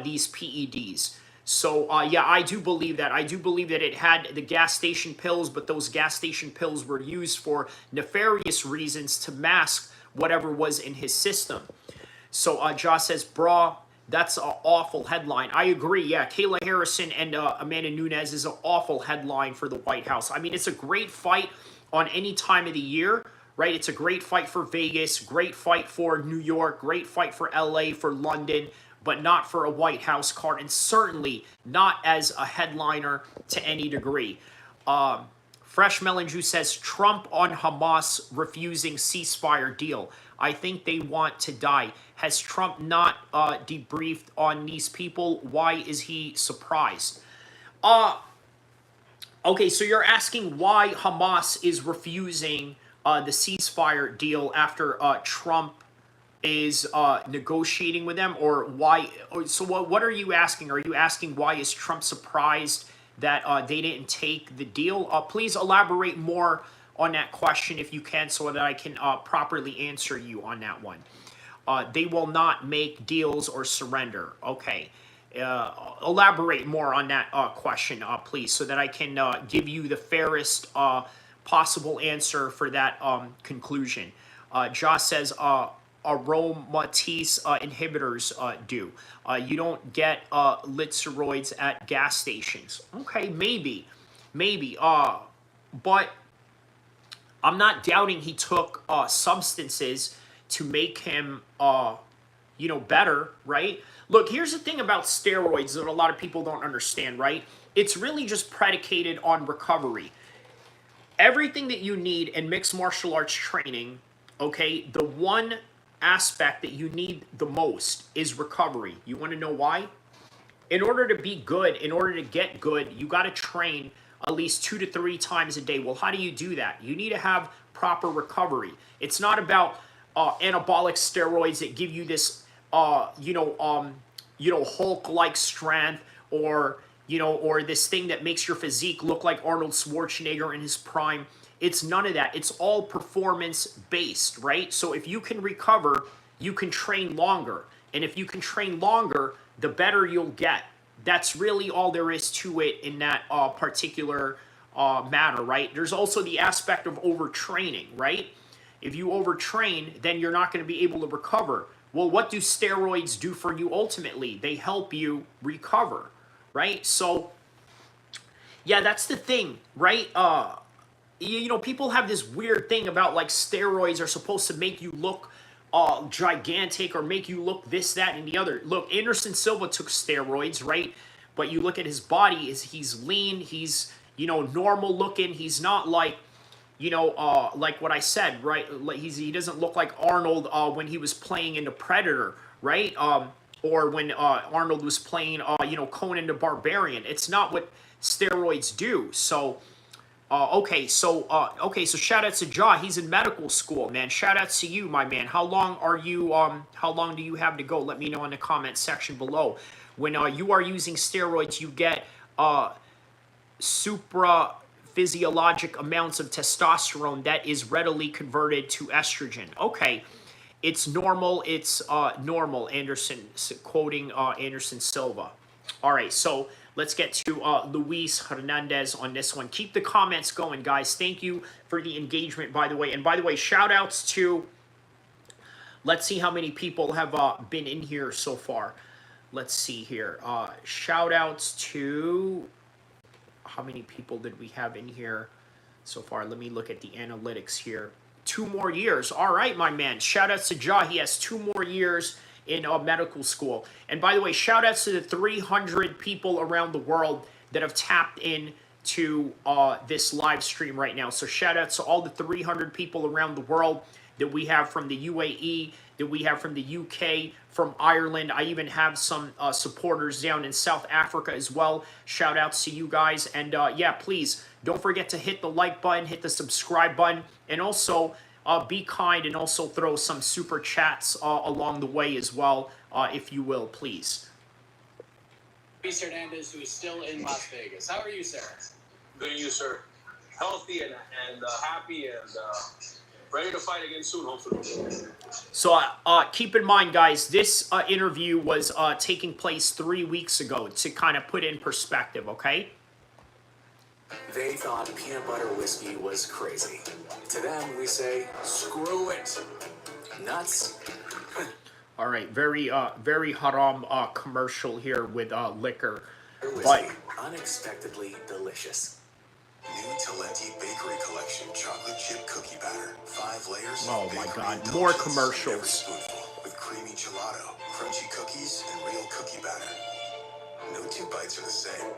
S1: these PEDs. So, yeah, I do believe that. I do believe that it had the gas station pills, but those gas station pills were used for nefarious reasons to mask whatever was in his system. So, Josh says, brah, that's an awful headline. I agree, yeah. Kayla Harrison and Amanda Nunes is an awful headline for the White House. I mean, it's a great fight on any time of the year, right? It's a great fight for Vegas, great fight for New York, great fight for LA, for London, but not for a White House card, and certainly not as a headliner to any degree. Fresh Melon Juice says, Trump on Hamas refusing ceasefire deal. I think they want to die. Has Trump not debriefed on these people? Why is he surprised? Okay, so you're asking why Hamas is refusing the ceasefire deal after Trump is negotiating with them, or why? So what are you asking? Are you asking why is Trump surprised that they didn't take the deal? Please elaborate more on that question if you can, so that I can properly answer you on that one. They will not make deals or surrender. Okay. Elaborate more on that question, please, so that I can give you the fairest possible answer for that conclusion. Josh says aromatase inhibitors do. You don't get litzeroids at gas stations. Okay, maybe. But I'm not doubting he took substances to make him, better, right? Look, here's the thing about steroids that a lot of people don't understand, right? It's really just predicated on recovery. Everything that you need in mixed martial arts training, okay, the one aspect that you need the most is recovery. You want to know why? In order to be good, in order to get good, you got to train at least 2 to 3 times a day. Well, how do you do that? You need to have proper recovery. It's not about anabolic steroids that give you this, Hulk-like strength, or or this thing that makes your physique look like Arnold Schwarzenegger in his prime. It's none of that. It's all performance-based, right? So if you can recover, you can train longer. And if you can train longer, the better you'll get. That's really all there is to it in that particular matter, right? There's also the aspect of overtraining, right? If you overtrain, then you're not going to be able to recover. Well, what do steroids do for you ultimately? They help you recover, right? So, yeah, that's the thing, right? People have this weird thing about like steroids are supposed to make you look gigantic or make you look this, that, and the other. Look, Anderson Silva took steroids, right? But you look at his body, he's lean, he's, normal looking. He's not like, like what I said, right? Like he doesn't look like Arnold when he was playing in The Predator, right? Or when Arnold was playing, Conan the Barbarian. It's not what steroids do. So, okay, so shout out to Jaw. He's in medical school, man. Shout out to you, my man. How long do you have to go? Let me know in the comment section below. When you are using steroids, you get supraphysiologic amounts of testosterone that is readily converted to estrogen. Okay, it's normal. It's normal, Anderson, quoting Anderson Silva. All right, so let's get to Luis Hernandez on this one. Keep the comments going, guys. Thank you for the engagement, by the way. And by the way, shout-outs to, let's see how many people have been in here so far. Let's see here. Shout-outs to, how many people did we have in here so far? Let me look at the analytics here. 2 more years. All right, my man. Shout-outs to Jaw. He has 2 more years in medical school. And by the way, shout outs to the 300 people around the world that have tapped in to this live stream right now. So shout outs to all the 300 people around the world that we have from the UAE, that we have from the UK, from Ireland. I even have some supporters down in South Africa as well. Shout outs to you guys. And yeah, please don't forget to hit the like button, hit the subscribe button, and also be kind and also throw some super chats along the way as well, if you will, please.
S6: Luis Hernandez, who is still in Las Vegas. How are you, sir?
S5: Good, you, sir. Healthy and happy and ready to fight again soon, hopefully.
S1: So keep in mind, guys, this interview was taking place 3 weeks ago, to kind of put in perspective, okay?
S7: They thought peanut butter whiskey was crazy. To them, we say, screw it. Nuts.
S1: All right, very haram commercial here with liquor.
S7: Whiskey,
S1: But
S7: unexpectedly delicious.
S8: New Talenti Bakery Collection chocolate chip cookie batter. 5 layers.
S1: Oh
S8: of
S1: my
S8: bakery
S1: God,
S8: indulgence
S1: more
S8: in every
S1: commercials.
S8: spoonful, with creamy gelato, crunchy cookies, and real cookie batter. No 2 bites are the same.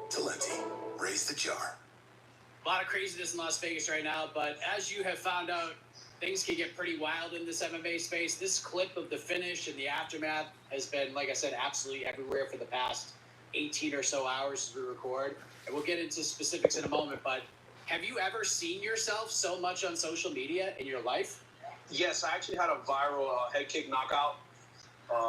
S8: Talenti, raise the jar.
S6: A lot of craziness in Las Vegas right now, but as you have found out, things can get pretty wild in this MMA space. This clip of the finish and the aftermath has been, like I said, absolutely everywhere for the past 18 or so hours as we record. And we'll get into specifics in a moment, but have you ever seen yourself so much on social media in your life?
S5: Yes, I actually had a viral head kick knockout.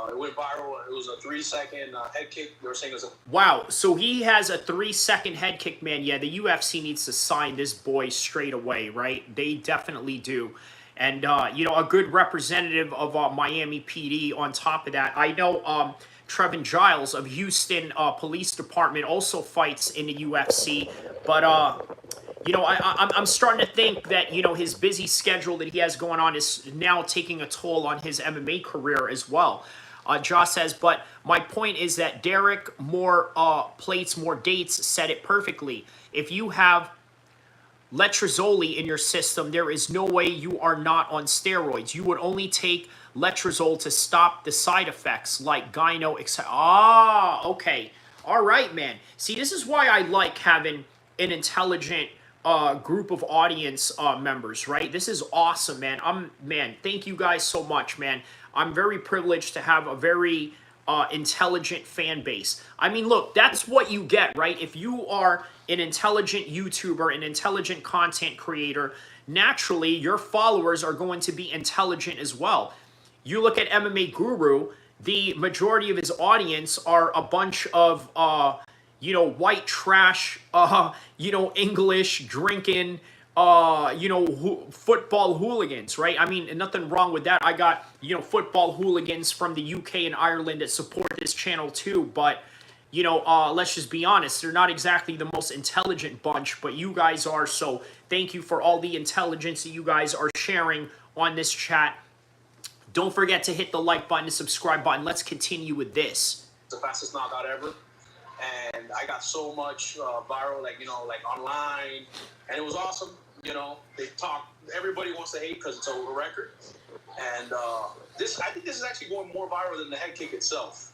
S5: It went viral. It was a 3-second head kick. They were saying it was a...
S1: Wow, so he has a 3-second head kick, man. Yeah, the UFC needs to sign this boy straight away, right? They definitely do. And, a good representative of Miami PD on top of that. I know Trevin Giles of Houston Police Department also fights in the UFC. But, I'm starting to think that, his busy schedule that he has going on is now taking a toll on his MMA career as well. Josh says, but my point is that Derek, more plates, more dates, said it perfectly. If you have letrozole in your system, there is no way you are not on steroids. You would only take letrozole to stop the side effects like gyno, etc. Ah, okay. All right, man. See, this is why I like having an intelligent group of audience members, right? This is awesome, man. Man, thank you guys so much, man. I'm very privileged to have a very intelligent fan base. I mean, look, that's what you get, right? If you are an intelligent YouTuber, an intelligent content creator, naturally your followers are going to be intelligent as well. You look at MMA Guru, the majority of his audience are a bunch of, white trash, English drinking, football hooligans, right? I mean, nothing wrong with that. I got, football hooligans from the UK and Ireland that support this channel too, but, let's just be honest, they're not exactly the most intelligent bunch, but you guys are, so thank you for all the intelligence that you guys are sharing on this chat. Don't forget to hit the like button, the subscribe button. Let's continue with this.
S5: The fastest knockout ever. And I got so much viral, like online. And it was awesome. They talk, everybody wants to hate because it's over record. And I think this is actually going more viral than the head kick itself.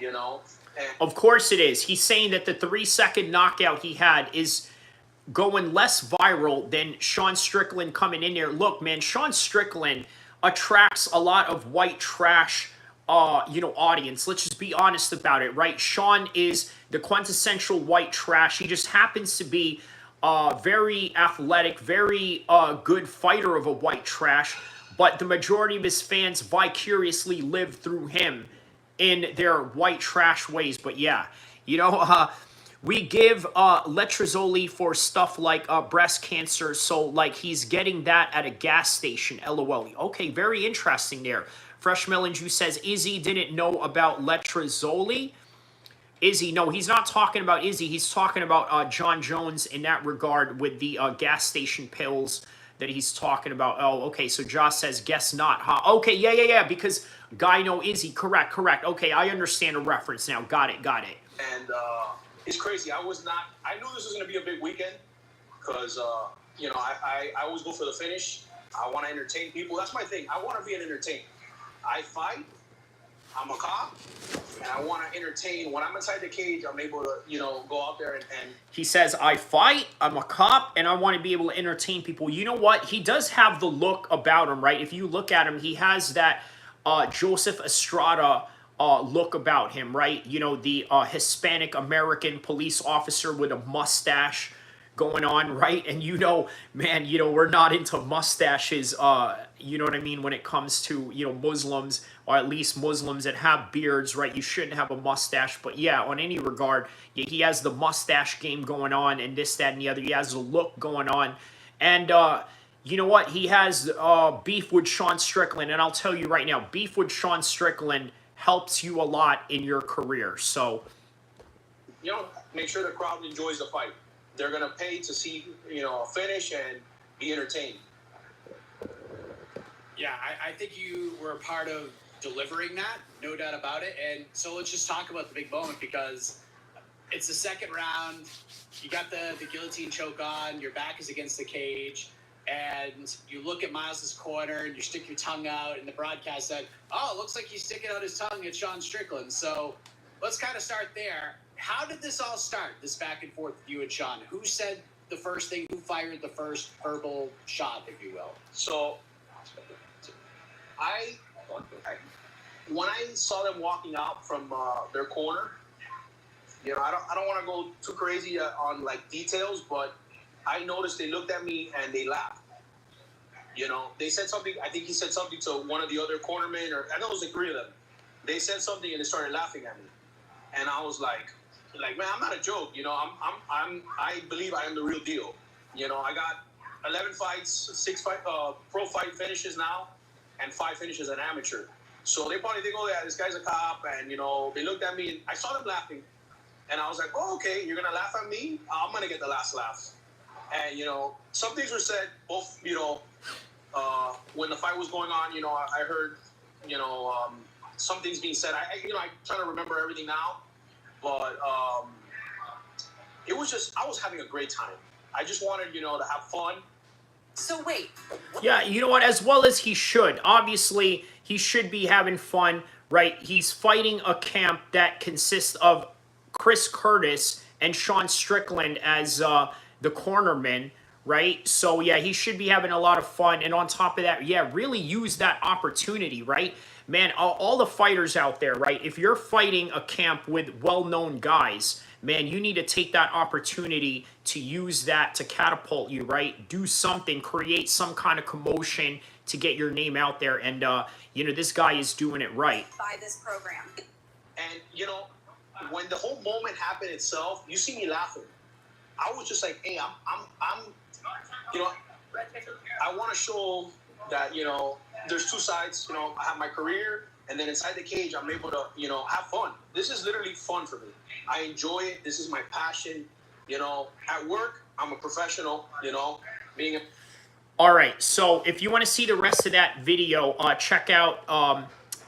S5: And
S1: of course it is. He's saying that the 3-second knockout he had is going less viral than Sean Strickland coming in there. Look, man, Sean Strickland attracts a lot of white trash, audience. Let's just be honest about it, right? Sean is the quintessential white trash. He just happens to be very athletic, very good fighter of a white trash, but the majority of his fans vicariously live through him in their white trash ways. But yeah, we give letrozole for stuff like breast cancer, so like he's getting that at a gas station, LOL. Okay, very interesting there. Fresh Melon Juice says, Izzy didn't know about letrozole. Izzy, no, he's not talking about Izzy. He's talking about John Jones in that regard with the gas station pills that he's talking about. Oh, okay, so Josh says, guess not, huh? Okay, yeah, because Gyno Izzy, correct. Okay, I understand a reference now. Got it.
S5: And it's crazy. I knew this was going to be a big weekend because, I always go for the finish. I want to entertain people. That's my thing. I want to be an entertainer. I fight. I'm a cop. And I want to entertain. When I'm inside the cage, I'm able to, go out there and
S1: he says, I fight, I'm a cop, and I want to be able to entertain people. You know what? He does have the look about him, right? If you look at him, he has that Joseph Estrada look about him, right? The Hispanic American police officer with a mustache going on, right? And man, we're not into mustaches, you know what I mean, when it comes to, Muslims, or at least Muslims that have beards, right? You shouldn't have a mustache, but yeah, on any regard, yeah, he has the mustache game going on, and this, that, and the other. He has the look going on, and you know what? He has beef with Sean Strickland, and I'll tell you right now, beef with Sean Strickland helps you a lot in your career. So,
S5: make sure the crowd enjoys the fight. They're going to pay to see, a finish and be entertained.
S6: Yeah, I think you were a part of delivering that, no doubt about it. And so let's just talk about the big moment, because it's the second round. You got the guillotine choke on. Your back is against the cage. And you look at Miles's corner and you stick your tongue out, and the broadcast said, oh, it looks like he's sticking out his tongue at Sean Strickland. So let's kind of start there. How did this all start, this back and forth with you and Sean? Who said the first thing? Who fired the first verbal shot, if you will?
S5: So when I saw them walking out from their corner, I don't want to go too crazy on like details, but I noticed they looked at me and they laughed. They said something. I think he said something to one of the other cornermen, or I know it was the three of them. They said something and they started laughing at me, and I was like, man, I'm not a joke. I believe I am the real deal. I got 11 fights, 6 pro fight finishes now, and 5 finishes as an amateur. So they probably think, oh yeah, this guy's a cop, and they looked at me and I saw them laughing, and I was like, oh okay, you're gonna laugh at me? I'm gonna get the last laugh. And some things were said. Both when the fight was going on, I heard some things being said. I trying to remember everything now. But it was just, I was having a great time. I just wanted, you know, to have fun.
S9: So wait.
S1: Yeah, you know what? As well as he should. Obviously, he should be having fun, right? He's fighting a camp that consists of Chris Curtis and Sean Strickland as the cornermen, right? So, yeah, he should be having a lot of fun. And on top of that, yeah, really use that opportunity, right? Man, all the fighters out there, right? If you're fighting a camp with well-known guys, man, you need to take that opportunity to use that to catapult you, right? Do something, create some kind of commotion to get your name out there. And, you know, this guy is doing it right.
S9: By this program.
S5: And, you know, when the whole moment happened itself, you see me laughing. I was just like, hey, I'm you know, I want to show that, you know, there's two sides. You know, I have my career, and then inside the cage, I'm able to, you know, have fun. This is literally fun for me. I enjoy it. This is my passion. You know, at work, I'm a professional, you know, being a...
S1: All right, so if you want to see the rest of that video, check out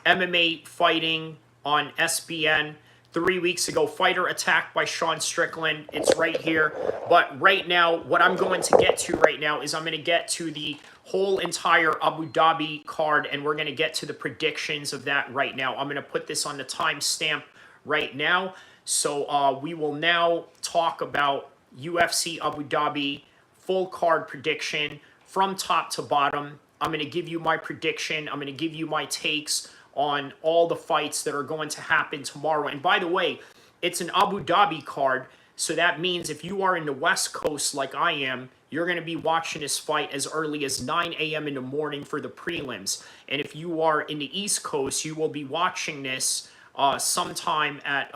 S1: MMA Fighting on SBN. 3 weeks ago, fighter attacked by Sean Strickland. It's right here. But right now, what I'm going to get to right now is I'm going to get to the whole entire Abu Dhabi card, and we're going to get to the predictions of that right now. I'm going to put this on the timestamp right now. So we will now talk about UFC Abu Dhabi full card prediction from top to bottom. I'm going to give you my prediction. I'm going to give you my takes on all the fights that are going to happen tomorrow. And by the way, it's an Abu Dhabi card, so that means if you are in the West Coast like I am, you're going to be watching this fight as early as 9 a.m. in the morning for the prelims. And if you are in the East Coast, you will be watching this sometime at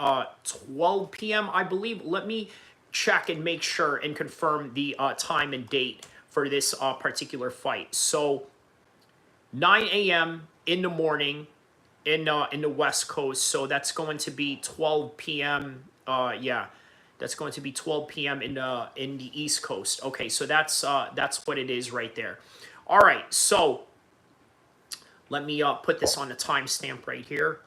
S1: 12 p.m., I believe. Let me check and make sure and confirm the time and date for this particular fight. So 9 a.m. in the morning in the West Coast, so that's going to be 12 p.m. Yeah, that's going to be 12 p.m. in the East Coast. Okay, so that's what it is right there. All right, so let me put this on the timestamp right here.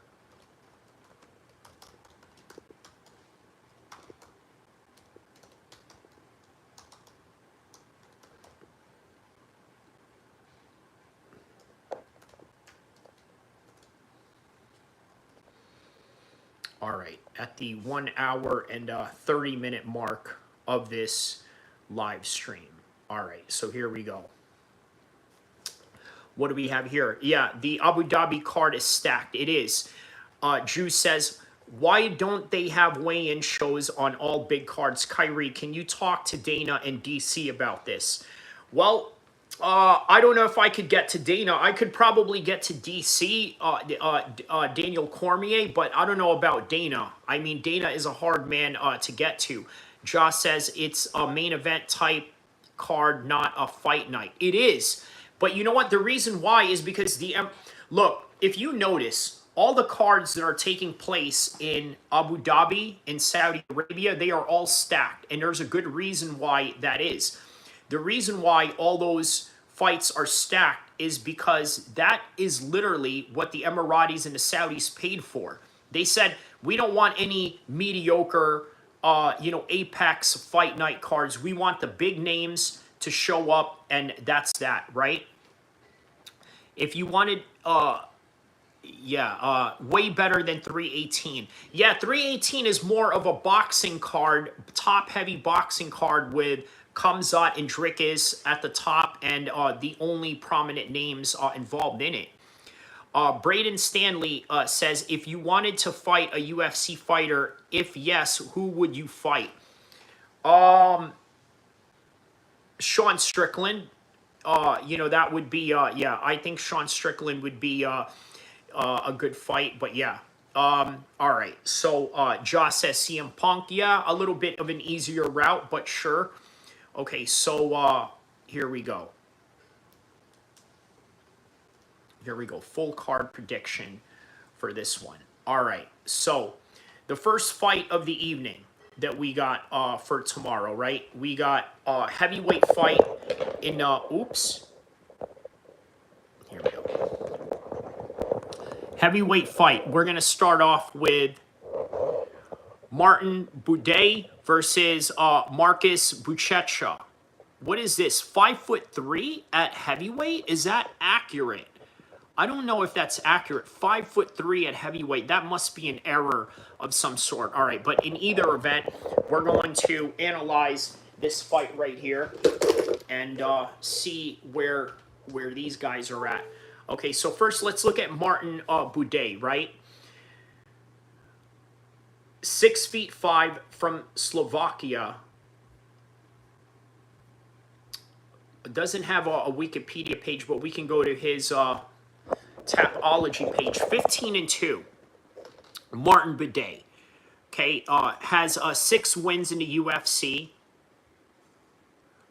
S1: All right, at the 1 hour and 30-minute mark of this live stream. All right, so here we go. What do we have here? Yeah, the Abu Dhabi card is stacked. It is. Drew says, why don't they have weigh-in shows on all big cards? Kyrie, can you talk to Dana and DC about this? Well, I don't know if I could get to Dana. I could probably get to DC, Daniel Cormier, but I don't know about Dana. I mean, Dana is a hard man to get to. Josh says it's a main event type card, not a fight night. It is. But you know what? The reason why is because look, if you notice, all the cards that are taking place in Abu Dhabi, in Saudi Arabia, they are all stacked. And there's a good reason why that is. The reason why all those fights are stacked is because that is literally what the Emiratis and the Saudis paid for. They said, we don't want any mediocre, Apex fight night cards. We want the big names to show up, and that's that, right? If you wanted, way better than 318. Yeah, 318 is more of a boxing card, top-heavy boxing card with Khamzat and Dricus at the top, and the only prominent names involved in it. Braden Stanley says, if you wanted to fight a UFC fighter, if yes, who would you fight? Sean Strickland. That would be, I think Sean Strickland would be a good fight, but yeah. All right, so Josh says CM Punk. Yeah, a little bit of an easier route, but sure. Okay, so here we go. Here we go. Full card prediction for this one. All right, so the first fight of the evening that we got for tomorrow, right? We got a heavyweight fight in, Here we go. Heavyweight fight. We're going to start off with Martin Buday versus Marcus Buchecha. what is this? 5'3" at heavyweight? Is that accurate? I don't know if that's accurate. 5'3" at heavyweight. That must be an error of some sort. All right, but in either event, we're going to analyze this fight right here and see where these guys are at. Okay, so first let's look at Martin Buday, right? 6'5" from Slovakia. Doesn't have a Wikipedia page, but we can go to his Tapology page. 15-2. Martin Buday. Okay, has 6 wins in the UFC.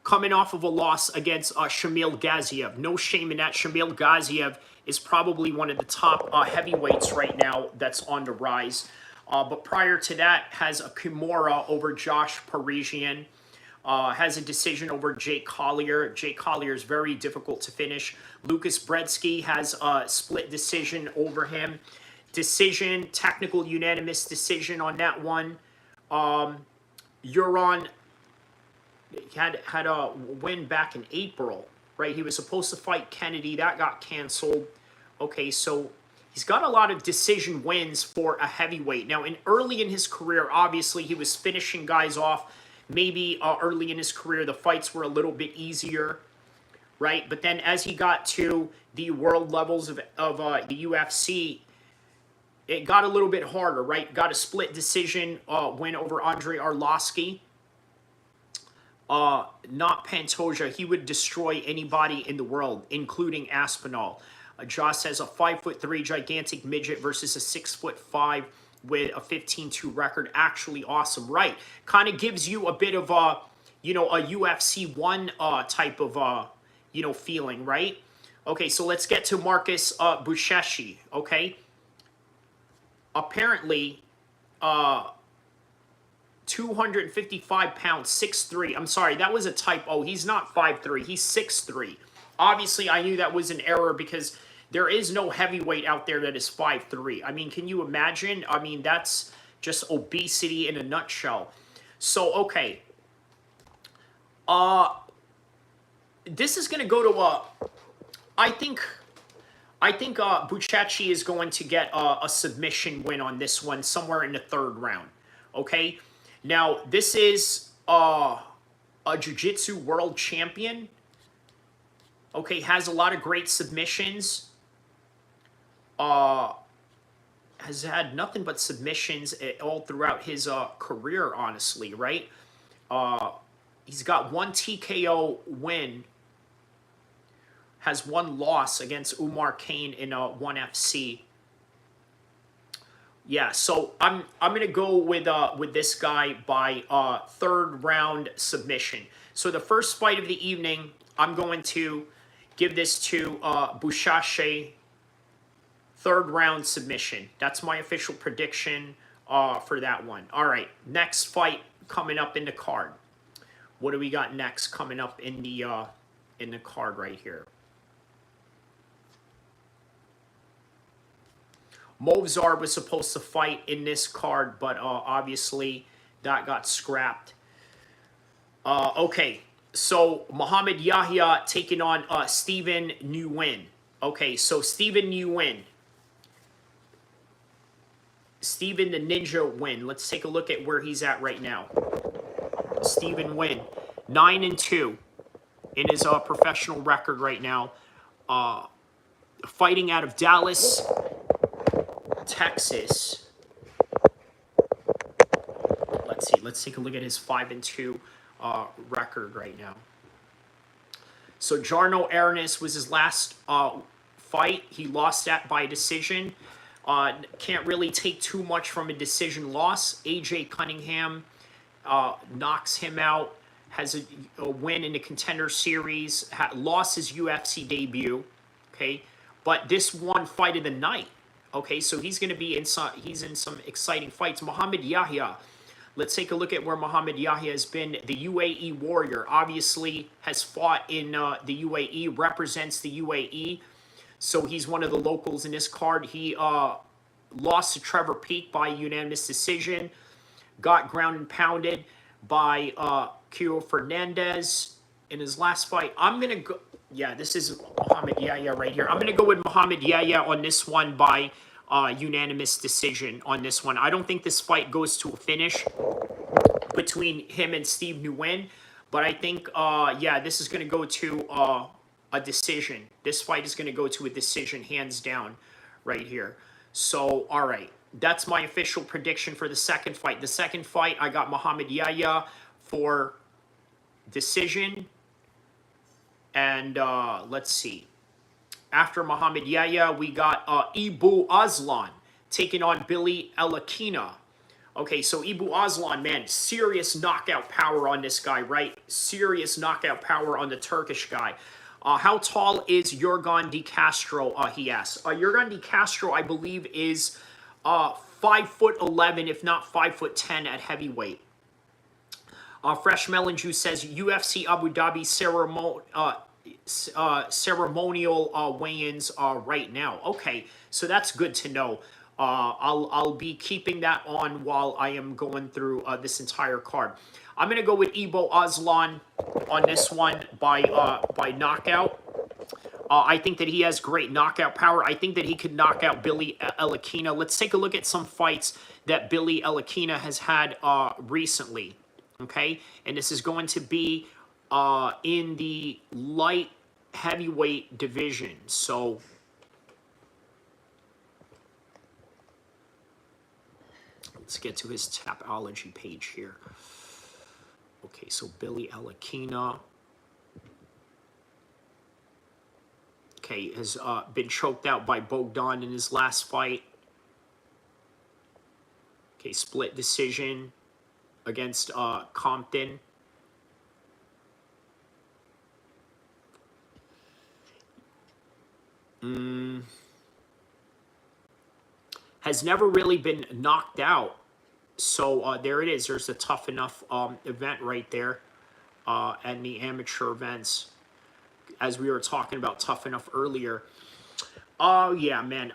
S1: Coming off of a loss against Shamil Gaziev. No shame in that. Shamil Gaziev is probably one of the top heavyweights right now that's on the rise. But prior to that, has a Kimura over Josh Parisian. Has a decision over Jake Collier. Jake Collier is very difficult to finish. Lucas Brzeski has a split decision over him. Decision, technical unanimous decision on that one. Euron had a win back in April, right? He was supposed to fight Kennedy. That got canceled. Okay, so he's got a lot of decision wins for a heavyweight. Now, early in his career, obviously, he was finishing guys off. Maybe early in his career, the fights were a little bit easier, right? But then as he got to the world levels of the UFC, it got a little bit harder, right? Got a split decision win over Andrei Arlovsky. Not Pantoja. He would destroy anybody in the world, including Aspinall. Josh has a 5'3" gigantic midget versus a 6'5" with a 15-2 record. Actually awesome, right? Kind of gives you a bit of a, a UFC 1 type of, feeling, right? Okay, so let's get to Marcus Bucheshi, okay? Apparently, 255 pounds, 6'3". I'm sorry, that was a typo. He's not 5'3", he's 6'3". Obviously, I knew that was an error because there is no heavyweight out there that is 5'3". I mean, can you imagine? I mean, that's just obesity in a nutshell. So, okay. This is going to go to I think Bucheshi is going to get a submission win on this one somewhere in the 3rd round. Okay? Now, this is a jiu-jitsu world champion. Okay, has a lot of great submissions. Has had nothing but submissions all throughout his career, honestly, right? He's got 1 TKO win. Has 1 loss against Umar Kane in ONE FC. Yeah, so I'm gonna go with this guy by 3rd round submission. So the first fight of the evening, I'm going to give this to Bucheshi. 3rd round submission. That's my official prediction for that one. All right, next fight coming up in the card. What do we got next coming up in the card right here? Movsar was supposed to fight in this card, but obviously that got scrapped. Okay, so Muhammad Yahya taking on Stephen Nguyen. Okay, so Stephen Nguyen. Stephen the Ninja Nguyen. Let's take a look at where he's at right now. Stephen Nguyen, 9-2 in his professional record right now. Fighting out of Dallas, Texas. Let's see. Let's take a look at his 5-2 record right now. So Jarno Arenas was his last fight. He lost that by decision. Can't really take too much from a decision loss. AJ Cunningham knocks him out. Has a win in the Contender Series. Lost his UFC debut. Okay, but this one fight of the night. Okay, so he's going to be in some. He's in some exciting fights. Muhammad Yahya. Let's take a look at where Muhammad Yahya has been. The UAE Warrior obviously has fought in the UAE. Represents the UAE. So he's one of the locals in this card. He lost to Trevor Peek by unanimous decision. Got ground and pounded by Kio Fernandez. in his last fight. I'm going to go, yeah, this is Muhammad Yeaaa right here. I'm going to go with Muhammad Yeaaa on this one by unanimous decision on this one. I don't think this fight goes to a finish between him and Steve Nguyen, but I think, yeah, this is going to go to a decision. This fight is going to go to a decision, hands down, right here. So, all right, that's my official prediction for the second fight. The second fight, I got Muhammad Yeaaa for decision. And let's see. After Muhammad Yeaaa, we got Ibu Aslan taking on Billy El-Kheer. Okay, so Ibu Aslan, man, serious knockout power on this guy, right? Serious knockout power on the Turkish guy. How tall is Yorgan De Castro, he asks. Yorgan De Castro, I believe, is 5'11", if not 5'10" at heavyweight. Fresh Melon Juice says UFC Abu Dhabi ceremonial weigh-ins right now. Okay, so that's good to know. I'll be keeping that on while I am going through this entire card. I'm gonna go with Ibu Aslan on this one by knockout. I think that he has great knockout power. I think that he could knock out Billy El-Kheer. Let's take a look at some fights that Billy El-Kheer has had recently. Okay, and this is going to be in the light heavyweight division. So let's get to his Tapology page here. Okay, so Billy El-Kheer. Okay, has been choked out by Bogdan in his last fight. Okay, split decision against Compton. Has never really been knocked out. So there it is. There's a tough enough event right there and the amateur events. As we were talking about tough enough earlier. Oh, yeah, man.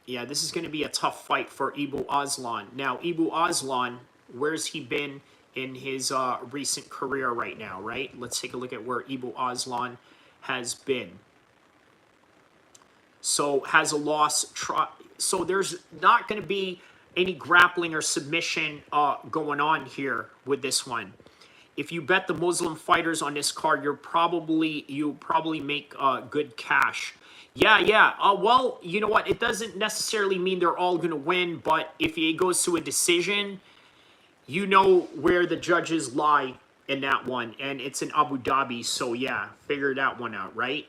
S1: Yeah, this is going to be a tough fight for Ibu Aslan. Now, Ibu Aslan, where's he been in his recent career right now, right? Let's take a look at where Ibu Aslan has been. So, has a loss. So, there's not going to be any grappling or submission going on here with this one. If you bet the Muslim fighters on this card, you probably make good cash. Yeah. Well, you know what? It doesn't necessarily mean they're all going to win, but if it goes to a decision, you know where the judges lie in that one, and it's in Abu Dhabi, so yeah, figure that one out, right?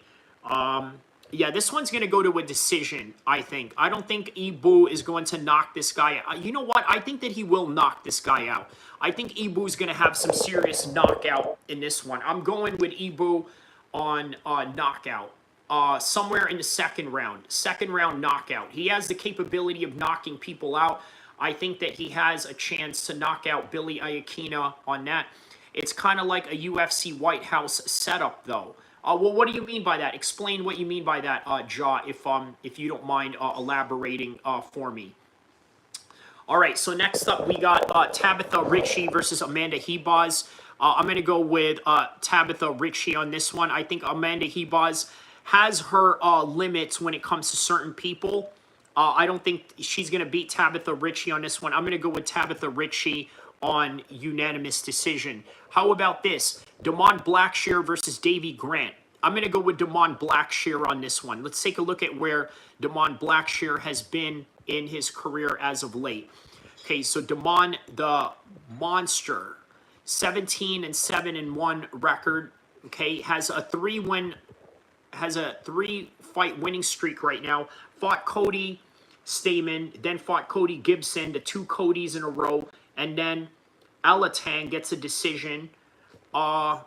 S1: Yeah, this one's going to go to a decision, I think. I don't think Ibu is going to knock this guy out. You know what? I think that he will knock this guy out. I think Ibu's going to have some serious knockout in this one. I'm going with Ibu on knockout. Somewhere in the second round. Second round knockout. He has the capability of knocking people out. I think that he has a chance to knock out Billy El-Kheer on that. It's kind of like a UFC White House setup, though. Well, what do you mean by that? Explain what you mean by that, Jaw, if you don't mind elaborating for me. All right, so next up we got Tabitha Ricci versus Amanda Ribas. I'm going to go with Tabitha Ricci on this one. I think Amanda Ribas has her limits when it comes to certain people. I don't think she's going to beat Tabitha Ricci on this one. I'm going to go with Tabitha Ricci on unanimous decision. How about this? Damon Blackshear versus Davey Grant. I'm going to go with Damon Blackshear on this one. Let's take a look at where Damon Blackshear has been in his career as of late. Okay, so Damon the Monster, 17-7-1 record. Okay, has a 3-fight winning streak right now. Fought Cody Stamen, then fought Cody Gibson, the 2 Codys in a row, and then Alatang gets a decision. I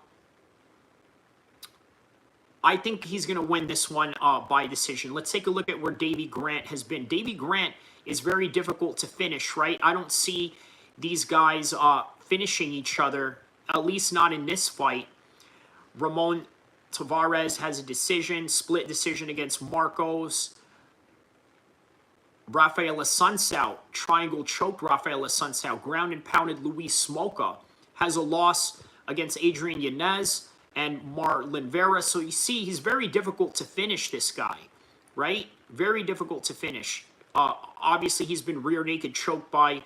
S1: think he's going to win this one by decision. Let's take a look at where Davey Grant has been. Davey Grant is very difficult to finish, right? I don't see these guys finishing each other, at least not in this fight. Ramon Tavares has a decision, split decision against Marcos. Rafael Assunção, triangle choked Rafael Assunção. Ground and pounded Luis Smoka. Has a loss against Adrian Yanez and Marlon Vera. So you see, he's very difficult to finish, this guy, right? Very difficult to finish. Obviously, he's been rear naked choked by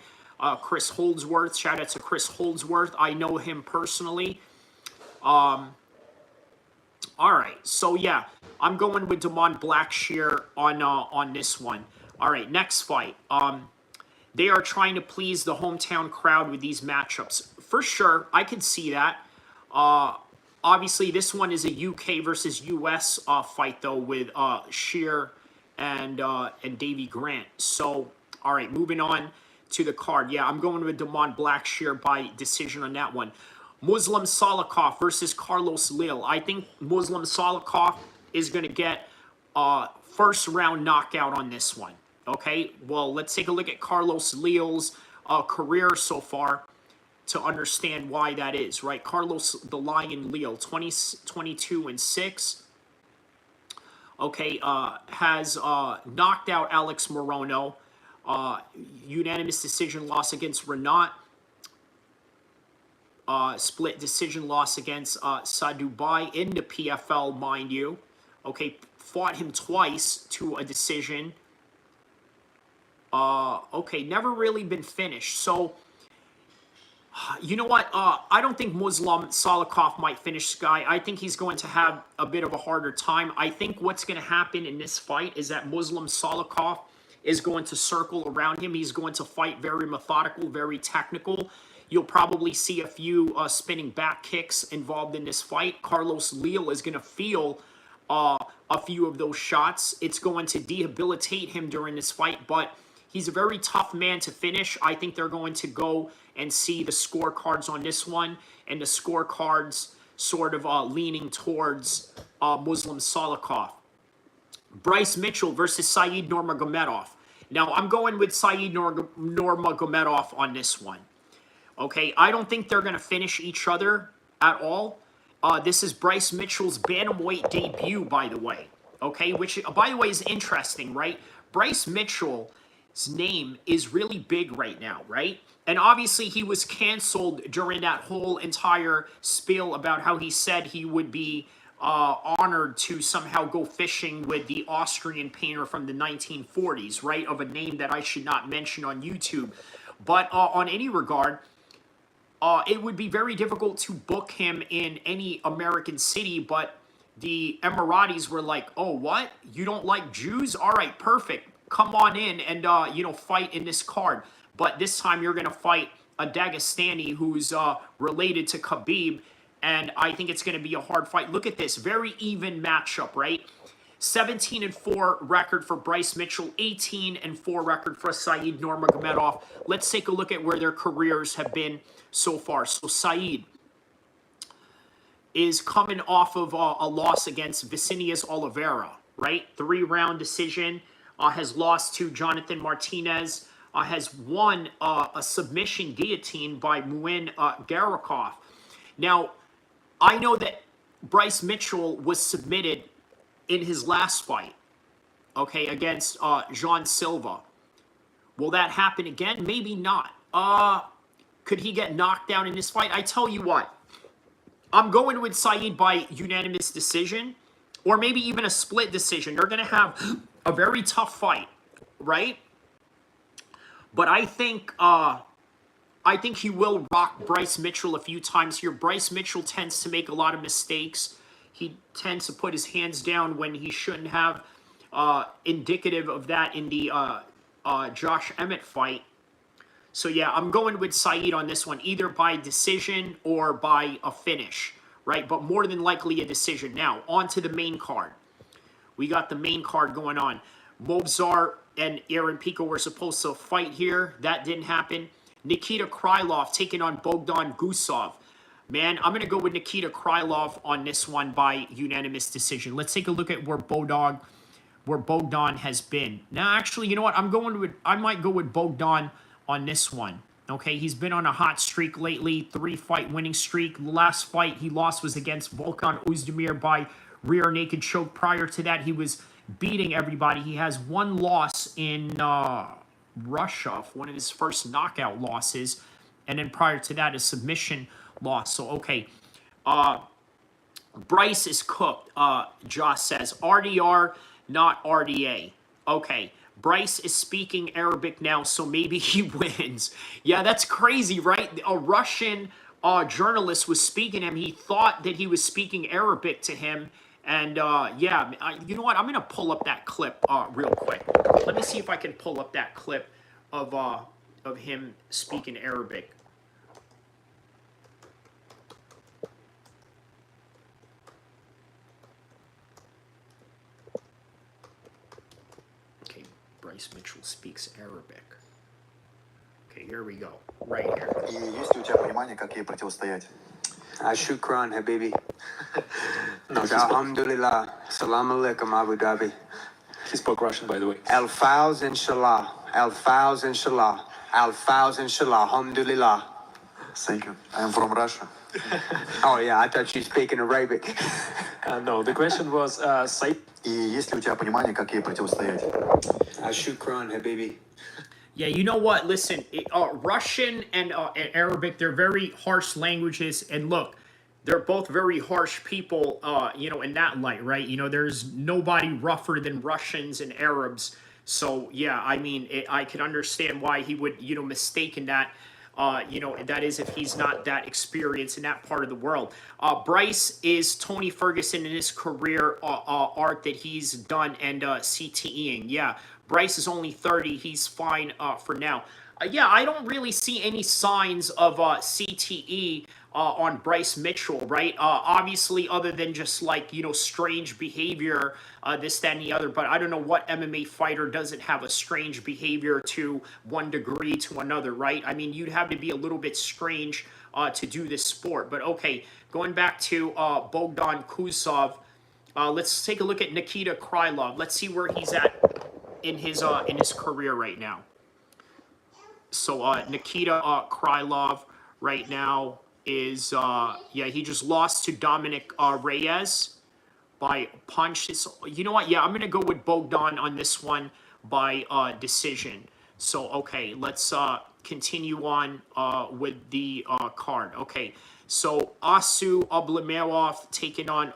S1: Chris Holdsworth. Shout out to Chris Holdsworth. I know him personally. All right, so yeah, I'm going with Damon Blackshear on this one. All right, next fight. They are trying to please the hometown crowd with these matchups. For sure, I can see that. Obviously, this one is a UK versus US fight, though, with Shear and Davy Grant. So, all right, moving on to the card. Yeah, I'm going with Damon Blackshear by decision on that one. Muslim Salikov versus Carlos Lil. I think Muslim Salikov is going to get first round knockout on this one. Okay, well, let's take a look at Carlos Lil's career so far to understand why that is, right? Carlos the Lion Lil, 22-6. Okay, has knocked out Alex Morono. Unanimous decision loss against Renat. Split decision loss against Sadubai in the PFL, mind you. Okay, fought him twice to a decision. Okay, never really been finished. So, you know what? I don't think Muslim Salikov might finish this guy. I think he's going to have a bit of a harder time. I think what's going to happen in this fight is that Muslim Salikov is going to circle around him. He's going to fight very methodical, very technical. You'll probably see a few spinning back kicks involved in this fight. Carlos Lil is going to feel a few of those shots. It's going to debilitate him during this fight, but he's a very tough man to finish. I think they're going to go and see the scorecards on this one, and the scorecards sort of leaning towards Muslim Salikov. Bryce Mitchell versus Saeed Nurmagomedov. Now, I'm going with Saeed Nurmagomedov on this one. Okay, I don't think they're going to finish each other at all. This is Bryce Mitchell's bantamweight debut, by the way. Okay, which, by the way, is interesting, right? Bryce Mitchell's name is really big right now, right? And obviously, he was canceled during that whole entire spiel about how he said he would be honored to somehow go fishing with the Austrian painter from the 1940s, right? Of a name that I should not mention on YouTube. But on any regard, it would be very difficult to book him in any American city, but the Emiratis were like, oh, what? You don't like Jews? All right, perfect. Come on in and, fight in this card. But this time you're going to fight a Dagestani who's related to Khabib, and I think it's going to be a hard fight. Look at this. Very even matchup, right? 17-4 record for Bryce Mitchell, 18-4 record for Saeed Nurmagomedov. Let's take a look at where their careers have been so far. So Saeed is coming off of a loss against Vicinius Oliveira, right? 3-round decision, has lost to Jonathan Martinez, has won a submission guillotine by Muin Garakov. Now, I know that Bryce Mitchell was submitted in his last fight, okay, against Jean Silva. Will that happen again? Maybe not. Could he get knocked down in this fight? I tell you what, I'm going with Saeed by unanimous decision, or maybe even a split decision. They're going to have a very tough fight, right? But I think he will rock Bryce Mitchell a few times here. Bryce Mitchell tends to make a lot of mistakes. He tends to put his hands down when he shouldn't have, indicative of that in the Josh Emmett fight. So, yeah, I'm going with Saeed on this one, either by decision or by a finish, right? But more than likely a decision. Now, on to the main card. We got the main card going on. Movsar and Aaron Pico were supposed to fight here. That didn't happen. Nikita Krylov taking on Bogdan Gusov. Man, I'm going to go with Nikita Krylov on this one by unanimous decision. Let's take a look at where Bogdan has been. Now, actually, you know what? I might go with Bogdan on this one. Okay, he's been on a hot streak lately, 3-fight winning streak. The last fight he lost was against Volkan Ozdemir by rear naked choke. Prior to that, he was beating everybody. He has one loss in Russia, one of his first knockout losses. And then prior to that, a submission lost. So, okay. Bryce is cooked, Josh says. RDR, not RDA. Okay. Bryce is speaking Arabic now, so maybe he wins. Yeah, that's crazy, right? A Russian journalist was speaking to him. He thought that he was speaking Arabic to him. And yeah, you know what? I'm going to pull up that clip real quick. Let me see if I can pull up that clip of him speaking Arabic. Okay, Bryce Mitchell speaks Arabic. Okay, here we go. Right here.
S8: И есть ли у тебя понимание, как ей противостоять?
S10: Shukran, Habibi. Alhamdulillah. Salam alaikum, Abu Dhabi.
S11: He spoke Russian, by the way.
S10: Al-Fawz inshallah. Al-Fawz inshallah. Al-Fawz inshallah. Alhamdulillah.
S8: Thank you. I am from Russia.
S10: Oh yeah, I thought you were speaking Arabic.
S11: No, the question was,
S8: И есть ли у тебя понимание, как ей противостоять?
S10: Shukran, Habibi.
S1: Yeah, you know what? Listen, Russian and Arabic, they're very harsh languages. And look, they're both very harsh people, you know, in that light, right? You know, there's nobody rougher than Russians and Arabs. So, yeah, I mean, I can understand why he would, you know, mistaken that, you know, that is if he's not that experienced in that part of the world. Bryce is Tony Ferguson in his career art that he's done and CTEing. Yeah, Bryce is only 30. He's fine for now. Yeah, I don't really see any signs of CTE on Bryce Mitchell, right? Obviously, other than just like, you know, strange behavior, this, that, and the other. But I don't know what MMA fighter doesn't have a strange behavior to one degree to another, right? I mean, you'd have to be a little bit strange to do this sport. But okay, going back to Bogdan Kuzov, let's take a look at Nikita Krylov. Let's see where he's at in his career right now. So Nikita Krylov right now is yeah, he just lost to Dominic Reyes by punch. You know what? Yeah, I'm gonna go with Bogdan on this one by decision. So okay, let's continue on with the card. Okay, so Asu Ablamerov taking on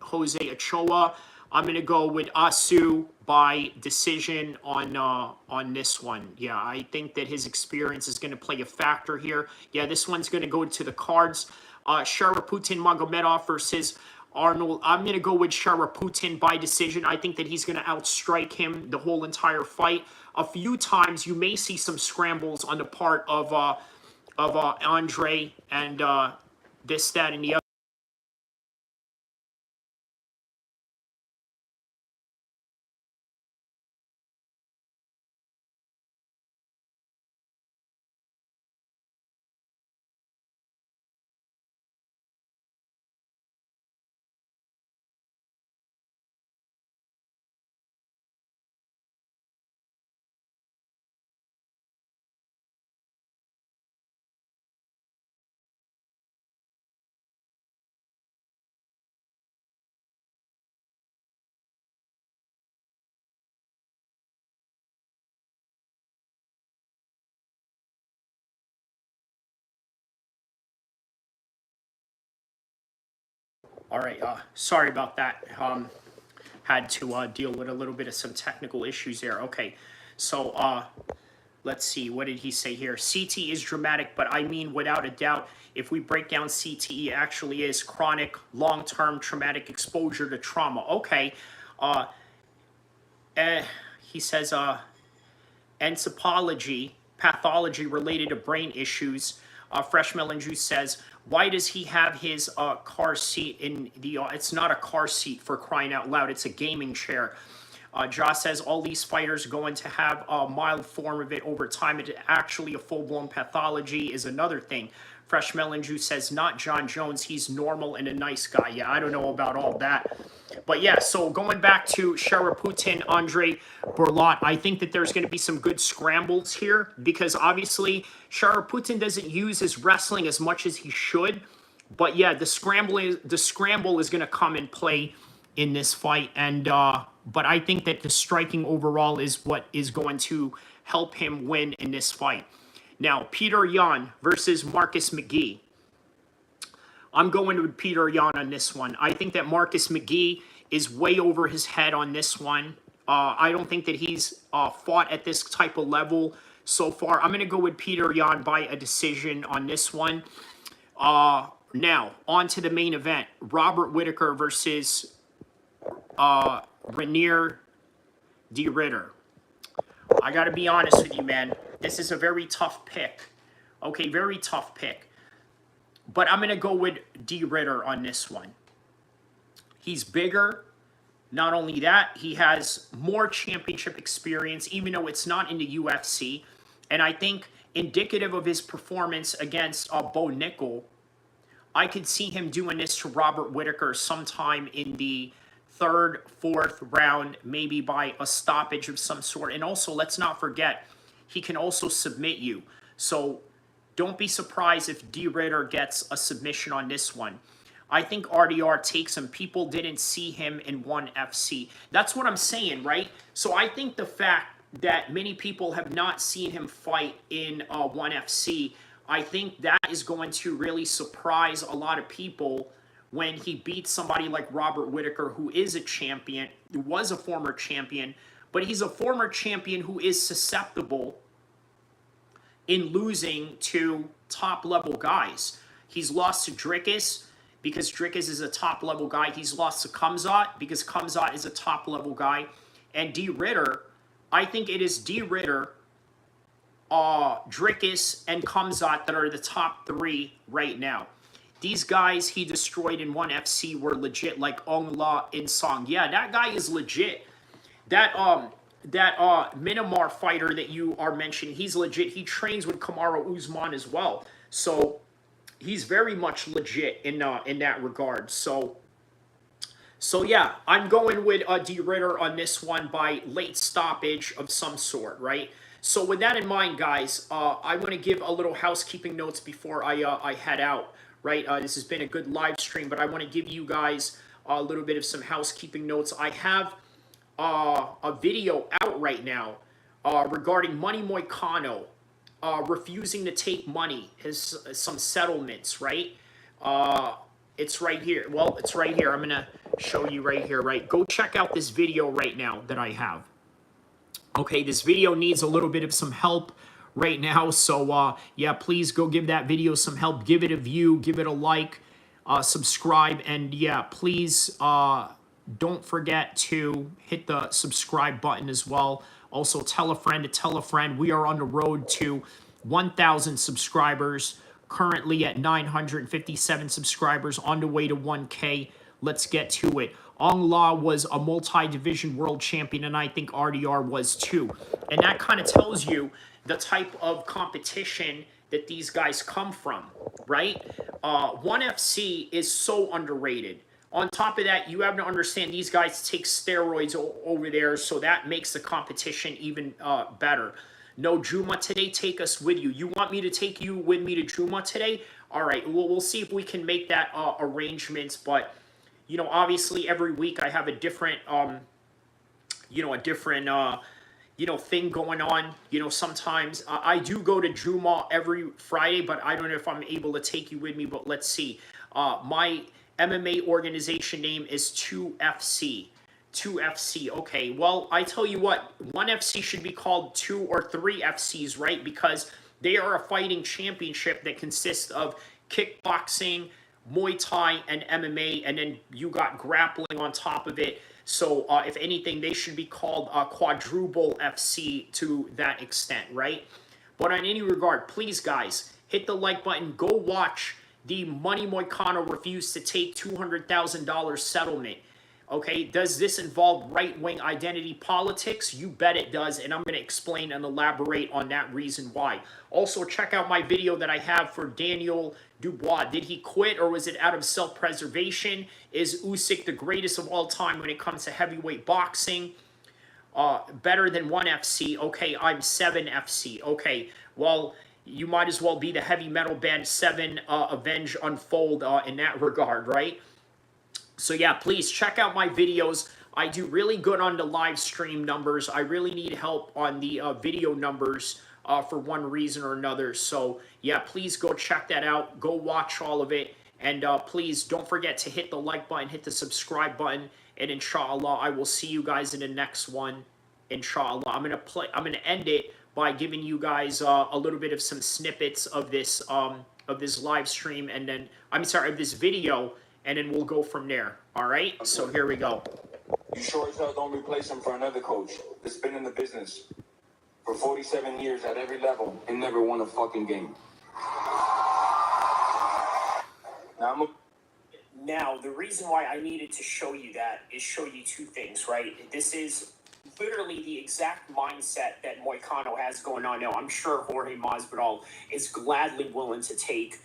S1: Jose Ochoa. I'm gonna go with Asu by decision on this one. Yeah, I think that his experience is gonna play a factor here. Yeah, this one's gonna go to the cards. Sharaputin Magomedov versus Arnold. I'm gonna go with Sharaputin by decision. I think that he's gonna outstrike him the whole entire fight. A few times you may see some scrambles on the part of Andre and this, that, and the other. All right, sorry about that. Had to deal with a little bit of some technical issues there. Okay, so let's see. What did he say here? CT is dramatic, but I mean, without a doubt, if we break down CTE, actually is chronic, long-term traumatic exposure to trauma. Okay. He says encephalogy, pathology related to brain issues. Fresh Melon Juice says, why does he have his car seat in the... it's not a car seat, for crying out loud. It's a gaming chair. Josh says, all these fighters going to have a mild form of it over time. It actually a full-blown pathology is another thing. Fresh Melon Juice says, not John Jones. He's normal and a nice guy. Yeah, I don't know about all that. But yeah, so going back to Sharaputin, Andre Berlot, I think that there's going to be some good scrambles here because obviously Sharaputin doesn't use his wrestling as much as he should. But yeah, the scramble is going to come and play in this fight. And but I think that the striking overall is what is going to help him win in this fight. Now, Peter Yan versus Marcus McGee. I'm going with Peter Yan on this one. I think that Marcus McGee is way over his head on this one. I don't think that he's fought at this type of level so far. I'm going to go with Peter Yan by a decision on this one. Now, on to the main event. Robert Whitaker versus Reinier de Ridder. I got to be honest with you, man. This is a very tough pick. Okay, very tough pick. But I'm going to go with de Ridder on this one. He's bigger. Not only that, he has more championship experience, even though it's not in the UFC. And I think indicative of his performance against Bo Nickel, I could see him doing this to Robert Whitaker sometime in the third, fourth round, maybe by a stoppage of some sort. And also, let's not forget, he can also submit you. So don't be surprised if de Ridder gets a submission on this one. I think RDR takes him. People didn't see him in ONE FC. That's what I'm saying, right? So I think the fact that many people have not seen him fight in ONE FC, I think that is going to really surprise a lot of people when he beats somebody like Robert Whitaker, who is a champion, who was a former champion, but he's a former champion who is susceptible in losing to top-level guys. He's lost to Dricus because Dricus is a top-level guy. He's lost to Khamzat because Khamzat is a top-level guy. And de Ridder, I think it is de Ridder, Dricus, and Khamzat that are the top three right now. These guys he destroyed in ONE FC were legit, like Ong La In Song. Yeah, that guy is legit. That Myanmar fighter that you are mentioning, he's legit. He trains with Kamaru Usman as well. So he's very much legit in that regard. So yeah, I'm going with de Ridder on this one by late stoppage of some sort, right? So with that in mind, guys, I want to give a little housekeeping notes before I head out, right? This has been a good live stream, but I want to give you guys a little bit of some housekeeping notes. I have a video out right now regarding Money Moicano refusing to take money, some settlements, right? It's right here. Well, it's right here. I'm going to show you right here, right? Go check out this video right now that I have. Okay, this video needs a little bit of some help right now. So, yeah, please go give that video some help. Give it a view. Give it a like. Subscribe. And, yeah, please don't forget to hit the subscribe button as well. Also, tell a friend to tell a friend. We are on the road to 1,000 subscribers. Currently at 957 subscribers, on the way to 1K. Let's get to it. Ong La was a multi-division world champion, and I think RDR was too. And that kind of tells you the type of competition that these guys come from, right? ONE FC is so underrated. On top of that, you have to understand these guys take steroids over there, so that makes the competition even better. No, Juma, today, take us with you. You want me to take you with me to Juma today? All right, we'll see if we can make that arrangements. But, you know, obviously every week I have a different, thing going on. You know, sometimes I do go to Juma every Friday, but I don't know if I'm able to take you with me. But let's see. My MMA organization name is TuFF. TuFF. Okay, well, I tell you what, ONE FC should be called 2 or 3 FCs, right? Because they are a fighting championship that consists of kickboxing, Muay Thai, and MMA, and then you got grappling on top of it. So, if anything, they should be called Quadruple FC to that extent, right? But in any regard, please, guys, hit the like button. Go watch the Money Moicano refuse to take $200,000 settlement. Okay, does this involve right-wing identity politics? You bet it does, and I'm going to explain and elaborate on that reason why. Also, check out my video that I have for Daniel Dubois. Did he quit, or was it out of self-preservation? Is Usyk the greatest of all time when it comes to heavyweight boxing? Better than ONE FC? Okay, I'm 7 FC. Okay, well, you might as well be the heavy metal band 7 Avenge Unfold in that regard, right? So yeah, please check out my videos. I do really good on the live stream numbers. I really need help on the video numbers for one reason or another. So yeah, please go check that out. Go watch all of it. And please don't forget to hit the like button, hit the subscribe button, and inshallah, I will see you guys in the next one. Inshallah, I'm gonna end it by giving you guys a little bit of some snippets of this live stream, and then of this video, and then we'll go from there. All right. So here we go.
S12: You sure as hell don't replace him for another coach that's been in the business for 47 years at every level and never won a fucking game.
S1: Now, the reason why I needed to show you that is show you two things, right? This is literally the exact mindset that Moicano has going on now. I'm sure Jorge Masvidal is gladly willing to take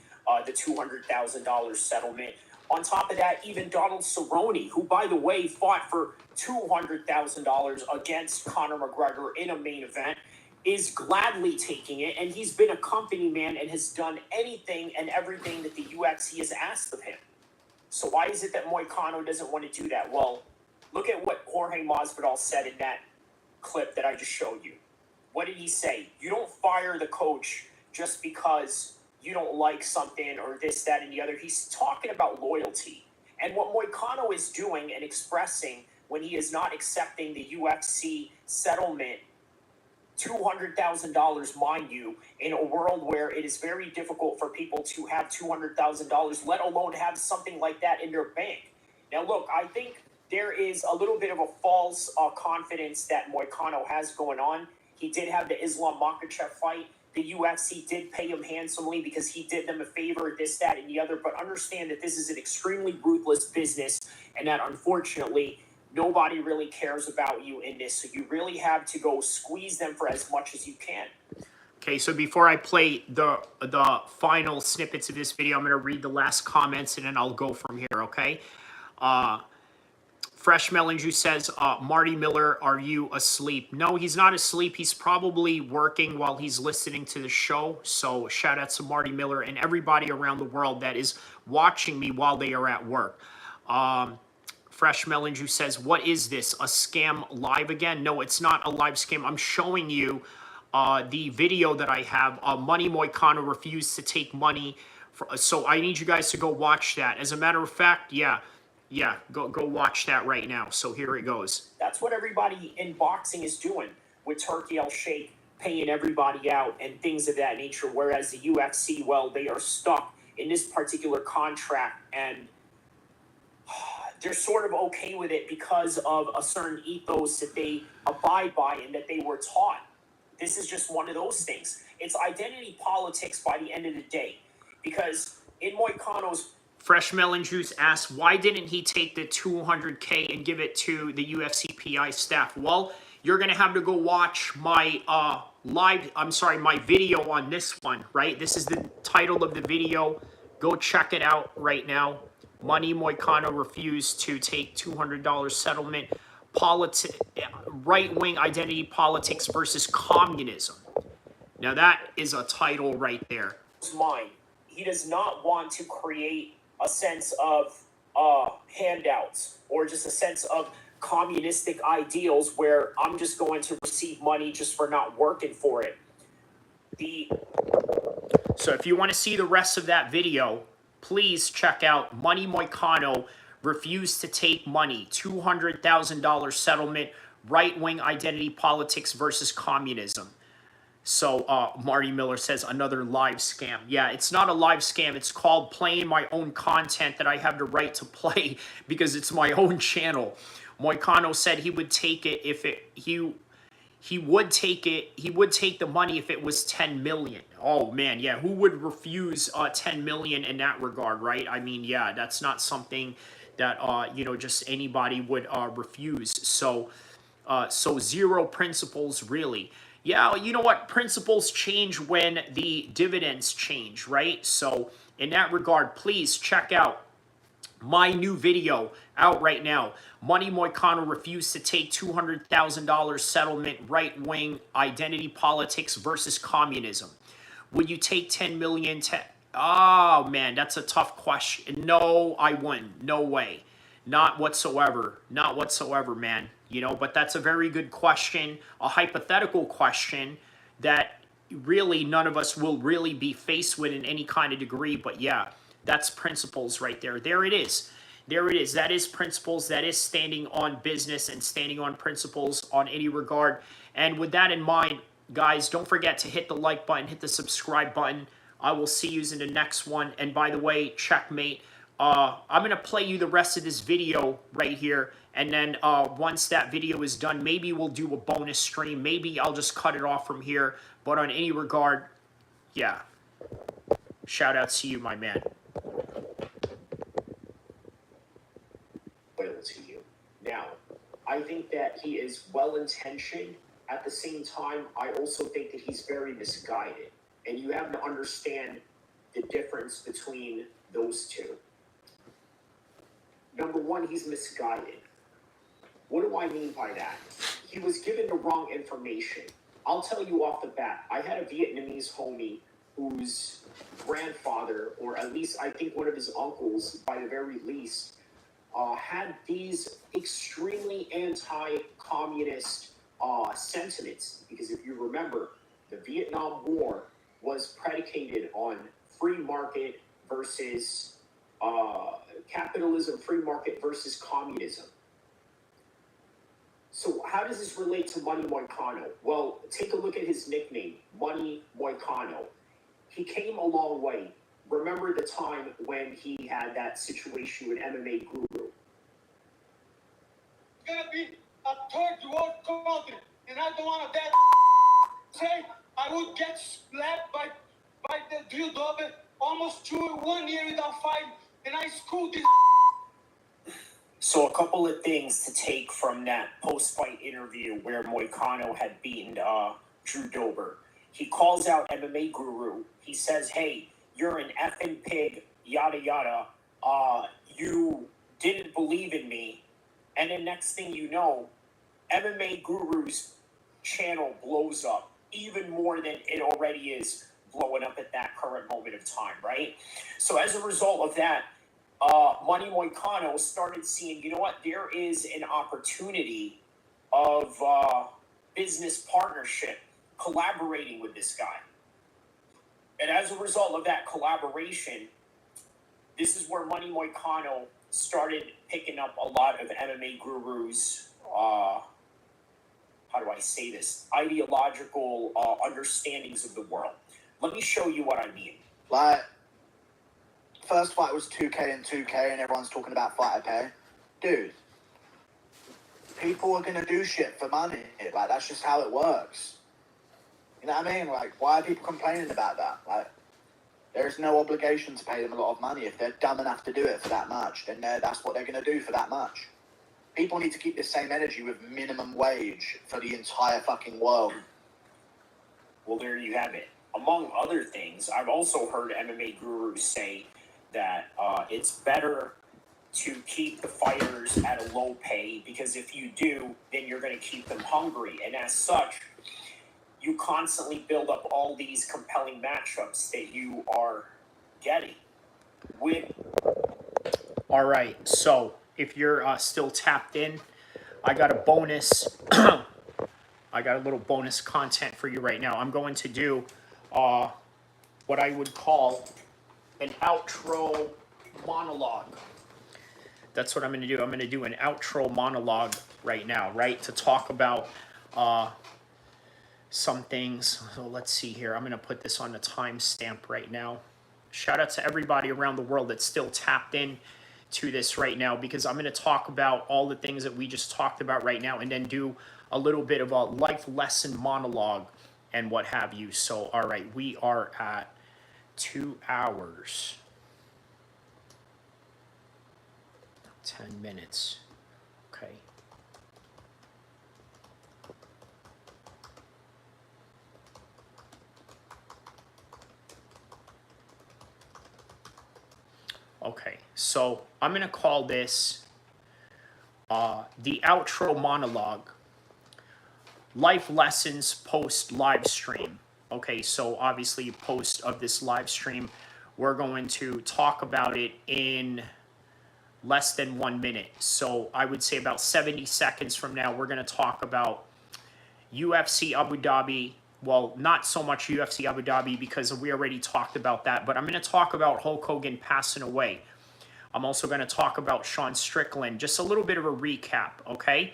S1: the $200,000 settlement. On top of that, even Donald Cerrone, who, by the way, fought for $200,000 against Conor McGregor in a main event, is gladly taking it. And he's been a company man and has done anything and everything that the UFC has asked of him. So why is it that Moicano doesn't want to do that? Well, look at what Jorge Masvidal said in that clip that I just showed you. What did he say? You don't fire the coach just because you don't like something or this, that, and the other. He's talking about loyalty. And what Moicano is doing and expressing when he is not accepting the UFC settlement, $200,000, mind you, in a world where it is very difficult for people to have $200,000, let alone have something like that in their bank. Now, look, I think there is a little bit of a false confidence that Moicano has going on. He did have the Islam Makhachev fight. The UFC did pay him handsomely because he did them a favor, this, that, and the other. But understand that this is an extremely ruthless business and that, unfortunately, nobody really cares about you in this. So you really have to go squeeze them for as much as you can. Okay, so before I play the final snippets of this video, I'm going to read the last comments and then I'll go from here, okay? Fresh Melon Juice says, Marty Miller, are you asleep? No, he's not asleep. He's probably working while he's listening to the show. So shout out to Marty Miller and everybody around the world that is watching me while they are at work. Fresh Melon Juice says, what is this? A scam live again? No, it's not a live scam. I'm showing you the video that I have. Money Moicano refused to take money. So I need you guys to go watch that. As a matter of fact, yeah, go watch that right now. So here it goes. That's what everybody in boxing is doing with Turkey El-Sheikh, paying everybody out and things of that nature. Whereas the UFC, well, they are stuck in this particular contract and they're sort of okay with it because of a certain ethos that they abide by and that they were taught. This is just one of those things. It's identity politics by the end of the day. Because in Moicano's... Fresh Melon Juice asks, why didn't he take the $200K and give it to the UFC PI staff? Well, you're going to have to go watch my my video on this one, right? This is the title of the video. Go check it out right now. Money Moicano refused to take $200 settlement. Right-wing identity politics versus communism. Now that is a title right there. Mine. He does not want to create a sense of handouts or just a sense of communistic ideals where I'm just going to receive money just for not working for it. So if you want to see the rest of that video, please check out Money Moicano refused to take money, $200,000 settlement, right-wing identity politics versus communism. So Marty Miller says, another live scam. Yeah, it's not a live scam. It's called playing my own content that I have the right to play because it's my own channel. Moicano said he would take it if he would take it. He would take the money if it was 10 million. Oh man, yeah. Who would refuse 10 million in that regard, right? I mean, yeah, that's not something that just anybody would refuse. So zero principles, really. Yeah, you know what? Principles change when the dividends change, right? So in that regard, please check out my new video out right now. Money Moicano refused to take $200,000 settlement, right-wing identity politics versus communism. Would you take 10 million? Oh, man, that's a tough question. No, I wouldn't. No way. Not whatsoever. Not whatsoever, man. But that's a very good question, a hypothetical question that really none of us will really be faced with in any kind of degree. But yeah, That's principles right there. There it is. There it is. That is principles. That is standing on business and standing on principles on any regard. And with that in mind, guys, don't forget to hit the like button, hit the subscribe button. I will see you in the next one. And by the way, checkmate, I'm going to play you the rest of this video right here. And then once that video is done, maybe we'll do a bonus stream. Maybe I'll just cut it off from here. But on any regard, yeah. Shout out to you, my man. To you. Now, I think that he is well-intentioned. At the same time, I also think that he's very misguided. And you have to understand the difference between those two. Number one, he's misguided. What do I mean by that? He was given the wrong information. I'll tell you off the bat, I had a Vietnamese homie whose grandfather, or at least I think one of his uncles, by the very least, had these extremely anti-communist sentiments. Because if you remember, the Vietnam War was predicated on free market versus capitalism, free market versus communism. So how does this relate to Money Moicano? Well, take a look at his nickname, Money Moicano. He came a long way. Remember the time when he had that situation with MMA Guru.
S4: It's gonna be a third world country, and I don't want that say I would get slapped by the DW almost 1 year without fighting, and I schooled this.
S1: So a couple of things to take from that post-fight interview where Moicano had beaten Drew Dober. He calls out MMA Guru. He says, hey, you're an effing pig, yada, yada. You didn't believe in me. And then next thing you know, MMA Guru's channel blows up even more than it already is blowing up at that current moment of time, right? So as a result of that, Money Moicano started seeing, you know what, there is an opportunity of business partnership, collaborating with this guy. And as a result of that collaboration, this is where Money Moicano started picking up a lot of MMA Guru's, how do I say this, ideological understandings of the world. Let me show you what I mean.
S13: Like, first fight was 2K and 2K and everyone's talking about fighter pay. Dude, people are going to do shit for money. Like, that's just how it works. You know what I mean? Like, why are people complaining about that? Like, there's no obligation to pay them a lot of money. If they're dumb enough to do it for that much, then that's what they're going to do for that much. People need to keep the same energy with minimum wage for the entire fucking world.
S1: Well, there you have it. Among other things, I've also heard MMA gurus say that it's better to keep the fighters at a low pay, because if you do, then you're going to keep them hungry. And as such, you constantly build up all these compelling matchups that you are getting. All right, so if you're still tapped in, I got a bonus. I got a little bonus content for you right now. I'm going to do what I would call an outro monologue. That's what I'm going to do. I'm going to do an outro monologue right now, right? To talk about some things. So let's see here. I'm going to put this on the timestamp right now. Shout out to everybody around the world that's still tapped in to this right now, because I'm going to talk about all the things that we just talked about right now, and then do a little bit of a life lesson monologue and what have you. So, all right, we are at 2 hours, 10 minutes. Okay. Okay, so I'm going to call this the outro monologue, life lessons post live stream. Okay, so obviously post of this live stream, we're going to talk about it in less than 1 minute. So I would say about 70 seconds from now, we're going to talk about UFC Abu Dhabi well, not so much UFC Abu Dhabi because we already talked about that, but I'm going to talk about Hulk Hogan passing away. I'm also going to talk about Sean Strickland, just a little bit of a recap, okay?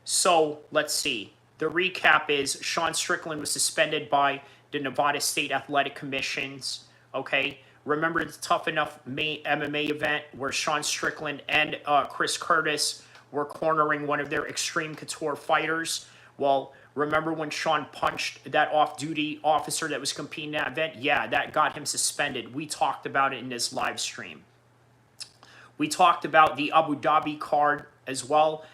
S1: So let's see. The recap is Sean Strickland was suspended by the Nevada State Athletic Commissions, okay? Remember the Tough Enough MMA event where Sean Strickland and Chris Curtis were cornering one of their Xtreme Couture fighters? Well, remember when Sean punched that off-duty officer that was competing in that event? Yeah, that got him suspended. We talked about it in this live stream. We talked about the Abu Dhabi card as well.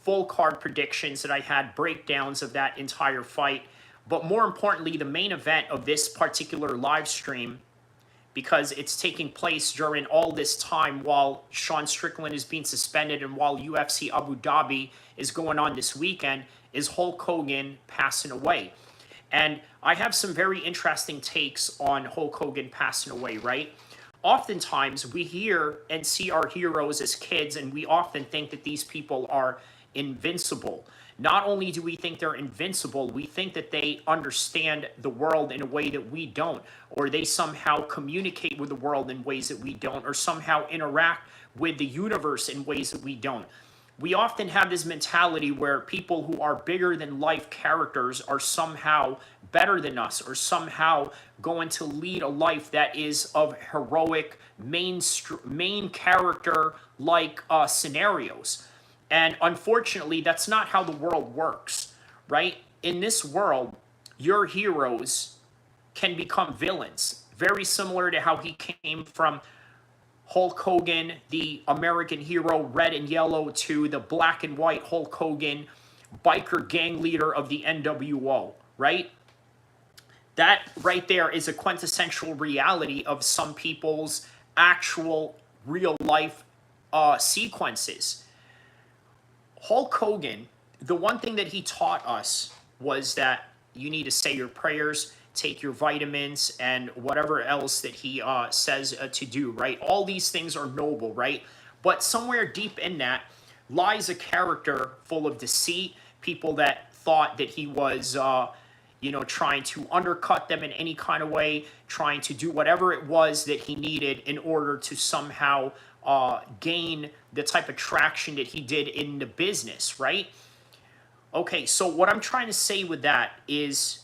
S1: Full card predictions that I had, breakdowns of that entire fight. But more importantly, the main event of this particular live stream, because it's taking place during all this time while Sean Strickland is being suspended and while UFC Abu Dhabi is going on this weekend, is Hulk Hogan passing away. And I have some very interesting takes on Hulk Hogan passing away, right? Oftentimes, we hear and see our heroes as kids, and we often think that these people are invincible. Not only do we think they're invincible, we think that they understand the world in a way that we don't, or they somehow communicate with the world in ways that we don't, or somehow interact with the universe in ways that we don't. We often have this mentality where people who are bigger than life characters are somehow better than us, or somehow going to lead a life that is of heroic main character like scenarios. And unfortunately, that's not how the world works, right? In this world, your heroes can become villains, very similar to how he came from Hulk Hogan, the American hero, red and yellow, to the black and white Hulk Hogan, biker gang leader of the NWO, right? That right there is a quintessential reality of some people's actual real life sequences. Hulk Hogan, the one thing that he taught us was that you need to say your prayers, take your vitamins, and whatever else that he says to do, right? All these things are noble, right? But somewhere deep in that lies a character full of deceit, people that thought that he was, trying to undercut them in any kind of way, trying to do whatever it was that he needed in order to somehow gain the type of traction that he did in the business, right? Okay, so what I'm trying to say with that is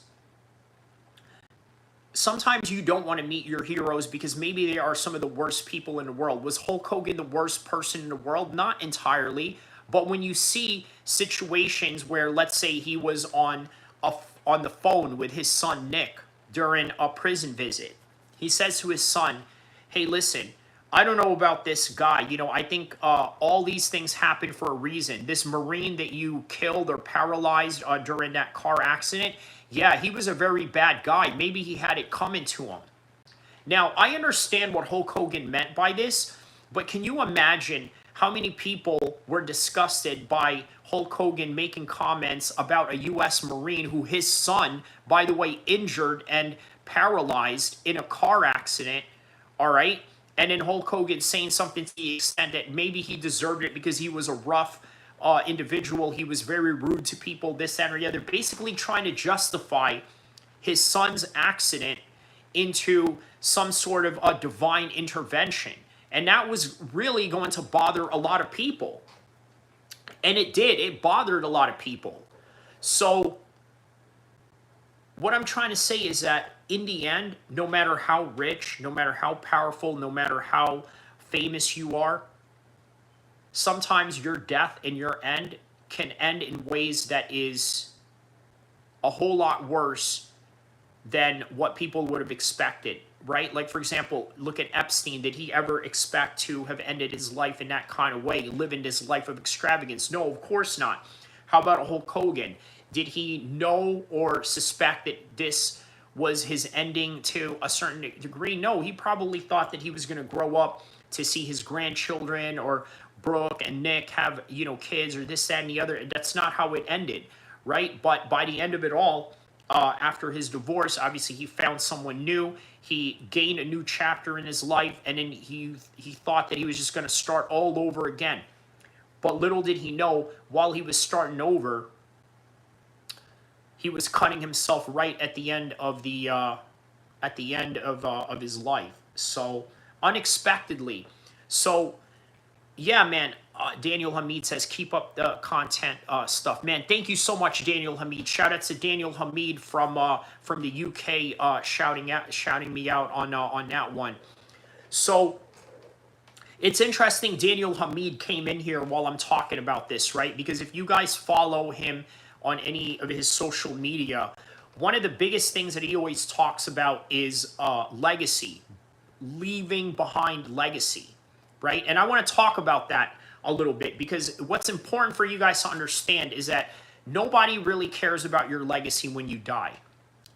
S1: sometimes you don't want to meet your heroes because maybe they are some of the worst people in the world. Was Hulk Hogan the worst person in the world? Not entirely. But when you see situations where, let's say, he was on the phone with his son Nick during a prison visit, he says to his son, hey, listen, I don't know about this guy. I think all these things happen for a reason. This Marine that you killed or paralyzed during that car accident, yeah, he was a very bad guy. Maybe he had it coming to him. Now, I understand what Hulk Hogan meant by this, but can you imagine how many people were disgusted by Hulk Hogan making comments about a U.S. Marine who his son, by the way, injured and paralyzed in a car accident, all right? And then Hulk Hogan saying something to the extent that maybe he deserved it because he was a rough individual. He was very rude to people, this, that, or the other. Basically trying to justify his son's accident into some sort of a divine intervention. And that was really going to bother a lot of people. And it did. It bothered a lot of people. So what I'm trying to say is that in the end, no matter how rich, no matter how powerful, no matter how famous you are, sometimes your death and your end can end in ways that is a whole lot worse than what people would have expected, right? Like, for example, look at Epstein. Did he ever expect to have ended his life in that kind of way, living this life of extravagance? No, of course not. How about Hulk Hogan? Did he know or suspect that this was his ending to a certain degree? No, he probably thought that he was going to grow up to see his grandchildren or Brooke and Nick have, kids or this, that, and the other. That's not how it ended, right? But by the end of it all, after his divorce, obviously he found someone new. He gained a new chapter in his life, and then he thought that he was just going to start all over again. But little did he know, while he was starting over, he was cutting himself right at the end of his life. So unexpectedly. So yeah, man. Daniel Hamid says, keep up the content stuff. Man, thank you so much, Daniel Hamid. Shout out to Daniel Hamid from the UK shouting me out on that one. So it's interesting Daniel Hamid came in here while I'm talking about this, right? Because if you guys follow him on any of his social media, one of the biggest things that he always talks about is legacy, leaving behind legacy, right? And I want to talk about that a little bit, because what's important for you guys to understand is that nobody really cares about your legacy when you die.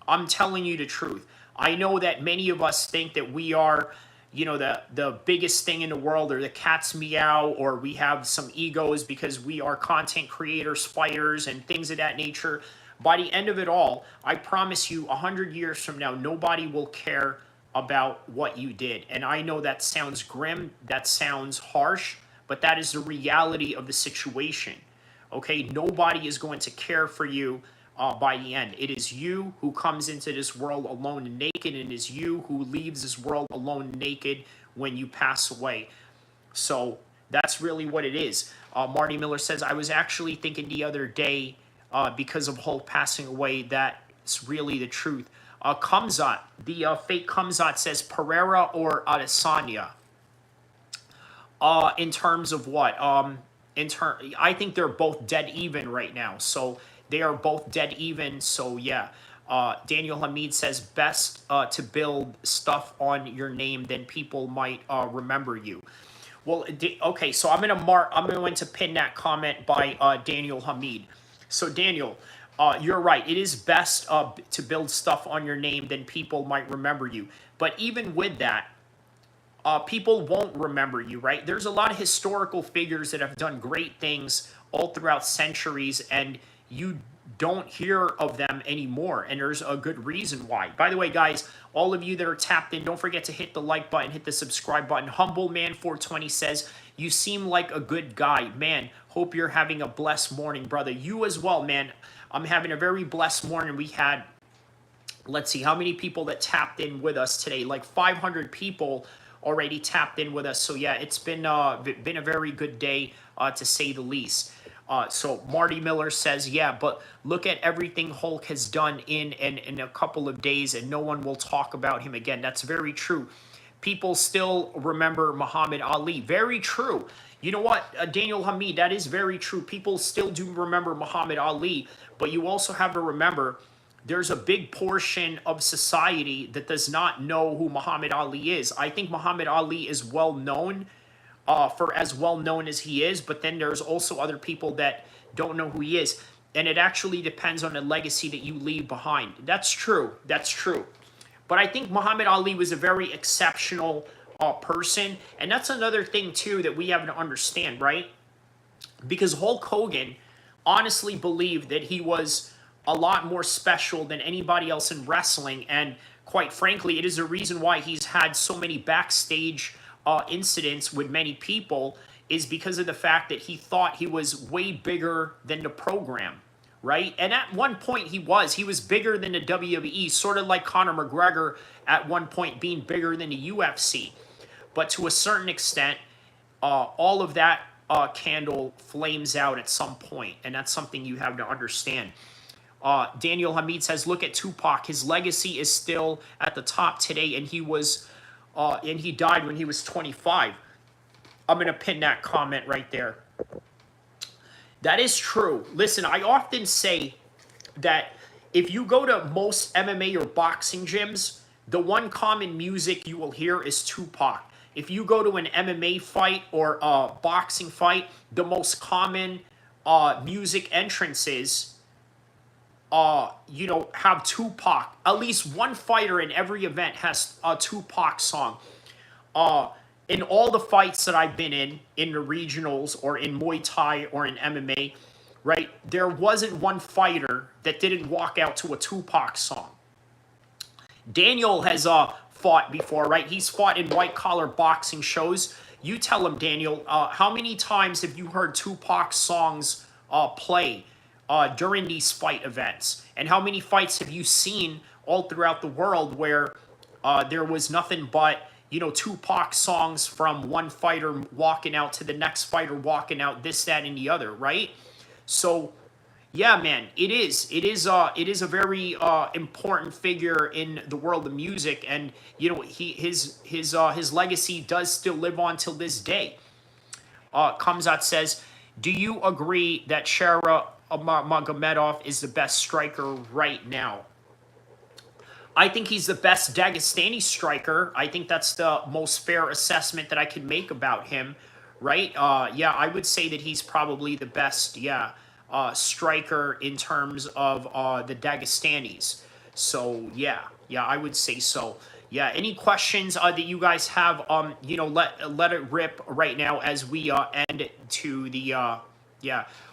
S1: I'm telling you the truth. I know that many of us think that we are, you know, the biggest thing in the world, or the cat's meow, or we have some egos because we are content creators, fighters, and things of that nature. By the end of it all, I promise you 100 years from now, nobody will care about what you did. And I know that sounds grim, that sounds harsh, but that is the reality of the situation. Okay, nobody is going to care for you by the end. It is you who comes into this world alone and naked, and it is you who leaves this world alone and naked when you pass away. So that's really what it is. Marty Miller says, I was actually thinking the other day, because of Hulk passing away, that's really the truth. Kamzat, the fake Kamzat says Pereira or Adesanya. In terms of what? I think they're both dead even right now. So they are both dead even. So yeah. Daniel Hamid says, best to build stuff on your name, then people might remember you. Well, okay. So I'm going to pin that comment by Daniel Hamid. So Daniel, you're right. It is best to build stuff on your name, then people might remember you. But even with that, people won't remember you, right? There's a lot of historical figures that have done great things all throughout centuries, and you don't hear of them anymore, and there's a good reason why. By the way, guys, all of you that are tapped in, don't forget to hit the like button, hit the subscribe button. Humble Man 420 says, you seem like a good guy. Man, hope you're having a blessed morning, brother. You as well, man. I'm having a very blessed morning. We had, let's see, how many people that tapped in with us today? Like 500 people already tapped in with us. So yeah, it's been a very good day, to say the least. So Marty Miller says, yeah, but look at everything Hulk has done in a couple of days, and no one will talk about him again. That's very true. People still remember Muhammad Ali. Very true. You know what, Daniel Hamid, that is very true. People still do remember Muhammad Ali, but you also have to remember there's a big portion of society that does not know who Muhammad Ali is. I think Muhammad Ali is well known, for as well known as he is, but then there's also other people that don't know who he is. And it actually depends on the legacy that you leave behind. That's true. That's true. But I think Muhammad Ali was a very exceptional person. And that's another thing, too, that we have to understand, right? Because Hulk Hogan honestly believed that he was a lot more special than anybody else in wrestling. And quite frankly, it is a reason why he's had so many backstage incidents with many people, is because of the fact that he thought he was way bigger than the program, right? And at one point he was bigger than the WWE, sort of like Conor McGregor at one point being bigger than the UFC. But to a certain extent, all of that candle flames out at some point, and that's something you have to understand. Daniel Hamid says, look at Tupac. His legacy is still at the top today, and he died when he was 25. I'm going to pin that comment right there. That is true. Listen, I often say that if you go to most MMA or boxing gyms, the one common music you will hear is Tupac. If you go to an MMA fight or a boxing fight, the most common music entrances have Tupac. At least one fighter in every event has a Tupac song. In all the fights that I've been in the regionals or in Muay Thai or in MMA, right, there wasn't one fighter that didn't walk out to a Tupac song. Daniel has fought before, right? He's fought in white-collar boxing shows. You tell him, Daniel, how many times have you heard Tupac songs play during these fight events? And how many fights have you seen all throughout the world where there was nothing but, you know, Tupac songs from one fighter walking out to the next fighter walking out, this, that, and the other, right? So, yeah, man, it is a very important figure in the world of music, and you know, his legacy does still live on till this day. Kamzat says, do you agree that Shara Magomedov is the best striker right now? I think he's the best Dagestani striker. I think that's the most fair assessment that I can make about him, right? Yeah, I would say that he's probably the best, striker in terms of the Dagestanis. So, yeah, I would say so. Yeah, any questions that you guys have, you know, let it rip right now as we end to the,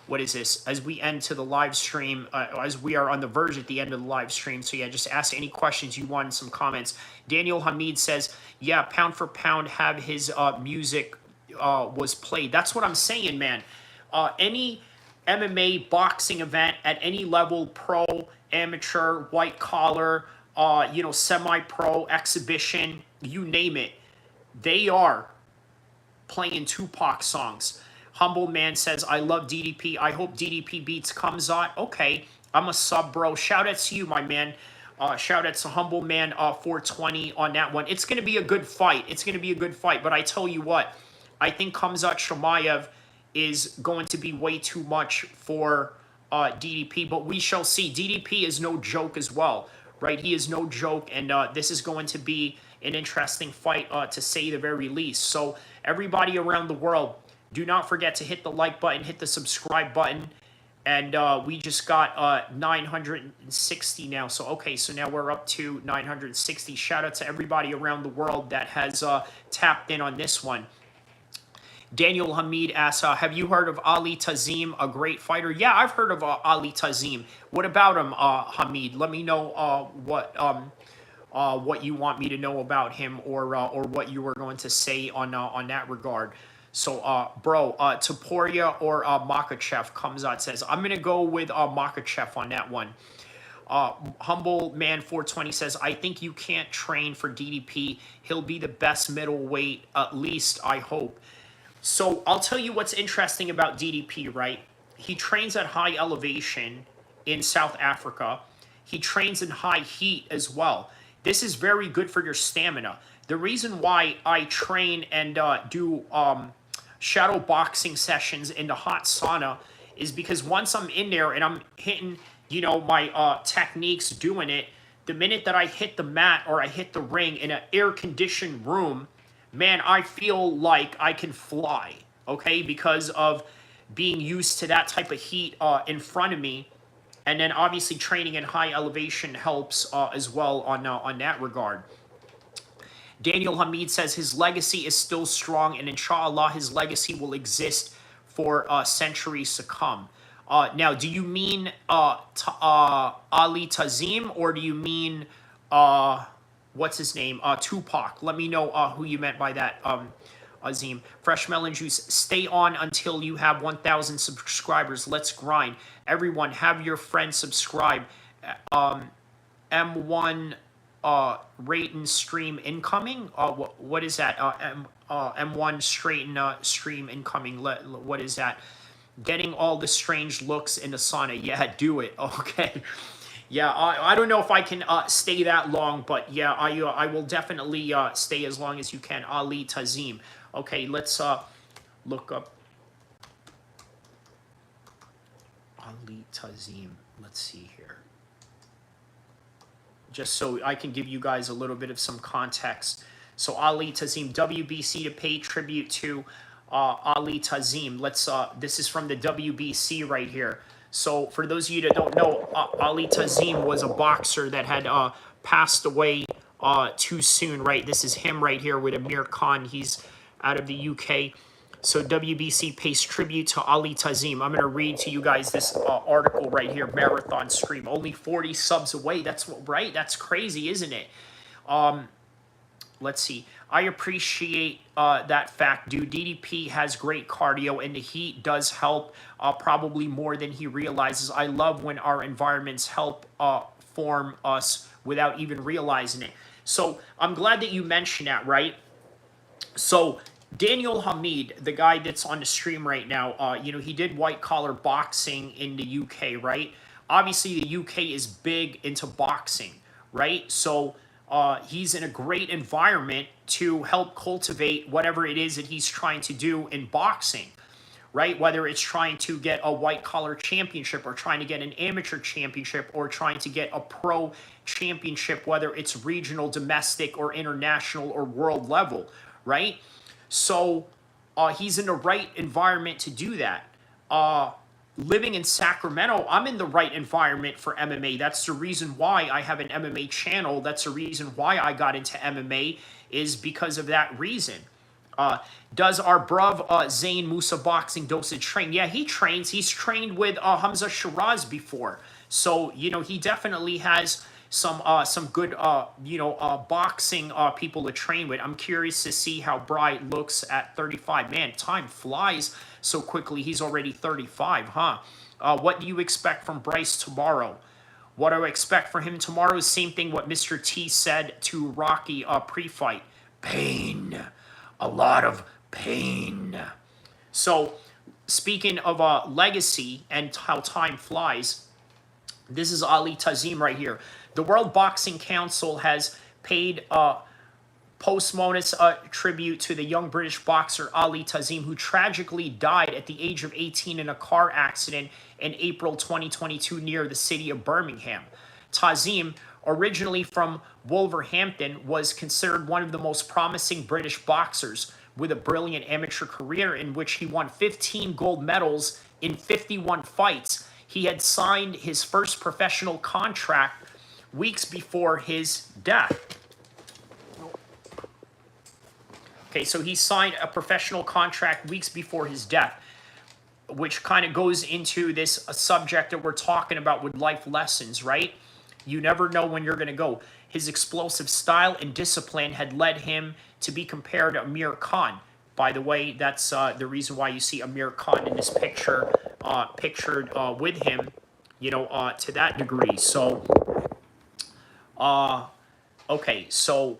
S1: what is this? As we end to the live stream, as we are on the verge at the end of the live stream. So yeah, just ask any questions you want in some comments. Daniel Hamid says, yeah, pound for pound, have his music was played. That's what I'm saying, man. Any MMA boxing event at any level, pro, amateur, white collar, you know, semi-pro, exhibition, you name it, they are playing Tupac songs. Humble Man says, I love DDP. I hope DDP beats Kamzat. Okay, I'm a sub, bro. Shout out to you, my man. Shout out to Humble Man 420 on that one. It's going to be a good fight. It's going to be a good fight. But I tell you what, I think Kamzat Chimaev is going to be way too much for DDP. But we shall see. DDP is no joke as well, right? He is no joke. And this is going to be an interesting fight, to say the very least. So everybody around the world, do not forget to hit the like button, hit the subscribe button, and we just got 960 now. So, okay, so now we're up to 960. Shout out to everybody around the world that has tapped in on this one. Daniel Hamid asks, have you heard of Ali Tazim, a great fighter? Yeah, I've heard of Ali Tazim. What about him, Hamid? Let me know what you want me to know about him, or what you were going to say on that regard. So, bro, Topuria or Makhachev, comes out, says, I'm going to go with Makhachev on that one. Humble Man 420 says, I think you can't train for DDP. He'll be the best middleweight, at least I hope. So I'll tell you what's interesting about DDP, right? He trains at high elevation in South Africa. He trains in high heat as well. This is very good for your stamina. The reason why I train and do shadow boxing sessions in the hot sauna is because once I'm in there and I'm hitting, you know, my techniques doing it, the minute that I hit the mat or I hit the ring in an air-conditioned room, man, I feel like I can fly, okay? Because of being used to that type of heat in front of me. And then obviously training in high elevation helps as well on that regard. Daniel Hamid says his legacy is still strong, and inshallah his legacy will exist for centuries to come. Now, do you mean Ali Tazim, or do you mean what's his name, Tupac? Let me know who you meant by that, Azim. Fresh Melon Juice, stay on until you have 1,000 subscribers. Let's grind. Everyone, have your friends subscribe. M1 rate and stream incoming. What is that? M1 stream incoming. What is that? Getting all the strange looks in the sauna. Yeah, do it. Okay. Yeah, I don't know if I can stay that long, but yeah, I will definitely stay as long as you can. Ali Tazim. Okay, let's look up Ali Tazim. Let's see here. Just so I can give you guys a little bit of some context. So Ali Tazim, WBC to pay tribute to Ali Tazim. Let's. This is from the WBC right here. So for those of you that don't know, Ali Tazim was a boxer that had passed away too soon, right? This is him right here with Amir Khan. He's out of the UK. So WBC pays tribute to Ali Tazim. I'm going to read to you guys this article right here, Marathon Stream. Only 40 subs away. That's right. That's crazy, isn't it? let's see. I appreciate that fact, dude. DDP has great cardio, and the heat does help probably more than he realizes. I love when our environments help form us without even realizing it. So I'm glad that you mentioned that, right? So Daniel Hamid, the guy that's on the stream right now, you know, he did white collar boxing in the UK, right? Obviously, the UK is big into boxing, right? So he's in a great environment to help cultivate whatever it is that he's trying to do in boxing, right? Whether it's trying to get a white collar championship or trying to get an amateur championship or trying to get a pro championship, whether it's regional, domestic, or international or world level, right? So he's in the right environment to do that. Living in Sacramento, I'm in the right environment for MMA. That's the reason why I have an MMA channel. That's the reason why I got into MMA, is because of that reason. Does our bruv Zain Musa boxing dosage train? Yeah, he trains. He's trained with Hamza Shiraz before. So, you know, he definitely has some good, boxing people to train with. I'm curious to see how Bright looks at 35. Man, time flies so quickly. He's already 35, huh? What do you expect from Bryce tomorrow? What do I expect for him tomorrow is same thing what Mr. T said to Rocky pre-fight. Pain. A lot of pain. So, speaking of legacy and how time flies, this is Ali Tazim right here. The World Boxing Council has paid posthumous tribute to the young British boxer Ali Tazim, who tragically died at the age of 18 in a car accident in April 2022 near the city of Birmingham. Tazim, originally from Wolverhampton, was considered one of the most promising British boxers, with a brilliant amateur career in which he won 15 gold medals in 51 fights. He had signed his first professional contract weeks before his death. Okay, so he signed a professional contract weeks before his death, which kind of goes into this subject that we're talking about with life lessons, right? You never know when you're going to go. His explosive style and discipline had led him to be compared to Amir Khan. By the way, that's the reason why you see Amir Khan in this picture, pictured with him, you know, to that degree. So, okay, so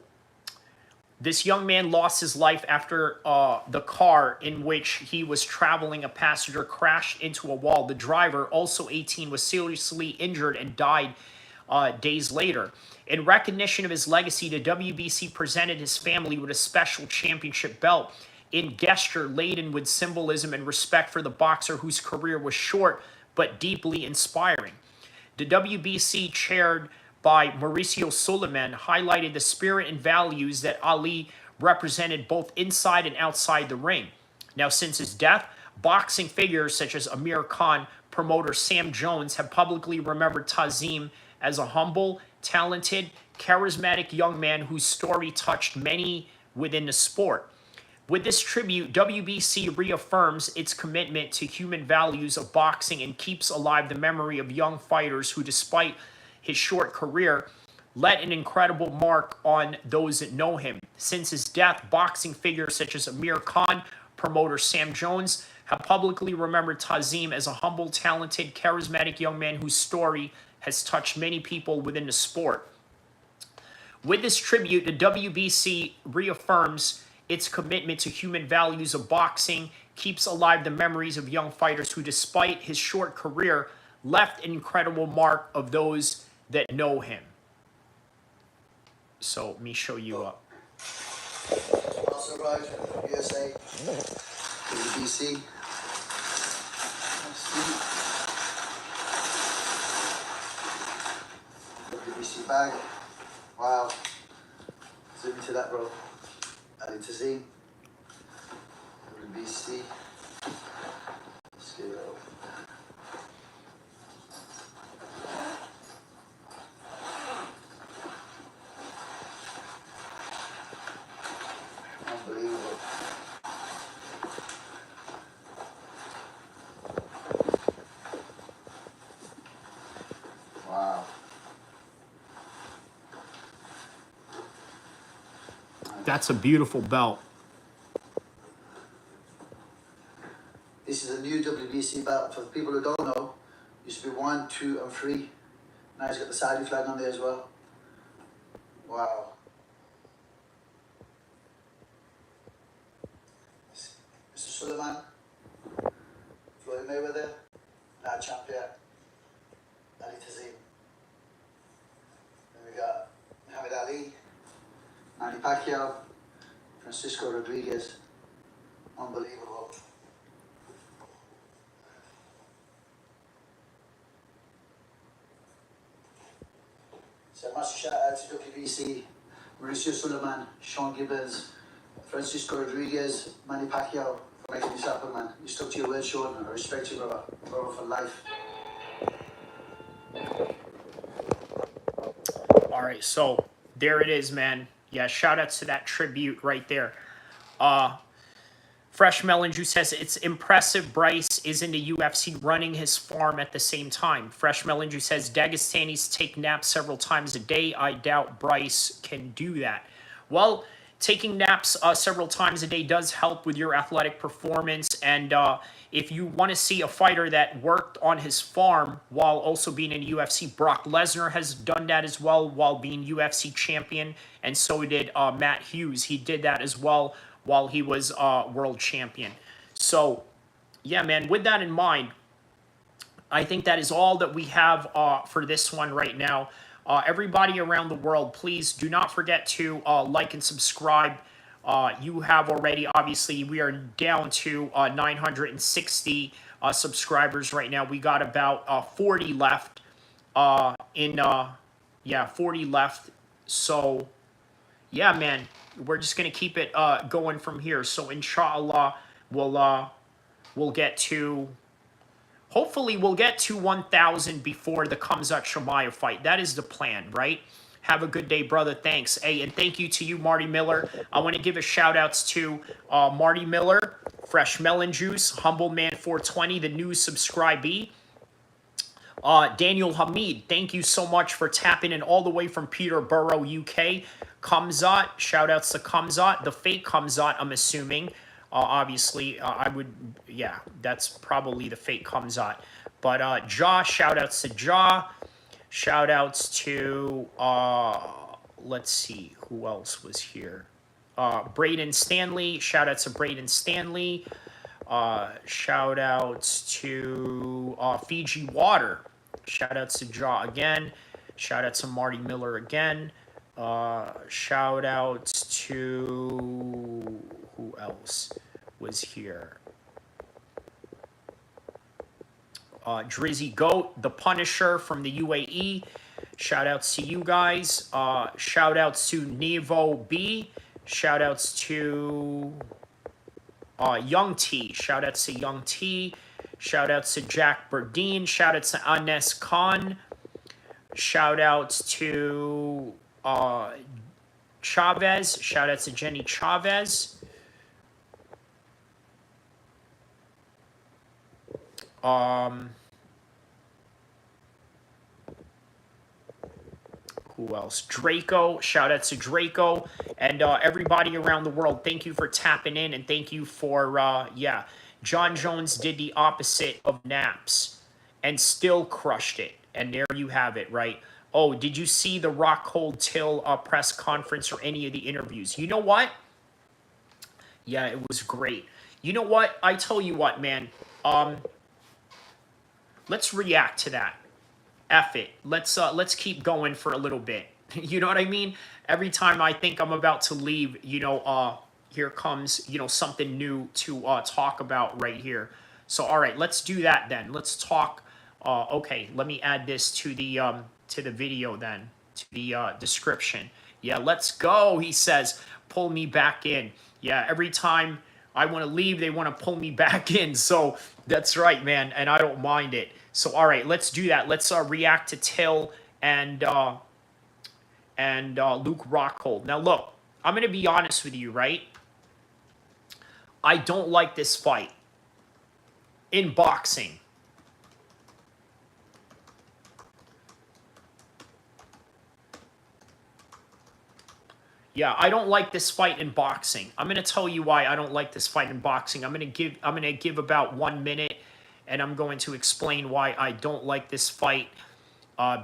S1: this young man lost his life after the car in which he was traveling, a passenger, crashed into a wall. The driver, also 18, was seriously injured and died days later. In recognition of his legacy, the WBC presented his family with a special championship belt in gesture laden with symbolism and respect for the boxer whose career was short but deeply inspiring. The WBC, chaired by Mauricio Suleiman, highlighted the spirit and values that Ali represented both inside and outside the ring. Now, since his death, boxing figures such as Amir Khan, promoter Sam Jones have publicly remembered Tazim as a humble, talented, charismatic young man whose story touched many within the sport. With this tribute, WBC reaffirms its commitment to human values of boxing and keeps alive the memory of young fighters who, despite his short career, left an incredible mark on those that know him. Since his death, boxing figures such as Amir Khan, promoter Sam Jones, have publicly remembered Tazim as a humble, talented, charismatic young man whose story has touched many people within the sport. With this tribute, the WBC reaffirms its commitment to human values of boxing, keeps alive the memories of young fighters who, despite his short career, left an incredible mark of those that know him. So, let me show you up.
S14: Also, Roger, USA, WBC. WBC bag. Wow. Zoom into that, bro. Ali Tazim. WBC. Let's get it over. Unbelievable. Wow.
S1: That's a beautiful belt.
S14: This is a new WBC belt. For the people who don't know, it used to be 1, 2, and 3. Now he's got the Saudi flag on there as well. Wow. Mr. Sulaiman, Floyd Mayweather, now champion, Ali Tazim. Then we got Muhammad Ali, Manny Pacquiao, Francisco Rodriguez. Unbelievable. So a massive shout out to WBC, Mauricio Sulaiman, Sean Gibbons, Francisco Rodriguez, Manny Pacquiao for making this happen, man. You stuck to your word, Sean, and I respect you, brother. Brother for life.
S1: All right, so there it is, man. Yeah, shout outs to that tribute right there. Fresh Melon Juice says, it's impressive Bryce is in the UFC running his farm at the same time. Fresh Melon Juice says, Dagestanis take naps several times a day. I doubt Bryce can do that. Well, taking naps several times a day does help with your athletic performance. And if you want to see a fighter that worked on his farm while also being in the UFC, Brock Lesnar has done that as well while being UFC champion. And so did Matt Hughes. He did that as well while he was world champion. So, yeah, man, with that in mind, I think that is all that we have for this one right now. Everybody around the world, please do not forget to like and subscribe. You have already, obviously, we are down to 960 subscribers right now. We got about 40 left. 40 left. So, yeah, man, we're just going to keep it going from here. So, inshallah, we'll get to... Hopefully, we'll get to 1,000 before the Khamzat Chimaev fight. That is the plan, right? Have a good day, brother. Thanks. Hey, and thank you to you, Marty Miller. I want to give a shout-outs to Marty Miller, Fresh Melon Juice, Humble Man 420, the new subscribee. Daniel Hamid, thank you so much for tapping in all the way from Peterborough, UK. Khamzat, shout-outs to Khamzat, the fake Khamzat, I'm assuming. Obviously, I would, yeah, that's probably the fake Khamzat. But Ja, shout-outs to Ja. Shout-outs to, let's see, who else was here? Braden Stanley, shout-outs to Braden Stanley. Shout-outs to Fiji Water. Shout-outs to Ja again. Shout-outs to Marty Miller again. Shout-outs to... who else was here? Drizzy Goat, The Punisher from the UAE. Shout-outs to you guys. Shout-outs to Nevo B. Shout-outs to Young T. Shout-outs to Young T. Shout-outs to Jack Burdine. Shout-outs to Anes Khan. Shout-outs to Chavez. Shout-outs to Jenny Chavez. Who else? Draco. Shout-outs to Draco. And everybody around the world, thank you for tapping in, and thank you for, yeah. John Jones did the opposite of naps and still crushed it. And there you have it, right? Oh, did you see the Rockhold Till press conference or any of the interviews? You know what? Yeah, it was great. You know what? I tell you what, man. Let's react to that. F it. Let's keep going for a little bit. You know what I mean? Every time I think I'm about to leave, you know, here comes, you know, something new to talk about right here. So, all right, let's do that then. Let's talk. Okay, let me add this to the video then, to the description. Yeah, let's go, he says. Pull me back in. Yeah, every time I want to leave, they want to pull me back in. So that's right, man, and I don't mind it. So, all right, let's do that. Let's react to Till and Luke Rockhold. Now, look, I'm going to be honest with you, right? I don't like this fight. In boxing. Yeah, I don't like this fight in boxing. I'm gonna tell you why I don't like this fight in boxing. I'm gonna give about 1 minute, and I'm going to explain why I don't like this fight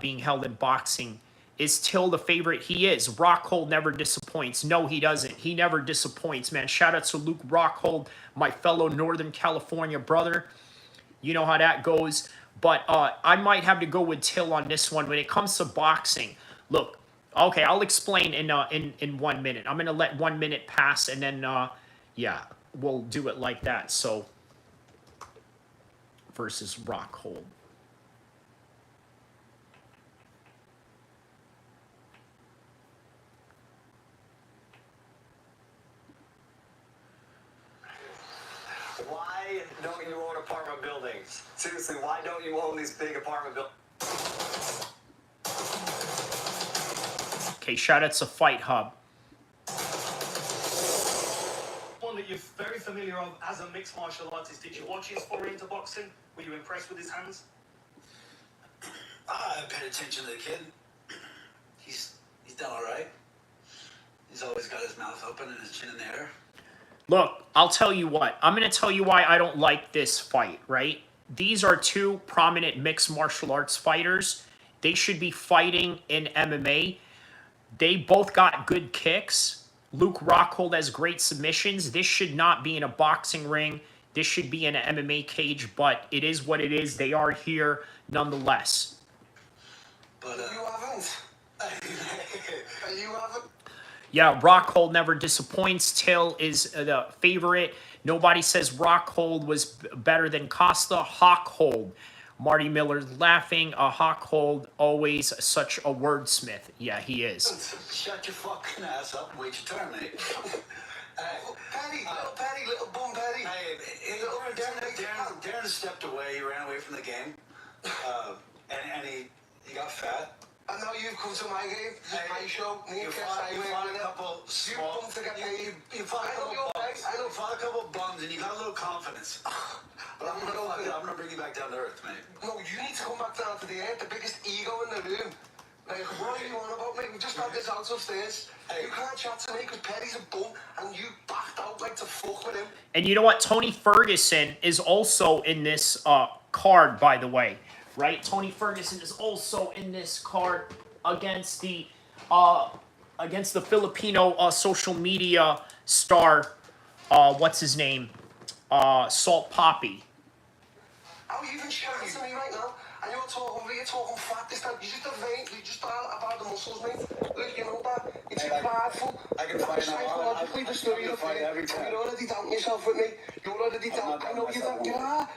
S1: being held in boxing. Is Till the favorite? He is. Rockhold never disappoints. No, he doesn't. He never disappoints, man. Shout out to Luke Rockhold, my fellow Northern California brother. You know how that goes. But I might have to go with Till on this one. When it comes to boxing, look, okay, I'll explain in 1 minute. I'm going to let 1 minute pass, and then, yeah, we'll do it like that. So, versus Rockhold.
S15: Why don't you own apartment buildings? Seriously, why don't you own these big apartment buildings?
S1: Okay, shout out to Fight Hub.
S16: One that you're very familiar of as a mixed martial artist. Did you watch his foray into boxing? Were you impressed with his hands?
S14: I paid attention to the kid. He's done all right. He's always got his mouth open and his chin in the air.
S1: Look, I'll tell you what. I'm going to tell you why I don't like this fight, right? These are two prominent mixed martial arts fighters. They should be fighting in MMA. They both got good kicks. Luke Rockhold has great submissions. This should not be in a boxing ring. This should be in an MMA cage, but it is what it is. They are here nonetheless.
S14: But you haven't. You haven't.
S1: Yeah, Rockhold never disappoints. Till is the favorite. Nobody says Rockhold was better than Costa. Hawkhold. Marty Miller's laughing. Hawkhold, always such a wordsmith. Yeah, he is.
S14: Shut your fucking ass up and wait your turn, mate. Patty, little bum Patty. Hey, Darren stepped away. He ran away from the game. And he got fat. And now you've come to my game, my show. You fought a couple small... You fought a couple bums and you got a little confidence. But I'm gonna bring you back down to earth, mate. No, you need to come back down to the earth. The biggest ego in the room. Like, what are you on about, mate? We just had this out upstairs. Hey. You can't chat to me because Petty's a bum and you backed out like to fuck with him.
S1: And you know what? Tony Ferguson is also in this card, by the way. Right? Tony Ferguson is also in this card against the Filipino social media star, what's his name? Salt Papi.
S14: How are you even shouting to me right now? And you're talking fat this time. You're just a vain, you just about the muscles, mate. Look, you know that. It's prideful. I can fight psychologically destroy you every time. You're already doubting yourself with me. You're already doubting. I know you are.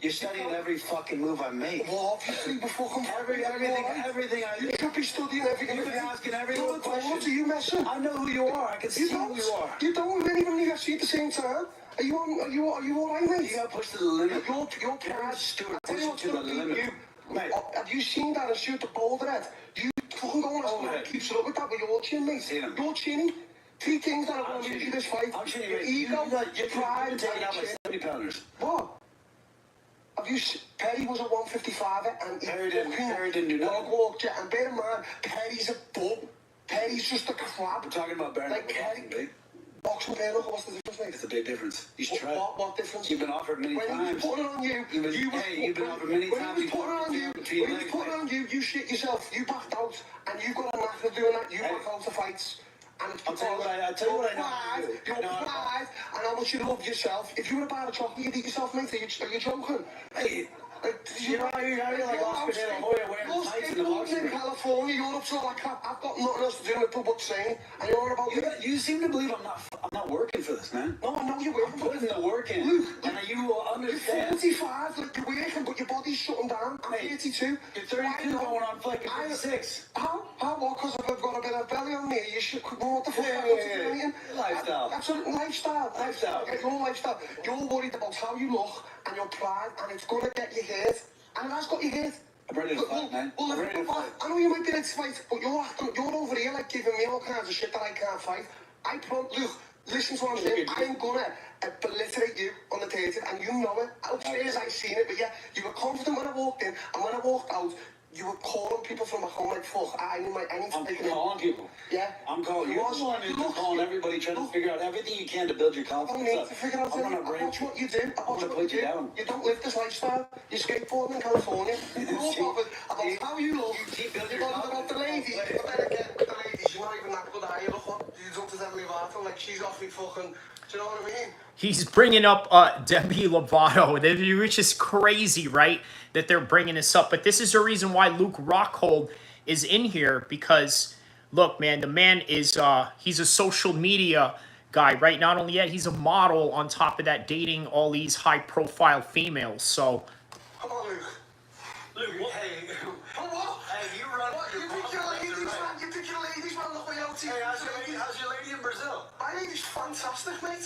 S14: You're studying every fucking move I make. Well, obviously, before everything I do. You should be studying everything. You've been asking every little question. What are you messing? I know who you are. I can see who you are. You don't really even need to see at the same time. Are you all right, mate? You gotta push to the limit. Your parents, Stuart, pushing to the limit. Mate, have you seen that and shoot the boulder head? You fucking go on and keeps it up with that with your chin, mate. You're chinny. Three things that are going to lose you this fight. I'm chinny, your ego, your pride, and taking out my 70-pounders. What? Have you Perry was a 155er and Perry didn't do nothing. Walked you, and bear in mind, Perry's a bum. Perry's just a crab. We're talking about Barry. Like Perry. Boxing bare knuckle, what's the difference, mate? It's a big difference. You should try. What difference? You've been offered many times. When he was putting it on you, you've been offered many times. When he was putting it on you, you shit yourself. You backed out, and you've got a knack of doing that. You back out to fights. And I'll tell you what I know. You're pride, and how much you love yourself. If you were a bar of chocolate, you'd eat yourself, mate. Are you joking? Hey, you're like Oscar De La Hoya wearing tights in the boxing in California. You're up to like I've got nothing else to do with but saying, and you're about you seem to believe I'm not working for this, man. No, I know you're working. I'm putting the work in. Luke, and you will understand. You're 45, like you're working, but your body's shutting down. I'm 32. You're 32 going on like 56. How? What? Because I've got a bit of belly on me. You should. What the fuck? Lifestyle. Absolutely lifestyle. Okay, your lifestyle. You're worried about how you look and your pride, and it's gonna get you hurt. And it has got you hurt. I'm ready to fight, man. I know you might be ready to fight, but you're over here like giving me all kinds of shit that I can't fight. Look, listen to what I'm saying. I'm gonna obliterate you on the theatre, and you know it. Upstairs I seen it, but yeah, you were confident when I walked in, and when I walked out,
S2: You were calling people from back home like, fuck, I need to
S12: I'm
S2: take it.
S12: calling people.
S2: Yeah?
S12: I'm calling. You're the one who's calling everybody, trying to figure out everything you can to build your
S2: I don't
S12: confidence
S2: need
S12: up.
S2: to figure out
S12: I'm gonna
S2: I
S12: bring.
S2: watch what you do. I watch
S12: gonna
S2: what
S12: put
S2: you
S12: you
S2: do.
S12: down.
S2: You don't live this lifestyle. You skateboard in California. You're more bothered about how you look.
S12: keep building
S2: You're
S12: your
S2: bothered about the
S12: confidence.
S2: ladies. But then again, the ladies, you're not even that good at you. Look what you don't to Demi Lovato. Like, she's awfully fucking... Do you know what I mean?
S1: He's bringing up Demi Lovato, which is crazy, right? That they're bringing this up. But this is the reason why Rockhold is in here, because, look, man, the man is, he's a social media guy, right? Not only that, he's a model on top of that, dating all these high-profile females, so...
S2: Come on, Luke.
S12: Luke, what? Hey,
S2: What?
S12: hey, you run.
S2: You think you're ladies, man? You think you're ladies, man? Look what you're out to.
S12: Hey, how's your lady in Brazil?
S2: My lady's fantastic, mate.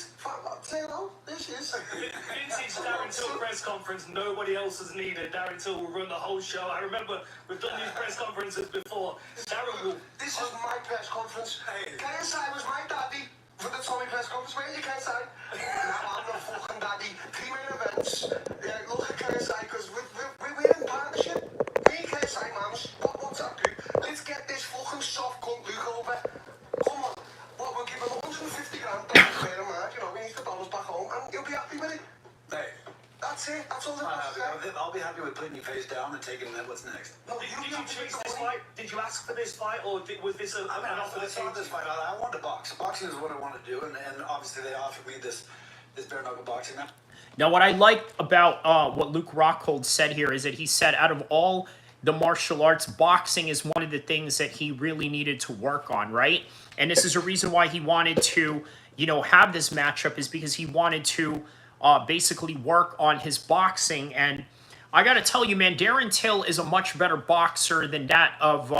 S2: Say hello. There she is.
S16: Vintage Darren Till press conference, nobody else is needed. Darren Till will run the whole show. I remember we've done these press conferences before. Darren will.
S2: This is my press conference.
S12: Hey.
S2: KSI was my daddy for the Tommy press conference. Where are you, KSI? Now I'm the fucking daddy. 3 main events. Yeah, look at KSI, because we're in partnership. Me and KSI, mams. What's up, dude? Let's get this fucking soft cunt Luke over. Come on. What, we'll give him 150 grand. Don't pay him, man. You know, we need the dollars back home, and he'll be happy with it.
S12: Hey.
S2: That's it. That's all there is to say.
S12: I'll be happy with putting you face down and taking that. What's next?
S2: No,
S16: Did you choose this fight? Did you ask for this fight, or was this an offer
S12: I
S16: that
S12: saw
S16: came
S12: this fight. I wanted to box. Boxing is what I want to do, and obviously they offered me this bare knuckle boxing.
S1: Now, what I liked about what Rockhold said here is that he said out of all the martial arts, boxing is one of the things that he really needed to work on, right? And this is a reason why he wanted to, you know, have this matchup, is because he wanted to basically work on his boxing. And I got to tell you, man, Darren Till is a much better boxer than that of,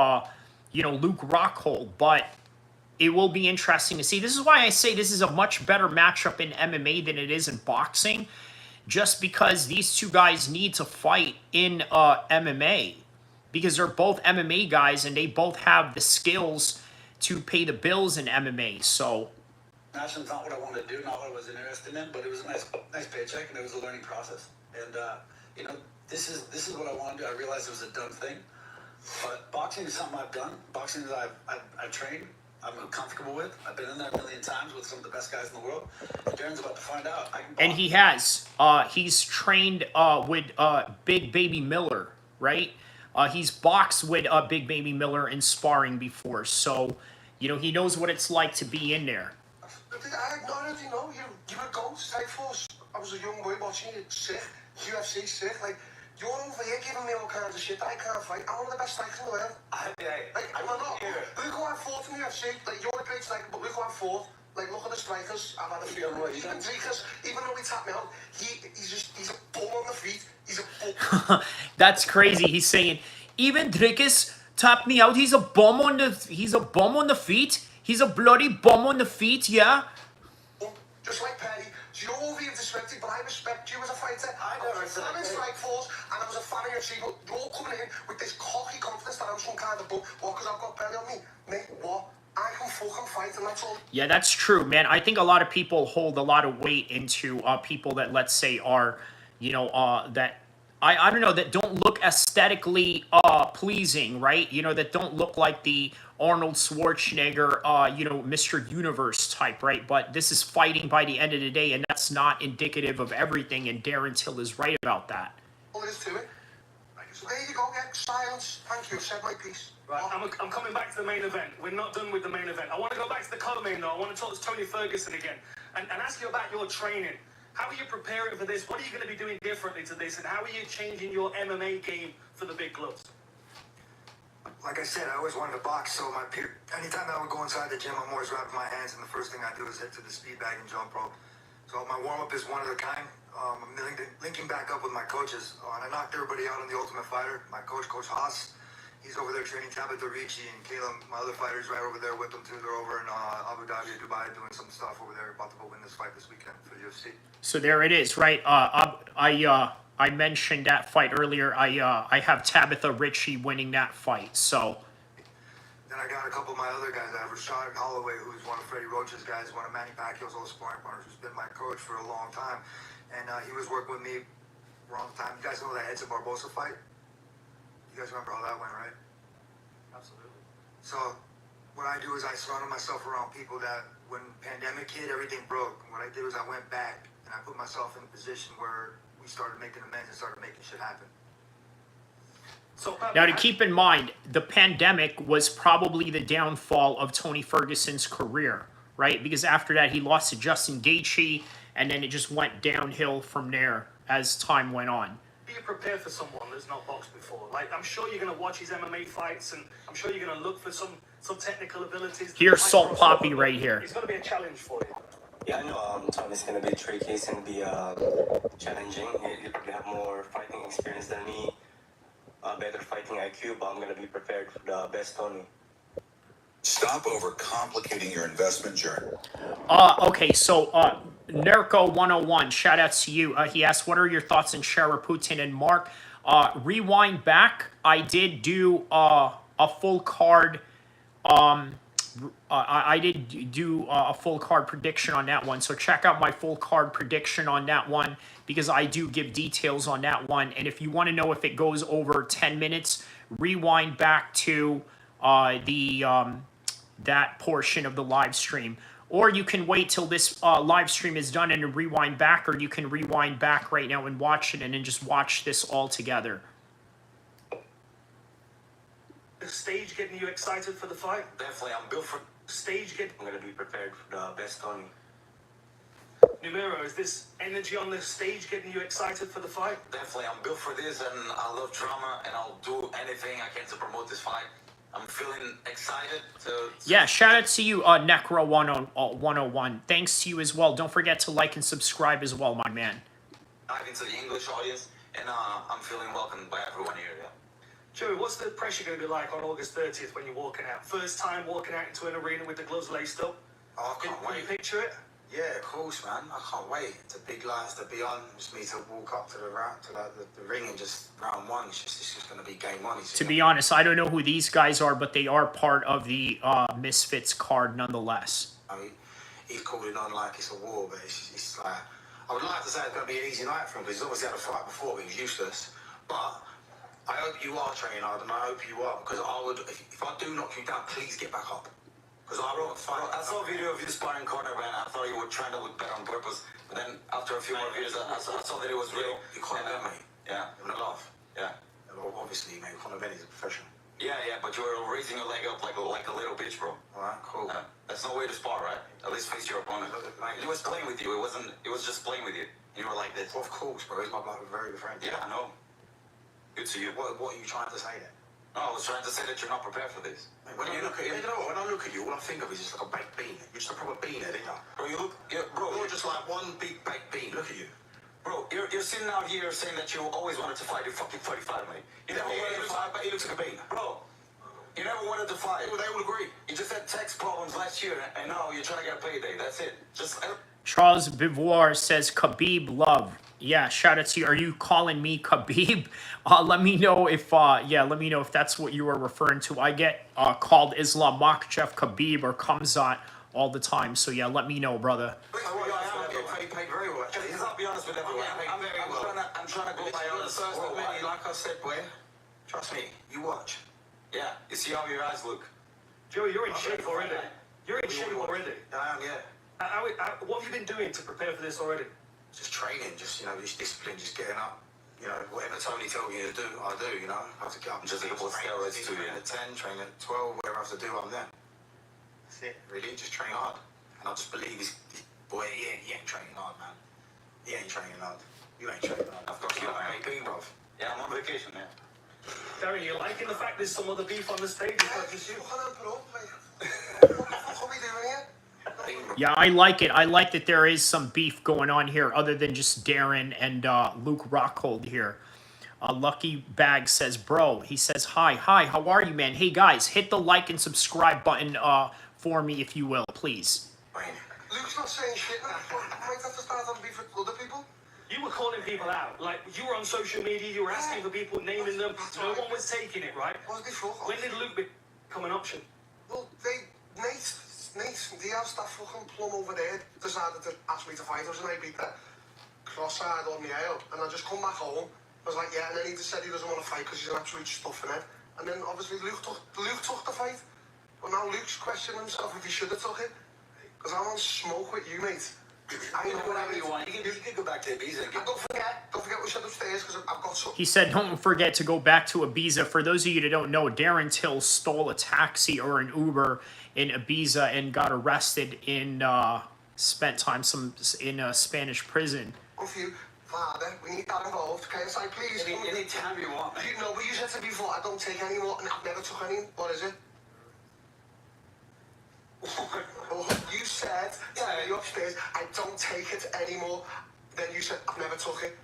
S1: you know, Rockhold. But it will be interesting to see. This is why I say this is a much better matchup in MMA than it is in boxing, just because these two guys need to fight in MMA, because they're both MMA guys and they both have the skills to pay the bills in MMA. So
S12: National's not what I wanted to do, not what I was interested in, but it was a nice paycheck, and it was a learning process. And you know, this is what I wanted to do. I realized it was a dumb thing, but boxing is something I've done. Boxing is I've trained. I'm comfortable with. I've been in there a million times with some of the best guys in the world. And Darren's about to find out.
S1: And he has. He's trained with Big Baby Miller, right? He's boxed with Big Baby Miller in sparring before, so you know he knows what it's like to be in there.
S2: I already know you were gold, Strikeforce. I was a young boy watching you, sick. UFC, sick. Like, you're over here giving me all kinds of shit that I can't fight. I'm one of the best strikers in the world. I'm not. Look who I fought in the UFC. Like, you're a great striker, but look who I fought. Like, look at the strikers. I've had a few. Even Dricus, even though he tapped me out, he's a bum on the feet. He's a bum.
S1: That's crazy. He's saying, even Dricus tapped me out. He's a bum on the feet. He's a bloody bum on the feet, yeah?
S2: Just like Perry. So you're over here disrespected, but I respect you as a fighter. I was a fan of Strikeforce, and I was a fan of UFC, but you're coming in with this cocky confidence that I'm some kind of bum. What, because I've got Perry on me? Mate, what? I can fucking fight, and that's all.
S1: Yeah, that's true, man. I think a lot of people hold a lot of weight into people that, let's say, are, you know, that... I don't know, that don't look aesthetically pleasing, right? You know, that don't look like the Arnold Schwarzenegger, you know, Mr. Universe type, right? But this is fighting by the end of the day, and that's not indicative of everything, and Darren Till is right about that.
S2: All there is to it. So there you go, yeah, silence. Thank you, I've said my piece.
S16: Right, I'm coming back to the main event. We're not done with the main event. I want to go back to the co-main, though. I want to talk to Tony Ferguson again and ask you about your training. How are you preparing for this? What are you going to be doing differently to this? And how are you changing your MMA game for the big gloves?
S17: Like I said, I always wanted to box, so anytime I would go inside the gym, I'm always wrapping my hands, and the first thing I do is head to the speed bag and jump rope. So my warm-up is one of a kind. I'm linking back up with my coaches. And I knocked everybody out on the Ultimate Fighter. My coach, Coach Haas, he's over there training Tabitha Ricci and Caleb, my other fighters, right over there with them too. They're over in Abu Dhabi, Dubai, doing some stuff over there, about to go win this fight this weekend for the UFC.
S1: So there it is, right? I mentioned that fight earlier. I have Tabitha Ricci winning that fight. So
S17: then I got a couple of my other guys. I have Rashad Holloway, who's one of Freddie Roach's guys, one of Manny Pacquiao's old sparring partners, who's been my coach for a long time, and he was working with me for a long time. You guys know that Edson Barbosa fight You guys remember how that went, right?
S16: Absolutely.
S17: So what I do is I surrounded myself around people that when pandemic hit, everything broke. And what I did was I went back and I put myself in a position where we started making amends and started making shit happen.
S16: So,
S1: now, to keep in mind, the pandemic was probably the downfall of Tony Ferguson's career, right? Because after that, he lost to Justin Gaethje, and then it just went downhill from there as time went on.
S16: Be prepared for someone that's not boxed before. Like, I'm sure you're going to watch his MMA fights, and I'm sure you're going to look for some technical abilities.
S1: Here's Salt Papi right here.
S16: It's going to be a challenge for you.
S18: Yeah, I know Tony's going to be tricky. It's going to be challenging. He probably have more fighting experience than me. Better fighting IQ, but I'm going to be prepared for the best Tony.
S8: Stop overcomplicating your investment journey.
S1: Okay, so Nerko 101, shout out to you. He asked, what are your thoughts on Sharaputin and Mark? Rewind back, I did do a full card. I did do a full card prediction on that one. So check out my full card prediction on that one, because I do give details on that one. And if you want to know if it goes over 10 minutes, rewind back to that portion of the live stream. Or you can wait till this live stream is done and rewind back, or you can rewind back right now and watch it and then just watch this all together.
S16: The stage getting you excited for the fight?
S18: Definitely, I'm built for
S16: stage getting...
S18: I'm going to be prepared for the best Tony.
S16: Numero, is this energy on the stage getting you excited for the fight?
S18: Definitely, I'm built for this, and I love drama, and I'll do anything I can to promote this fight. I'm feeling excited to...
S1: Yeah, shout out to you, Necro 101. Thanks to you as well. Don't forget to like and subscribe as well, my man.
S18: Dive into the English audience, and I'm feeling welcomed by everyone here, yeah.
S16: Joey, what's the pressure going to be like on August 30th when you're walking out? First time walking out into an arena with the gloves laced up?
S18: Oh, I can't wait.
S16: Can you picture it?
S18: Yeah, of course, man. I can't wait. The big lights to be on. Just me to walk up to the ring and just round one. It's just going to be game one.
S1: To be honest, I don't know who these guys are, but they are part of the Misfits card nonetheless.
S18: I mean, he's called it on like it's a war, but it's like... I would like to say it's going to be an easy night for him, because he's obviously had a fight before, but he's useless. But I hope you are training hard, and I hope you are, because I would... If I do knock you down, please get back up. Because I wrote a fight. I saw a video of you sparring corner, man. I thought you were trying to look better on purpose. But then after a few more videos, I saw that it was real. You can't bet, mate. Yeah, I'm gonna laugh. Yeah. Well, obviously, mate, Conor Benny's a professional. Yeah, but you were raising your leg up like a little bitch, bro. Alright, cool. That's no way to spar, right? At least face your opponent. He was playing with you. It was just playing with you. You were like this. Of course, bro. He's my very good friend. Yeah, I know. Good to you. What are you trying to say then? No, I was trying to say that you're not prepared for this. When I look at you, all I think of is just like a baked bean. You're just a proper bean head, ain't you? Bro, you're just like one big baked bean. Look at you. Bro, you're sitting out here saying that you always wanted to fight. You're fucking 35, mate. You never wanted to fight, but he looks like a bean. Bro, you never wanted to fight. Well, they will agree. You just had tax problems last year, and now you're trying to get a payday. That's it.
S1: Charles Bivoire says, Khabib love. Yeah, shout out to you. Are you calling me Khabib? Let me know if let me know if that's what you were referring to. I get called Islam Makhachev, Khabib, or Khamzat all the time. So yeah, let me know, brother.
S18: I paid very well. I'll be honest with everyone. I'm trying to go by honest. Like I said, boy, trust me, you watch. Yeah, you see how your eyes look.
S16: Joey, you're in shape already. You're in shape already.
S18: I am, yeah.
S16: What have you been doing to prepare for this already?
S18: Just training, just discipline, just getting up. Whatever Tony told me to do, I do, I have to get up and just put steroids to you. Train at 10, train at 12, whatever I have to do, I'm there. That's it, really, just train hard. And I just believe this boy, he ain't training hard, man. He ain't training hard. You ain't training hard. I've got you like a bean, bruv. Yeah, I'm on vacation, man.
S16: Darren, you liking the fact there's some other beef on the stage? It's not just you.
S1: Yeah, I like it. I like that there is some beef going on here other than just Darren and Luke Rockhold here. Lucky Bag says, bro, he says, hi, how are you, man? Hey, guys, hit the like and subscribe button for me, if you will, please.
S2: Luke's not saying shit, man. Might have to start on beef with other people.
S16: You were calling people out. Like, you were on social media, you were asking for people, naming them. No one was taking it, right? When did Luke become an option?
S2: Well, Nate, the have staff fucking plum over there decided to ask me to fight us, and I beat that cross-eyed on the ale, and I just come back home, I was like, yeah, and then he just said he doesn't want to fight because he's an absolute stuffing head. And then obviously Luke took the fight. But now Luke's questioning himself if he should have took it. Because I'm on smoke with you, mate. I know whatever you want. You can go back to Ibiza. And don't forget we said upstairs because I've got something.
S1: He said, don't forget to go back to Ibiza. For those of you that don't know, Darren Till stole a taxi or an Uber in Ibiza and got arrested in, spent time in a Spanish prison.
S2: Off you, Father, we need that involved. Okay, it's like, please.
S12: Any time you want.
S2: You know, but you said to me before, I don't take any more, and I've never took any. What is it? You said to me upstairs, I don't take it anymore. Then you said, I've never took it.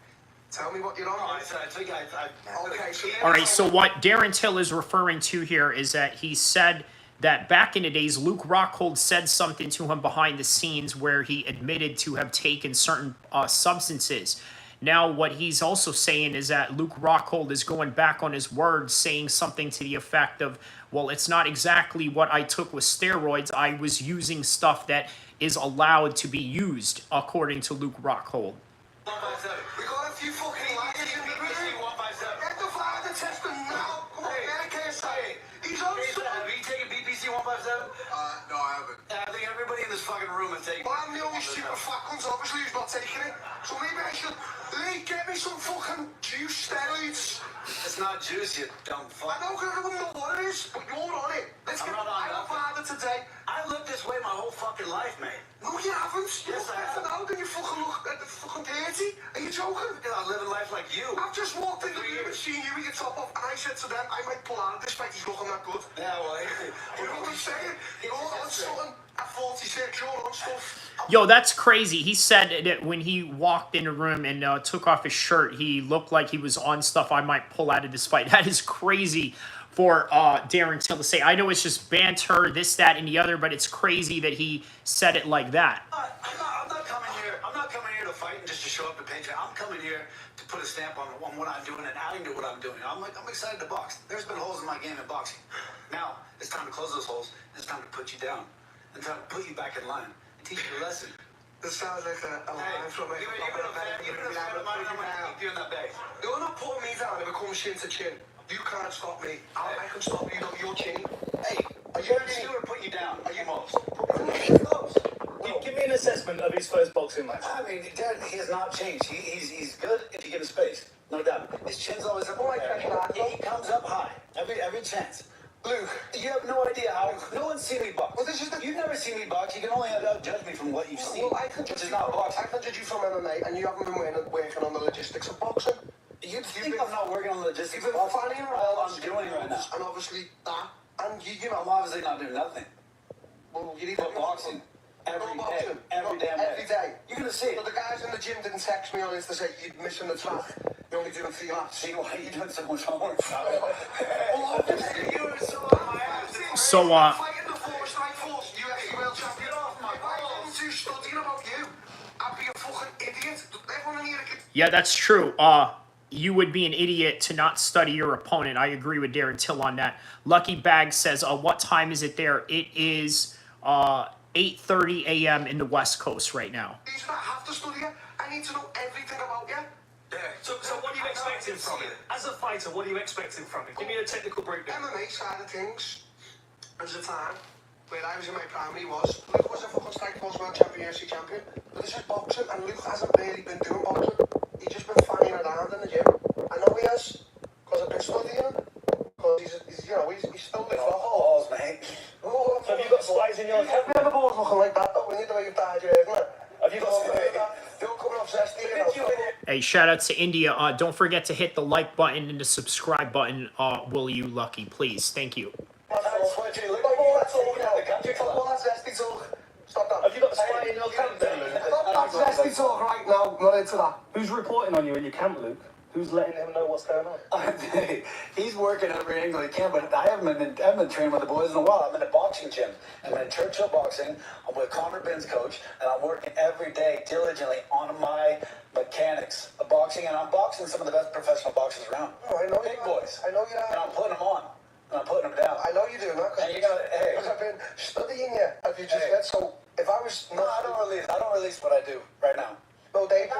S2: Tell me what you're on.
S12: I think
S2: okay, so
S1: all right, so what Darren Till is referring to here is that he said that back in the days, Luke Rockhold said something to him behind the scenes where he admitted to have taken certain substances. Now, what he's also saying is that Luke Rockhold is going back on his word, saying something to the effect of, well, it's not exactly what I took with steroids. I was using stuff that is allowed to be used, according to Luke Rockhold.
S2: We got a few fucking liars in the room. Get the father testing now. Come on, El-Kheer side. He's on something.
S12: Have you taken BPC 157?
S2: No, I haven't.
S12: I think everybody in this fucking room has taken.
S2: Well, I'm the only super fat ones, obviously, who's not taking it. So maybe I should, Lee, get me some fucking juice steroids.
S12: It's not juice, you dumb fuck.
S2: I know, because I wouldn't know what it is, but you're on it. Let's get my father today.
S12: I looked this way my whole fucking life, mate.
S2: No, you haven't.
S12: Yes, I have.
S2: How can you fucking look at the fucking dirty? Are you joking?
S12: Because I'm living life like you.
S2: I've just walked in the room and seen you with your top off, and I said to them, I might pull out of this fight, he's looking that good.
S12: Yeah, well,
S2: you know what I'm saying? You're on something at 46, you're on stuff.
S1: Yo, that's crazy. He said that when he walked in the room and took off his shirt, he looked like he was on stuff I might pull out of this fight. That is crazy for Darren Till to say. I know it's just banter, this, that, and the other, but it's crazy that he said it like that.
S12: I'm not coming here. I'm not coming here to fight and just to show up to paycheck. I'm coming here to put a stamp on what I'm doing and adding to what I'm doing. I'm excited to box. There's been holes in my game in boxing. Now it's time to close those holes. It's time to put you down and time to put you back in line and teach you a lesson.
S2: This sounds like a line from it. You're not putting me down if it comes chin to chin. You can't stop me. I can stop you, you're chin. Hey, are you ready to put you down? Are you most?
S16: Give me an assessment of his first boxing match.
S12: I mean, Darren, he has not changed. He's good if you give him space. No doubt. His chin's always up there. He comes up high. Every chance. Luke, you have no idea how. No one's seen me box. Well, you've never seen me box. You can only judge me from what you've seen.
S2: Well, I can judge you not boxing. I can judge you from MMA, and you haven't been working on the logistics of boxing.
S12: You think I'm not working on the logistics of
S2: boxing?
S12: You've been finding all I'm doing right now.
S2: And obviously that. And you know,
S12: I'm obviously not doing nothing.
S2: Well, you need
S12: but boxing. Every day. You're gonna see it.
S2: But the guys in the gym didn't text me on Insta to say you're missing the track. You're only doing 3 laps.
S12: See why you're doing so much homework.
S2: Well, obviously you were so on my ass.
S1: So,
S2: fighting the force, like force, UFC world champion. Off my balls. If I wasn't too studying about you, I'd be a fucking idiot. Everyone in here can...
S1: Yeah, that's true. You would be an idiot to not study your opponent. I agree with Darren Till on that. Lucky Bag says, what time is it there? It is 8:30 a.m. in the West Coast right now.
S2: You don't have to study it. I need to know everything about you.
S16: Yeah. So what are you expecting from him? As a fighter, what are you expecting from him? Give me a technical breakdown.
S2: MMA side of things. There's a time where I was in my primary was. Luke was a fucking Strikeforce world champion, UFC champion. But this is boxing, and Luke hasn't really been doing boxing. He's just been fanning around in the gym. I know he has, because I've been studying him. Because he's still the balls, mate. Oh,
S16: have you got spies in your head?
S2: I've never been looking like that, though. We need the way you've died your head, man.
S16: Have you got spies?
S2: Don't come off zesty.
S1: Hey, shout out to India. Don't forget to hit the like button and the subscribe button, will you, Lucky? Please. Thank you.
S16: Have you got a spy in your camp then, Luke?
S2: That's zesty talk right now. Not into that.
S16: Who's reporting on you in your camp, Luke? Who's letting him know what's going on?
S12: He's working every angle he can, but I haven't been training with the boys in a while. I'm in a boxing gym. I'm in Churchill Boxing. I'm with Connor Ben's coach, and I'm working every day diligently on my mechanics of boxing, and I'm boxing some of the best professional boxers around.
S2: Oh, I know
S12: big boys.
S2: I know you are.
S12: And I'm putting them on. And I'm putting them down.
S2: I know you do, man.
S12: And you're gonna, hey.
S2: Because I've been studying you, as you just said. So if I was
S12: I don't release what I do right now.
S2: No, Dave. No,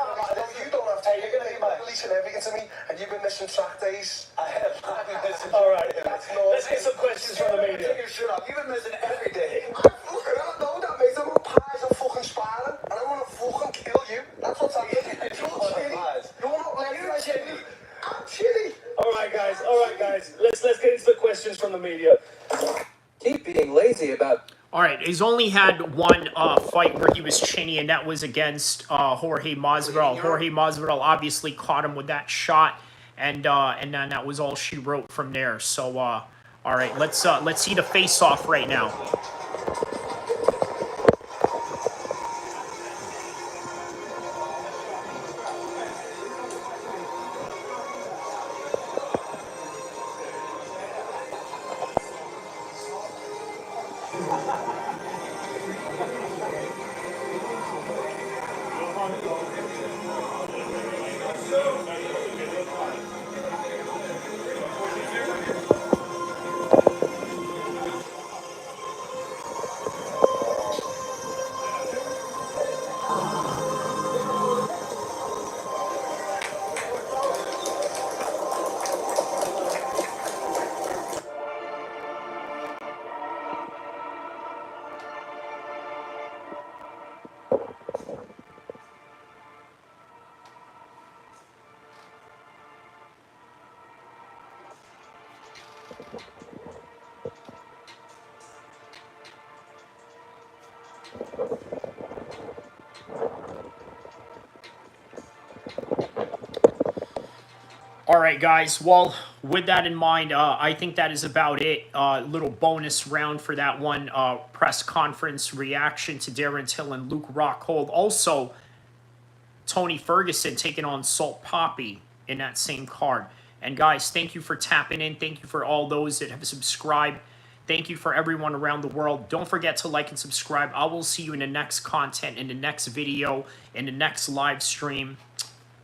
S2: you don't have to.
S12: Hey, you're gonna be my.
S2: teaching everything to me, and you've been missing track days.
S12: I have not been missing.
S16: All right.
S2: That's
S16: Let's get some questions from the media.
S12: Take your shirt off. You've been missing every day.
S2: I don't know that, mate. I'm on pies and fucking sparring, and I want to fucking kill you. That's what's happening. You're chilly. You're not letting me chilly. I'm chilly.
S16: All right, guys. Let's get into the questions from the media.
S19: Keep being lazy about.
S1: All right, he's only had one fight where he was chinny, and that was against Jorge Masvidal. Jorge Masvidal obviously caught him with that shot, and then that was all she wrote from there. So, all right, let's see the face-off right now. All right, guys. Well, with that in mind, I think that is about it. Little bonus round for that one. Press conference reaction to Darren Till and Luke Rockhold. Also, Tony Ferguson taking on Salt Papi in that same card. And guys, thank you for tapping in. Thank you for all those that have subscribed. Thank you for everyone around the world. Don't forget to like and subscribe. I will see you in the next content, in the next video, in the next live stream.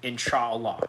S1: Inshallah.